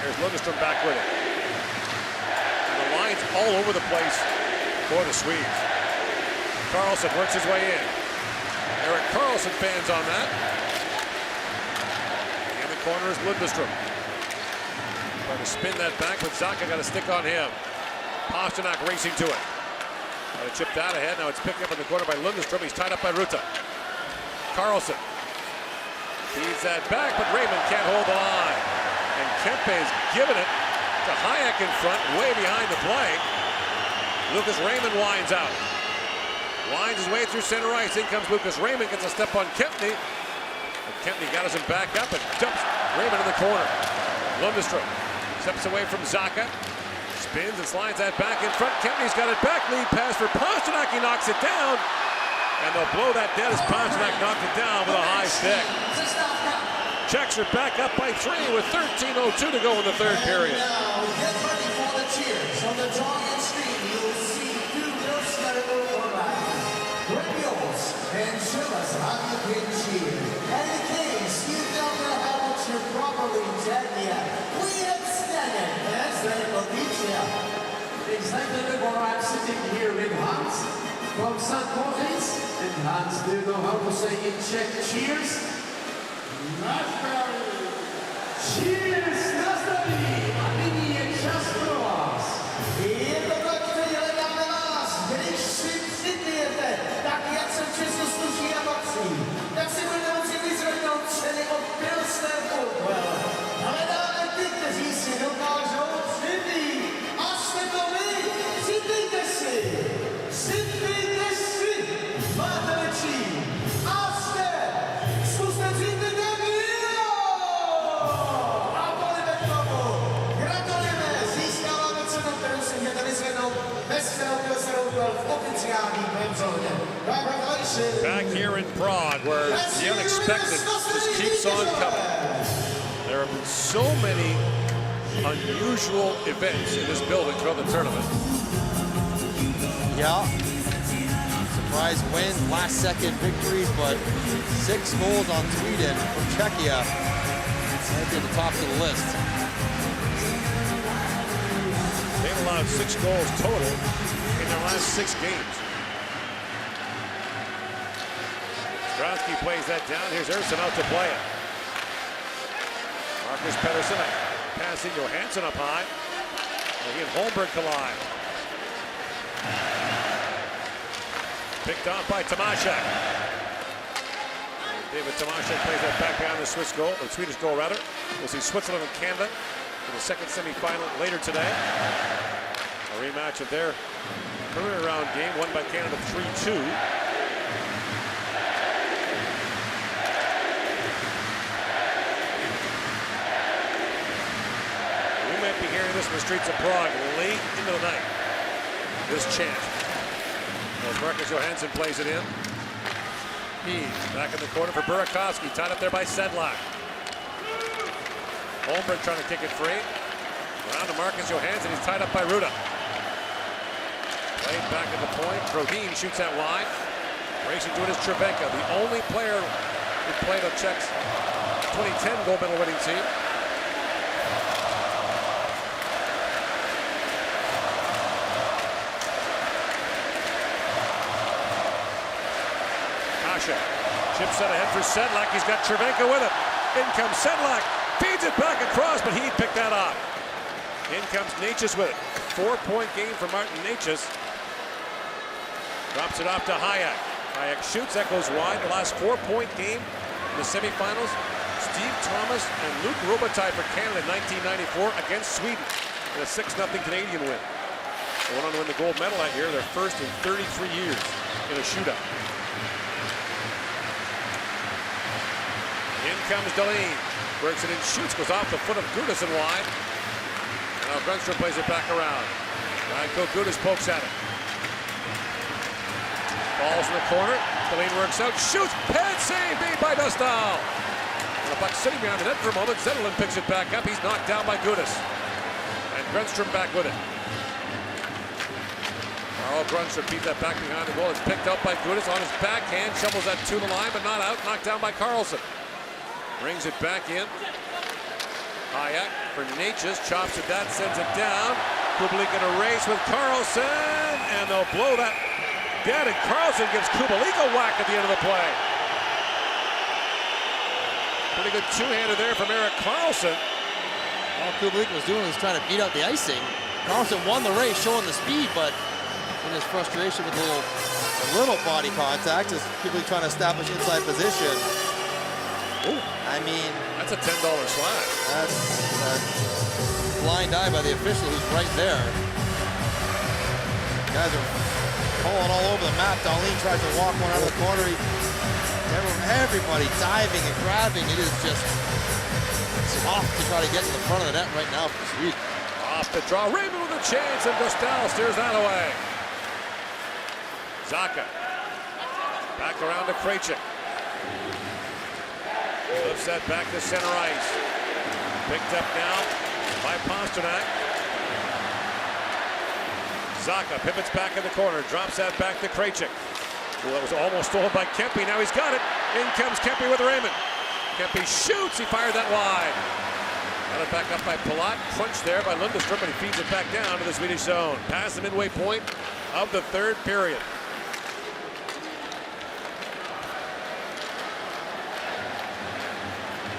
Speaker 4: Here's Lundestrom back with it. And the line's all over the place for the Swedes. Carlson works his way in. Eric Carlson fans on that. In the corner is Lundestrom. Trying to spin that back, but Zacha got a stick on him. Pasternak racing to it. Got it chipped out ahead. Now it's picked up in the corner by Lundestrom. He's tied up by Ruta. Carlson feeds that back, but Raymond can't hold the line. And Kempe's given it to Hayek in front, way behind the play. Lucas Raymond winds out. Winds his way through center ice. In comes Lucas Raymond, gets a step on Kempny. But Kempny gathers him back up and dumps Raymond in the corner. Lundestrom steps away from Zacha. Spins and slides that back in front. Kempny's got it back. Lead pass for Pasternak. He knocks it down. And they'll blow that dead as Pasternak knocked it down with a high stick. Czechs are back up by 3 with 13:02 to go in the third period.
Speaker 1: Now get ready for the cheers on the Italian street. You'll see two girls that are grab yours and show us how you can cheer. And in case you don't know how to cheer properly in Czechia, we have standard. That's right, Alicia.
Speaker 6: Exactly the one I'm sitting here with Hans from St. Moritz. And Hans, do you know how to say in Czech cheers? Cheers, Nazdarí! A nyní je čas pro vás.
Speaker 1: Je to tak, který hledáme vás. Když si připijete, tak jak se Česko sluší a patří, tak si budete moci vyzvednout ceny od Pilsner Footwell. Hledáme ty, kteří si dokážou připít. A jste to vy! Připijte si! Připijte si! Máte čím? A jste! Zkuste připijte
Speaker 4: Back here in Prague, where the unexpected just keeps on coming. There have been so many unusual events in this building throughout the tournament.
Speaker 5: Yeah. Surprise wins, last second victories, but 6 goals on Sweden from Czechia. Right to the top of the list.
Speaker 4: They've allowed 6 goals total in their last 6 games. Stronsky plays that down. Here's Ersson out to play it. Marcus Pettersson passing Johansson up high. And he and Holmberg collide. Picked off by Tomaszek. David Tomaszek plays that back behind the Swiss goal, or Swedish goal rather. We'll see Switzerland and Canada in the second semifinal later today. A rematch of their preliminary round game, won by Canada 3-2. We might be hearing this in the streets of Prague late into the night. This chant. As Marcus Johansson plays it in. He back in the corner for Burakovsky, tied up there by Sedlak. Holmberg trying to kick it free. Around to Marcus Johansson, he's tied up by Ruda. Played back at the point. Brodin shoots that wide. Racing to it is Cervenka, the only player who played on Czech's 2010 gold medal winning team. Chips it ahead for Sedlak. He's got Cervenka with him. In comes Sedlak. Feeds it back across, but he picked that off. In comes Necas with it. 4-point game for Martin Necas. Drops it off to Hayek. Hayek shoots. That goes wide. The last 4-point game in the semifinals. Steve Thomas and Luc Robitaille for Canada in 1994 against Sweden in a 6-0 Canadian win. They went on to win the gold medal that year, their first in 33 years in a shootout. In comes Delaney, works it in, shoots, goes off the foot of Gudis and wide. Now Grundstrom plays it back around. Radko Gudis pokes at it. Balls in the corner. Delaney works out, shoots, pad save made by Dostal. And the puck sitting behind the net for a moment. Zetterlund picks it back up. He's knocked down by Gudis. And Grundstrom back with it. Carl Grundstrom beat that back behind the goal. It's picked up by Gudis on his backhand. Shovels that to the line, but not out. Knocked down by Karlsson. Brings it back in. Hayek for Natchez. Chops at that, sends it down. Kubalik in a race with Karlsson. And they'll blow that dead. And Karlsson gives Kubalik a whack at the end of the play. Pretty good two-hander there from Erik Karlsson.
Speaker 5: All Kubalik was doing was trying to beat out the icing. Karlsson won the race, showing the speed, but in his frustration with a little body contact, is Kubalik trying to establish inside position.
Speaker 4: Ooh.
Speaker 5: I mean,
Speaker 4: that's a $10 slash.
Speaker 5: That's a blind eye by the official who's right there. Guys are pulling all over the map. Dahlin tries to walk one out of the corner. Everybody diving and grabbing. It is just tough to try to get to the front of the net right now for Sweden.
Speaker 4: Off the draw, Raymond with a chance, and Dostal steers that away. Zacha back around to Krejcik. Flips that back to center ice. Picked up now by Pasternak. Zacha pivots back in the corner, drops that back to Krejcik. Well, that was almost stolen by Kempe. Now he's got it. In comes Kempe with Raymond. Kempe shoots. He fired that wide. Got it back up by Palat. Crunched there by Lundestrom, and he feeds it back down to the Swedish zone. Past the midway point of the third period.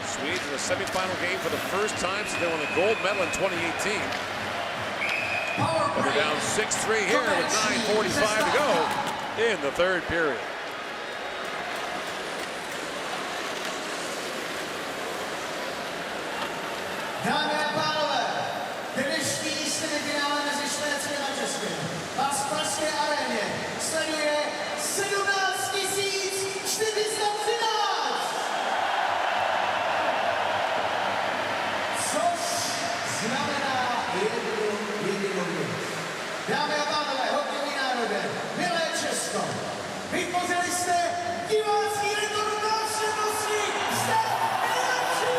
Speaker 4: Swedes in the semifinal game for the first time since they won the gold medal in 2018. But they're down 6-3 here with 9:45 to go in the third period.
Speaker 1: Dámy a pánové, dnešní semifinále mezi Švédskem a Českem vás v pražské aréně sleduje 17 413. Což znamená jednu jedinou věc. Dámy a pánové, hokejový národe, milé Česko, vytvořili jste divácký rekord návštěvnosti. Jste nejlepší!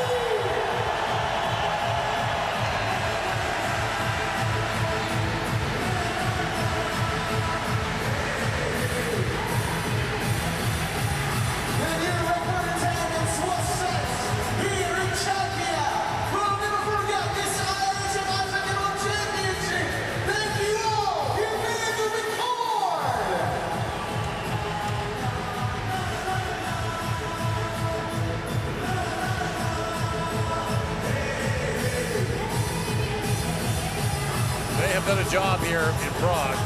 Speaker 1: The new record attendance was set here in Czechia. We'll never forget this IIHF championship. Thank you all. You made the record.
Speaker 4: They have done a job here in Prague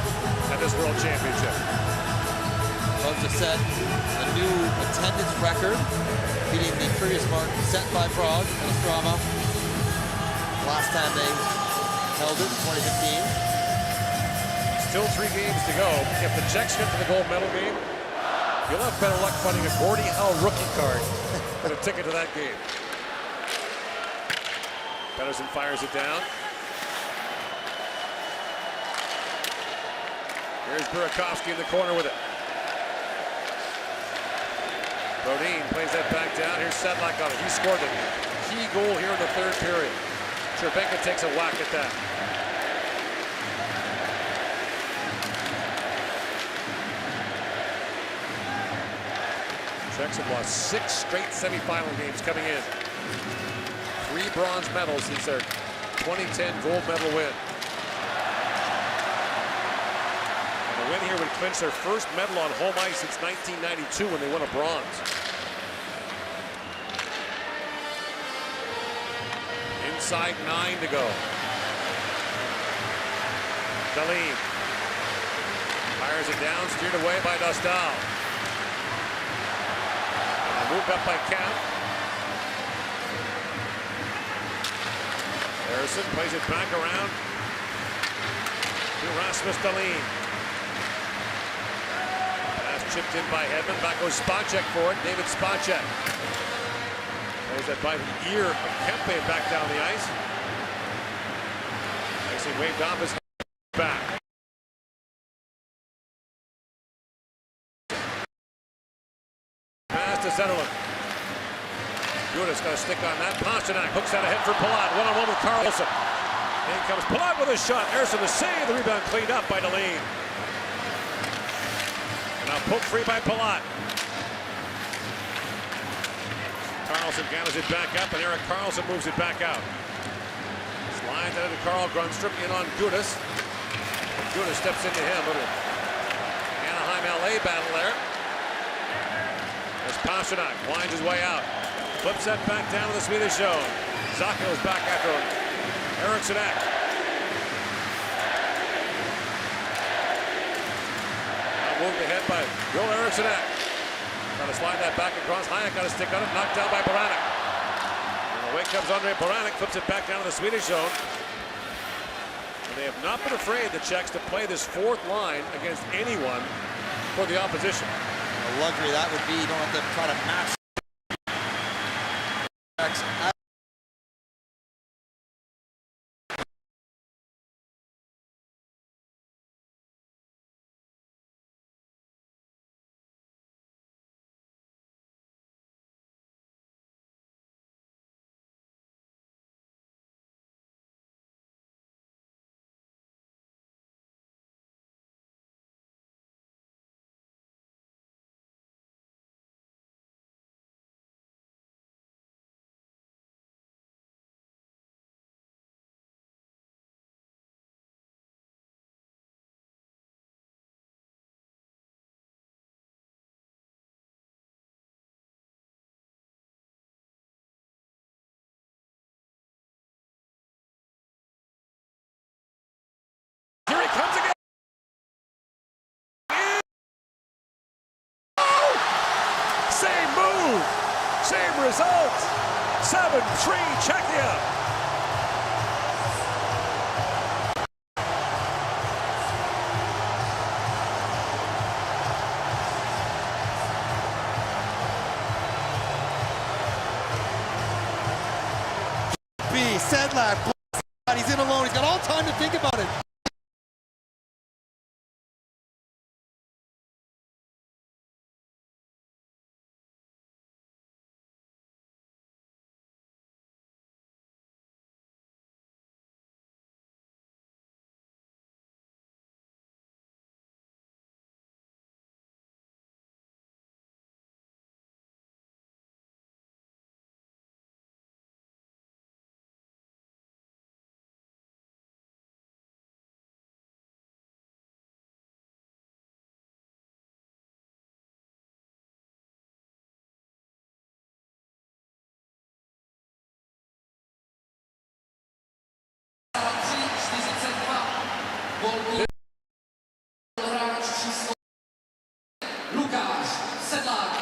Speaker 4: at this World Championship.
Speaker 5: About to set a new attendance record, beating the previous mark set by Prague and Ostrava. Last time they held it, 2015.
Speaker 4: Still 3 games to go. If the Czechs get to the gold medal game, you'll have better luck finding a Gordie Howe rookie card than a ticket to that game. Pettersson fires it down. Here's Burakovsky in the corner with it. Brodin plays that back down. Here's Sedlak on it. He scored the key goal here in the third period. Cervenka takes a whack at that. Czechs have lost 6 straight semifinal games coming in. 3 bronze medals since their 2010 gold medal win. The win here would clinch their first medal on home ice since 1992 when they won a bronze. Inside 9 to go. Dahlin fires it down, steered away by Dostal. Moved up by Count. Harrison plays it back around to Rasmus Dahlin. Pass chipped in by Hedman. Back goes Spacek for it. David Spacek. Plays that by the ear of Kempe back down the ice. Actually waved off his back. Pass to Zetterlund. Judas got a stick on that. Pasternak hooks out ahead for Palat. One-on-one with Carlson. In comes Palat with a shot. Harrison to save. The rebound cleaned up by Dahlin. Now poke free by Palat. Carlson gathers it back up, and Erik Karlsson moves it back out. Slides out to Carl Grundstrom in on Judas. Judas steps into him. Little Anaheim LA battle there. As Pasternak winds his way out. Flips that back down to the Swedish zone. Zacco's back after him. Eriksson Ek. Now moved ahead by Joel Eriksson Ek. Trying to slide that back across. Hayek got a stick on it. Knocked down by Baranek. And away comes Andre Baranek. Flips it back down to the Swedish zone. And they have not been afraid, the Czechs, to play this fourth line against anyone for the opposition.
Speaker 5: A luxury that would be. You don't have to try to match.
Speaker 4: Here he comes again. Same move, same result. 7-3 Czechia.
Speaker 5: Sedlak, he's in alone. He's got all time to think about it.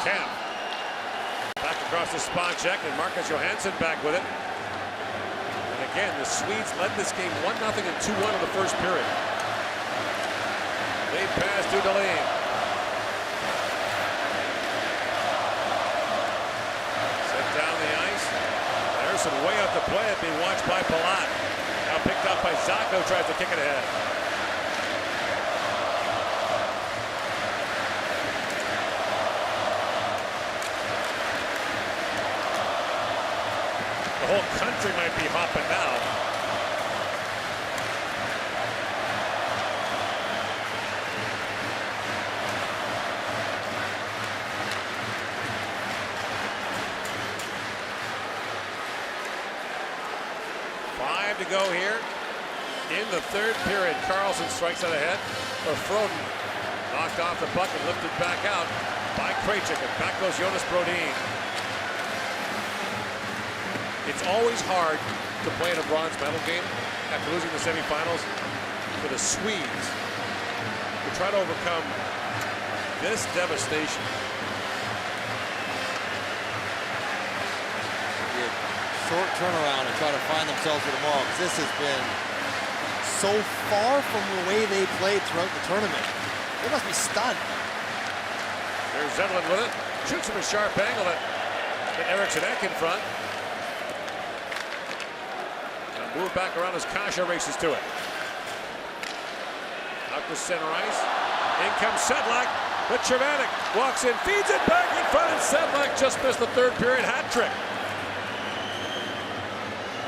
Speaker 4: Camp. Back across to Spacek, and Marcus Johansson back with it. And again, the Swedes led this game 1-0 and 2-1 in the first period. They pass to Dahlin. Set down the ice. Harrison way out to play it, being watched by Palat. Now picked up by Zacco, tries to kick it ahead. The whole country might be hopping now. To go here in the third period. Karlsson strikes out ahead for Froden. Knocked off the puck and lifted back out by Krejcik, and back goes Jonas Brodin. It's always hard to play in a bronze medal game after losing the semifinals for the Swedes to try to overcome this devastation.
Speaker 5: short turnaround and try to find themselves for tomorrow, because this has been so far from the way they played throughout the tournament. They must be stunned.
Speaker 4: There's Zetland with it. Shoots from a sharp angle at Eriksson Ek in front. Now move back around as Kasha races to it. Out to center ice. In comes Sedlak. But Cervanek walks in, feeds it back in front, and Sedlak just missed the third period hat trick.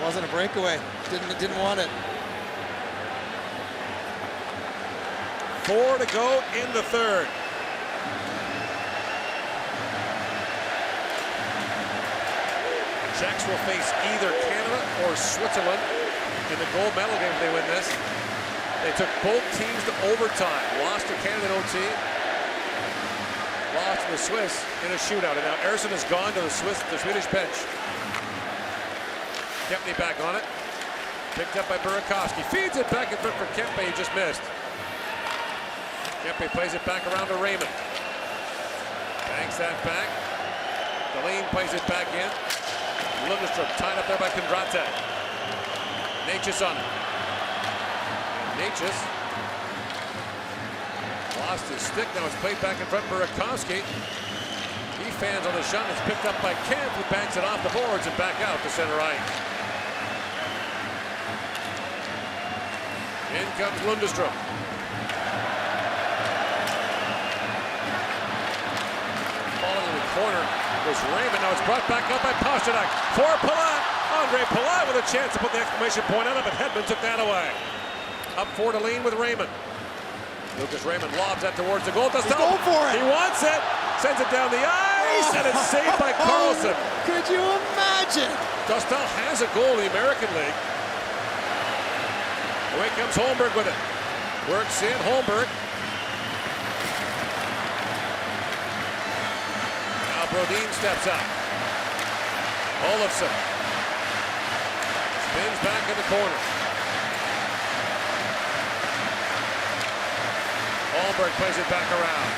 Speaker 5: Wasn't a breakaway. Didn't want it.
Speaker 4: 4 to go in the third. Czechs will face either Canada or Switzerland in the gold medal game if they win this. They took both teams to overtime. Lost to Canada in OT. Lost to the Swiss in a shootout. And now Eriksson has gone to the Swedish bench. Kempny back on it. Picked up by Burakovsky. Feeds it back in front for Kempe. He just missed. Kempe plays it back around to Raymond. Banks that back. Deline plays it back in. Lundestrom tied up there by Kondratek. Natchez on it. Natchez lost his stick. Now it's played back in front. Burakovsky. He fans on the shot. It's picked up by Kemp, who banks it off the boards and back out to center ice. In comes Lundestrom. Falling in the corner was Raymond. Now it's brought back up by Pastrnak for Palat. Andre Palat with a chance to put the exclamation point on it, but Hedman took that away. Up for Deline with Raymond. Lucas Raymond lobs that towards the goal.
Speaker 5: He's going for it.
Speaker 4: He wants it. Sends it down the ice, and it's saved by Karlsson.
Speaker 5: Could you imagine?
Speaker 4: Dostal has a goal in the American League. Away comes Holmberg with it. Works in, Holmberg. Now Brodin steps up. Olofsson. Spins back in the corner. Holmberg plays it back around.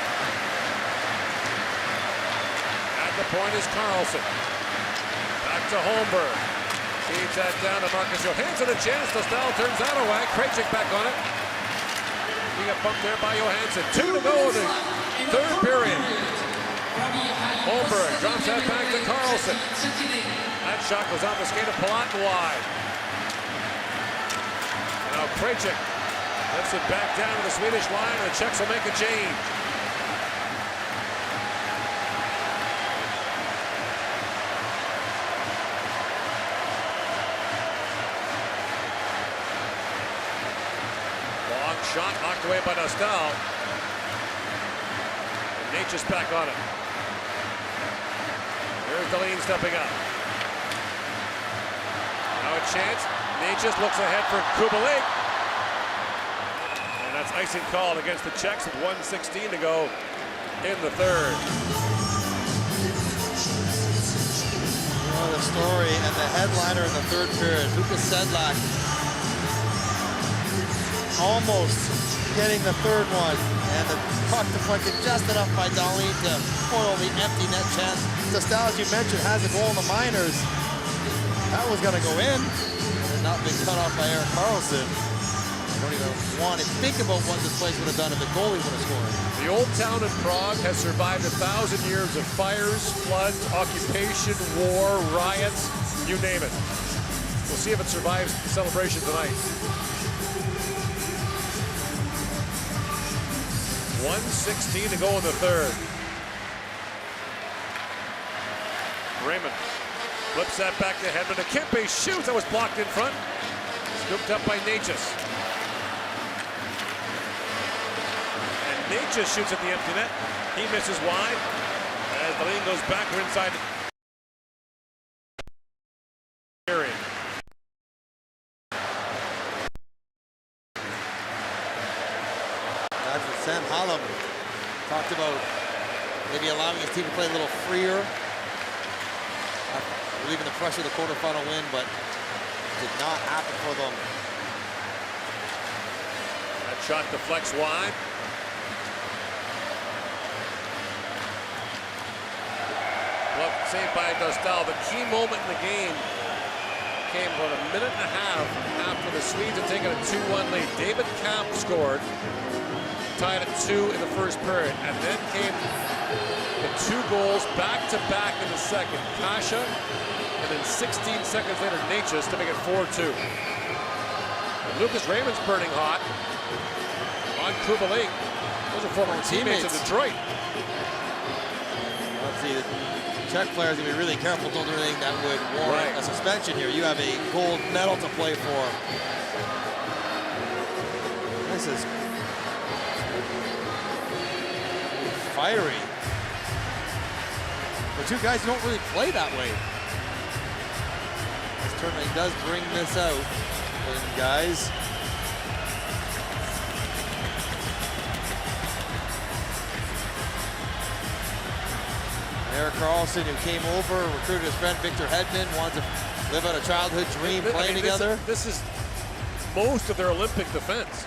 Speaker 4: At the point is Karlsson. Back to Holmberg. Feeds that down to Marcus Johansson. A chance. Dostal turns that away. Krejcik back on it. He got bumped there by Johansson. 2 to go in the third period. Holmberg drops that back to Karlsson. That shot goes off the skate of Palat wide. Now Krejcik lifts it back down to the Swedish line, and the Czechs will make a change. Long shot knocked away by Dostal. And Natchez back on it. Here's Deline stepping up. Now a chance. Natchez looks ahead for Kubalik. And that's icing called against the Czechs with 1:16 to go in the third.
Speaker 5: You know the story and the headliner in the third period, Lukas Sedlak, almost getting the third one, and the puck deflected just enough by Dahlin to foil the empty net chance. Dostal, as you mentioned, has a goal in the minors. That was going to go in, and not been cut off by Erik Karlsson. I don't even want to think about what this place would have done if the goalie would have scored.
Speaker 4: The old town in Prague has survived 1,000 years of fires, floods, occupation, war, riots, you name it. We'll see if it survives the celebration tonight. 1:16 to go in the third. Raymond flips that back to Hedman. To Kempe shoots. That was blocked in front. Scooped up by Natchez. And Natchez shoots at the empty net. He misses wide. As Deline goes backward inside.
Speaker 5: That's what Sam Hallam talked about, maybe allowing his team to play a little freer, relieving the pressure of the quarterfinal win, but did not happen for them.
Speaker 4: That shot deflects wide. Saved by Dostal. The key moment in the game came about a minute and a half after the Swedes had taken a 2-1 lead. David Kamp scored, tied at 2 in the first period, and then came the 2 goals back-to-back in the second. Kasha, and then 16 seconds later, Natchez to make it 4-2. And Lucas Raymond's burning hot on Kubalik. Those are former teammates of Detroit.
Speaker 5: Let's see, the Czech players are going to be really careful, don't do anything that would warrant a suspension here. You have a gold medal to play for. This is fiery. The 2 guys don't really play that way. This tournament does bring this out, guys. Eric Carlson, who came over, recruited his friend Victor Hedman, wanted to live out a childhood dream playing together.
Speaker 4: This is most of their Olympic defense.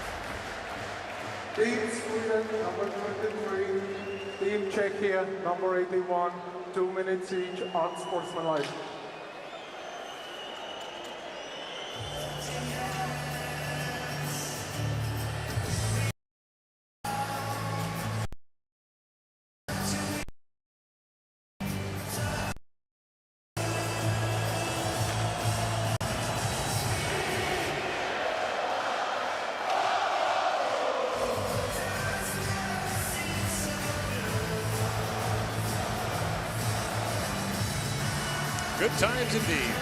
Speaker 3: Team Sweden, number 23. Team Czechia, number 81. 2 minutes each, unsportsmanlike.
Speaker 4: Good times indeed.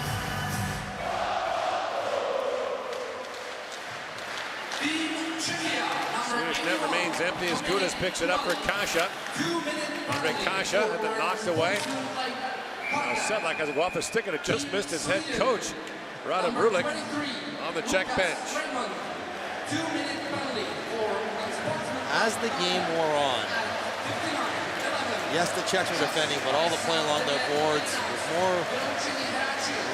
Speaker 4: Swedish net remains empty as Gudas picks it up for Kasha. Andre Kasha had it knocked away. Now Sedlak has to go off the stick and it just missed his head coach, Radim Rulik, on the Czech bench.
Speaker 5: As the game wore on, yes, the Czechs were defending, but all the play along their boards was more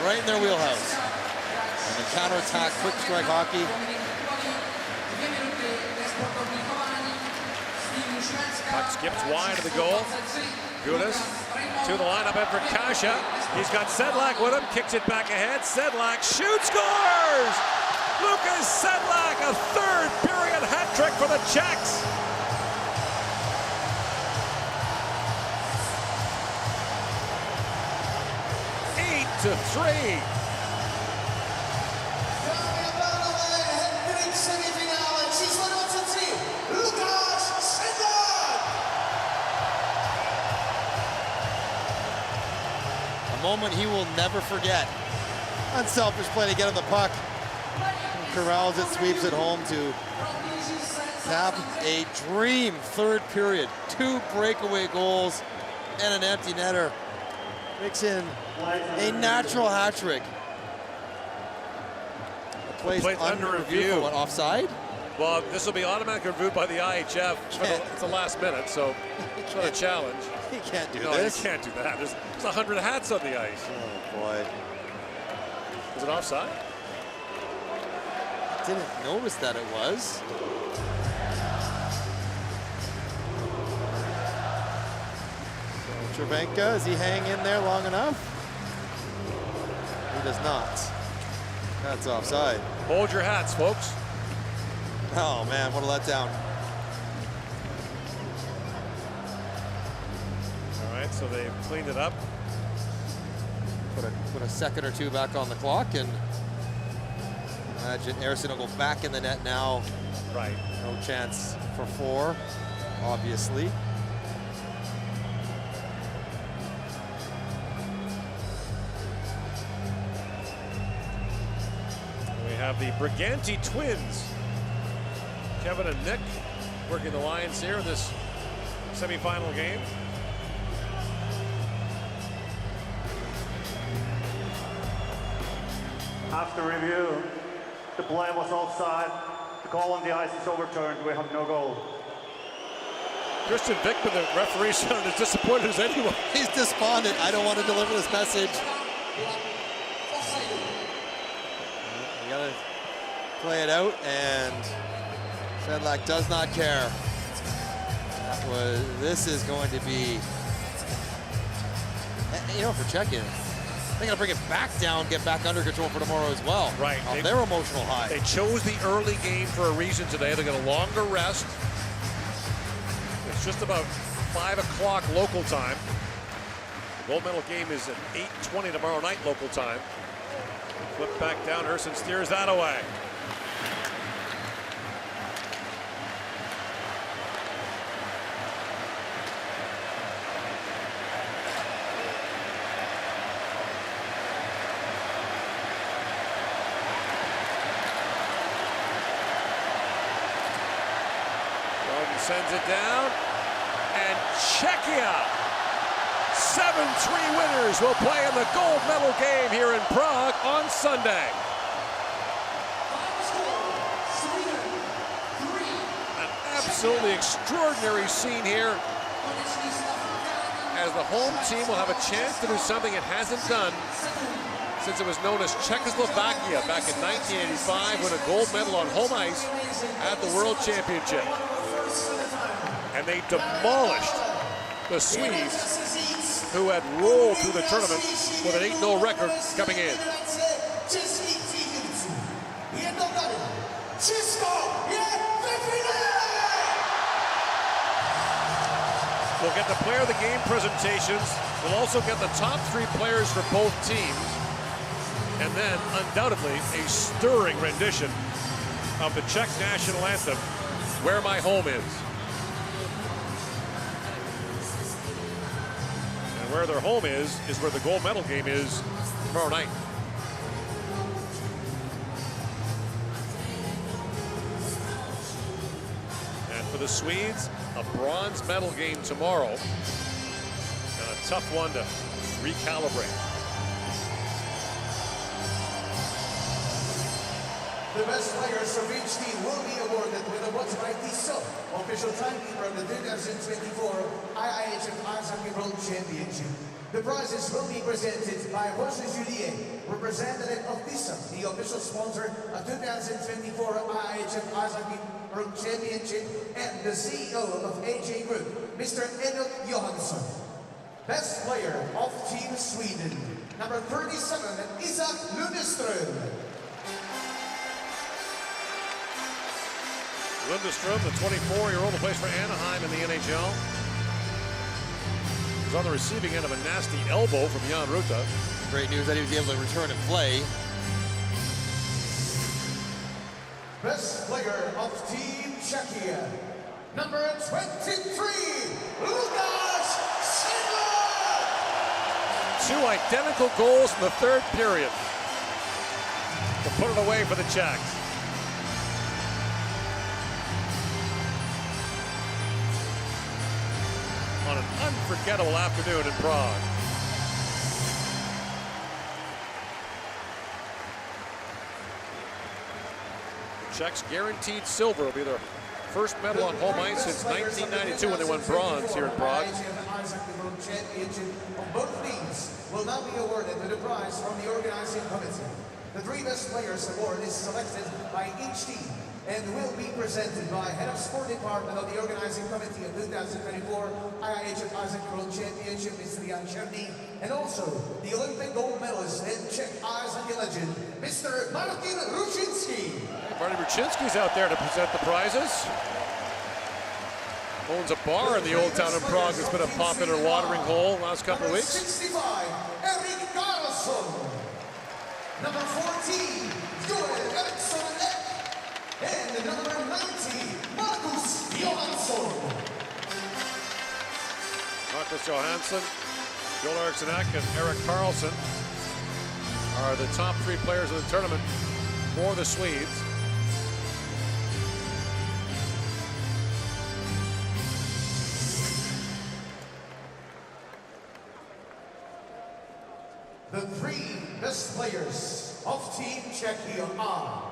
Speaker 5: right in their wheelhouse. And the counterattack, quick strike hockey.
Speaker 4: Puck skips wide of the goal. Gudas to the lineup and for Kasha. He's got Sedlak with him, kicks it back ahead. Sedlak shoots, scores! Lucas Sedlak, a 3rd period hat trick for the Czechs. To 3.
Speaker 1: Semifinále číslo 23, Lukáš Sedlak!
Speaker 5: A moment he will never forget. Unselfish play to get him the puck. Corrals it, sweeps it home to tap a dream 3rd period. 2 breakaway goals and an empty netter. Makes in a natural hat trick. Placed under review. For what, offside?
Speaker 4: Well, this will be automatically reviewed by the IIHF. It's the last minute, so it's not a challenge.
Speaker 5: He can't do
Speaker 4: no,
Speaker 5: this.
Speaker 4: You can't do that. There's 100 hats on the ice.
Speaker 5: Oh, boy.
Speaker 4: Is it offside?
Speaker 5: Didn't notice that it was. Cervenka, does he hang in there long enough? He does not. That's offside.
Speaker 4: Hold your hats, folks.
Speaker 5: Oh man, what a letdown.
Speaker 4: All right, so they've cleaned it up.
Speaker 5: Put a second or 2 back on the clock, and imagine Ersson will go back in the net now.
Speaker 4: Right.
Speaker 5: No chance for 4, obviously.
Speaker 4: We have the Briganti twins, Kevin and Nick, working the lines here in this semifinal game.
Speaker 9: After review, the play was offside. The call on the ice is overturned. We have no goal.
Speaker 4: Christian Vickman, the referee, sounded as disappointed as anyone.
Speaker 5: He's despondent. I don't want to deliver this message. You gotta play it out, and Sedlak does not care. This is going to be, you know, for Czechia, They got to bring it back down, get back under control for tomorrow as well.
Speaker 4: Right.
Speaker 5: Off their emotional high.
Speaker 4: They chose the early game for a reason today. They got a longer rest. It's just about 5 o'clock local time. The gold medal game is at 8:20 tomorrow night local time. Flip back down. Urson steers that away. Sends it down, and Czechia, 7-3 winners, will play in the gold medal game here in Prague on Sunday. An absolutely extraordinary scene here, as the home team will have a chance to do something it hasn't done since it was known as Czechoslovakia back in 1985, win a gold medal on home ice at the World Championship. And they demolished the Swedes, who had rolled through the tournament with an 8-0 record coming in. We'll get the player of the game presentations. We'll also get the top 3 players for both teams. And then, undoubtedly, a stirring rendition of the Czech national anthem, Where My Home Is. And where their home is where the gold medal game is tomorrow night. And for the Swedes, a bronze medal game tomorrow, and a tough one to recalibrate.
Speaker 1: The best players of each team will be awarded with a what's right official timekeeper of the 2024 IIHF Ice Hockey World Championship. The prizes will be presented by Roger Juliet, representative of TISA, the official sponsor of 2024 IIHF Ice Hockey World Championship, and the CEO of AJ Group, Mr. Edel Johansson. Best player of Team Sweden, number 37, Isak Lundström.
Speaker 4: Lundström, the 24-year-old who plays for Anaheim in the NHL. He's on the receiving end of a nasty elbow from Jan Ruta.
Speaker 5: Great news that he was able to return and play.
Speaker 1: Best player of Team Czechia, number 23, Lukáš Šindler.
Speaker 4: 2 identical goals in the third period to put it away for the Czechs. On an unforgettable afternoon in Prague. The Czechs guaranteed silver. Will be their first medal on home ice since 1992 when they won bronze here in Prague.
Speaker 1: Both teams will now be awarded with a prize from the organizing committee. The 3 best players award is selected by each team and will be presented by Head of Sport Department of the Organizing Committee of 2024 IIHF Ice Hockey World Championship, Mr. Jan Černý, and also the Olympic gold medalist and Czech ice hockey legend, Mr. Martin Rucinski.
Speaker 4: Martin Rucinski's out there to present the prizes. Owns a bar in the old town of Prague that's been a popular watering hole the last couple of weeks.
Speaker 1: 65, Erik Karlsson. Number 14, Joel Eriksson Ek. And number 90, Marcus Johansson.
Speaker 4: Marcus Johansson, Joel Eriksson Ek, and Erik Karlsson are the top 3 players of the tournament for the Swedes.
Speaker 1: The 3 best players of Team Czechia are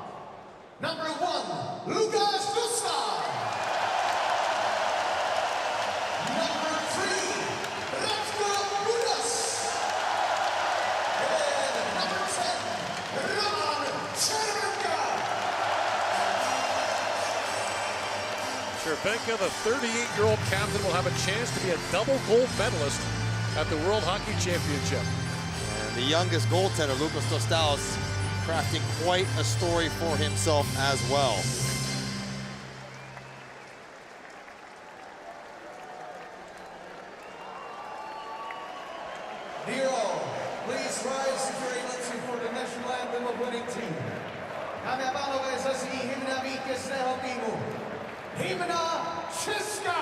Speaker 1: number 1, Lukáš Gustav. Number 3, Radko Budas. And number 10, Roman Červenka.
Speaker 4: Červenka, the 38-year-old captain, will have a chance to be a double gold medalist at the World Hockey Championship.
Speaker 5: And the youngest goaltender, Lukas Stostaus, crafting quite a story for himself as well.
Speaker 1: Dear all, please rise if you're able to for the national anthem of winning team. Dámy a pánové, zazní hymna vítězného týmu. Hymna Česka!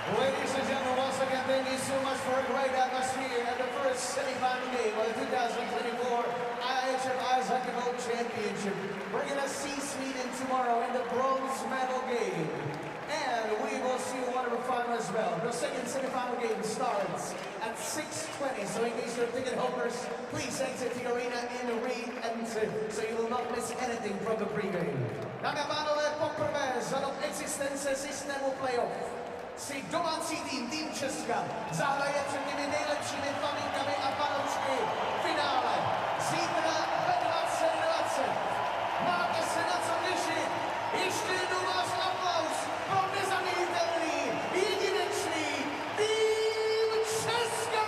Speaker 1: Ladies and gentlemen, once again, thank you so much for a great atmosphere at the first semi-final game of the 2024 IIHF Ice Hockey World Championship. We're going to see Sweden tomorrow in the bronze medal game. And we will see a wonderful final as well. The second semi-final game starts at 6:20. So in case you're ticket holders, please exit the arena and re-enter so you will not miss anything from the pregame. Dámy a pánové, poprvé za dob existence systému playoff si domácí tým Česka zahraje před těmi nejlepšími faminkami a fanoušky v finále. Zítra ve 20:20. Máte se na co těšit. Ještě jednou váš aplaus pro nezaměnitelný, jedinečný tým Česka!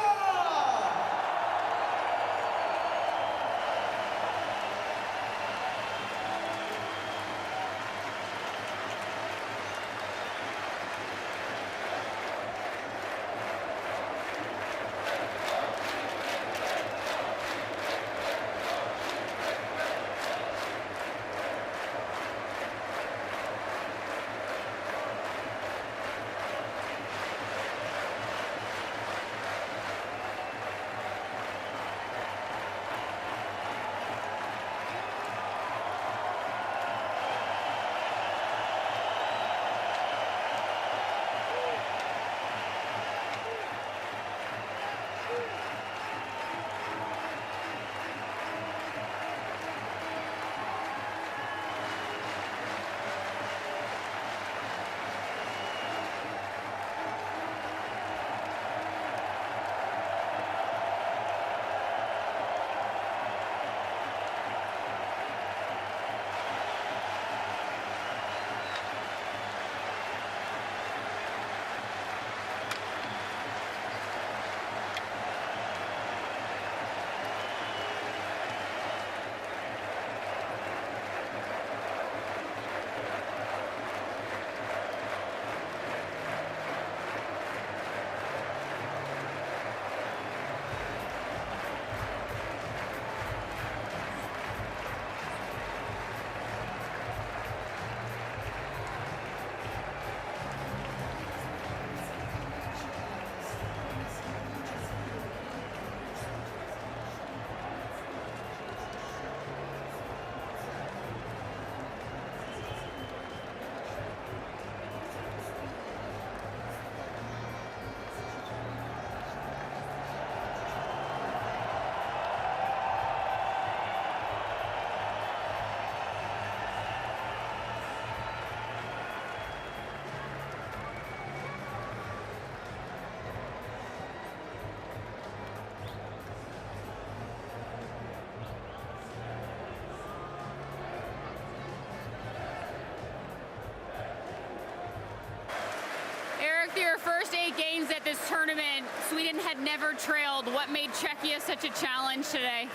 Speaker 10: Your first 8 games at this tournament, Sweden had never trailed. What made Czechia such a challenge today?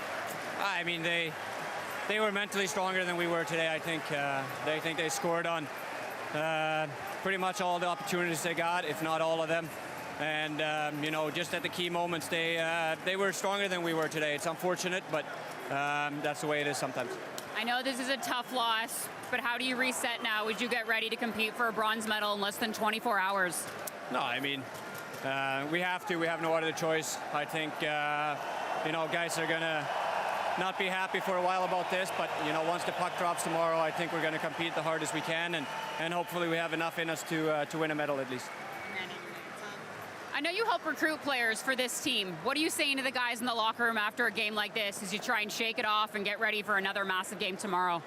Speaker 11: I mean, they they were mentally stronger than we were today. I think they scored on pretty much all the opportunities they got, if not all of them. And you know, just at the key moments, they were stronger than we were today. It's unfortunate, but that's the way it is sometimes.
Speaker 10: I know this is a tough loss, but how do you reset now? Would you get ready to compete for a bronze medal in less than 24 hours?
Speaker 11: No, I mean, we have to. We have no other choice. I think you know, guys are gonna not be happy for a while about this, but you know, once the puck drops tomorrow, I think we're going to compete the hardest we can, and hopefully we have enough in us to win a medal at least.
Speaker 10: I know you help recruit players for this team. What are you saying to the guys in the locker room after a game like this as you try and shake it off and get ready for another massive game tomorrow?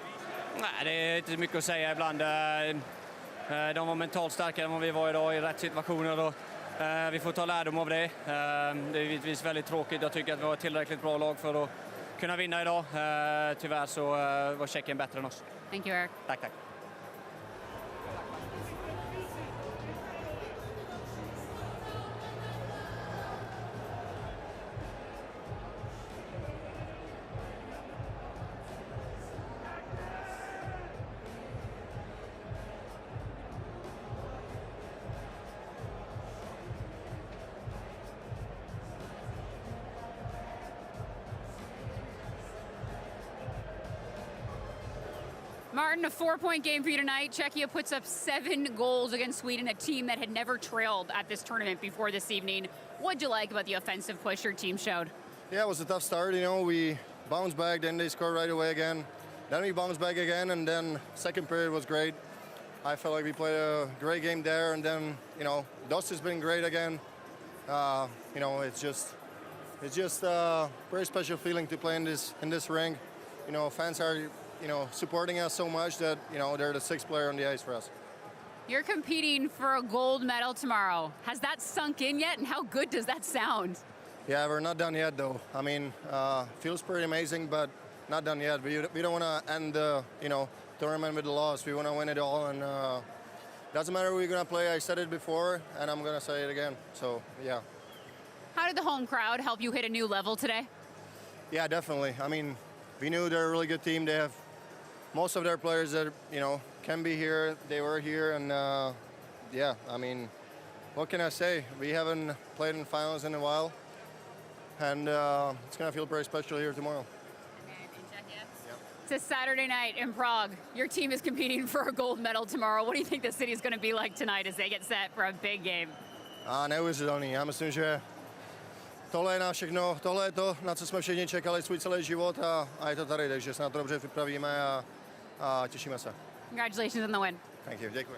Speaker 11: Nej, det är inte mycket att säga ibland. De var mentalt starkare än vad vi var idag i rätt situationer, och vi får ta lärdom av det. Det är givetvis väldigt tråkigt. Jag tycker att vi var ett tillräckligt bra lag för att kunna vinna idag. Tyvärr så var Tjeckien bättre än oss.
Speaker 10: Thank you, Eric.
Speaker 11: Tack, tack.
Speaker 10: Martin, a 4-point game for you tonight. Czechia puts up 7 goals against Sweden, a team that had never trailed at this tournament before this evening. What'd you like about the offensive push your team showed?
Speaker 12: Yeah, it was a tough start. You know, we bounced back, then they scored right away again. Then we bounced back again, and then second period was great. I felt like we played a great game there, and then, you know, Dust has been great again. You know, it's just a very special feeling to play in this ring. You know, fans are, you know, supporting us so much that, you know, they're the 6th player on the ice for us.
Speaker 10: You're competing for a gold medal tomorrow. Has that sunk in yet, and how good does that sound?
Speaker 12: Yeah, we're not done yet, though. I mean, feels pretty amazing, but not done yet. We don't want to end the, you know, tournament with a loss. We want to win it all, and doesn't matter who we're going to play. I said it before, and I'm going to say it again. So, yeah.
Speaker 10: How did the home crowd help you hit a new level today?
Speaker 12: Yeah, definitely. I mean, we knew they're a really good team. They have most of their players that, you know, can be here. They were here, and yeah, I mean, what can I say? We haven't played in finals in a while, and it's going to feel very special here tomorrow.
Speaker 10: It's a Saturday night in Prague. Your team is competing for a gold medal tomorrow. What do you think the city is going to be like tonight as they get set for a big game?
Speaker 12: Neuvěřitelný. Já myslím, že tohle je na všechno, tohle je to, na co jsme všichni čekali svůj celý život, a je to tady, takže se na to dobře připravíme a těšíme se.
Speaker 10: Congratulations on the win.
Speaker 12: Thank you. Děkuji.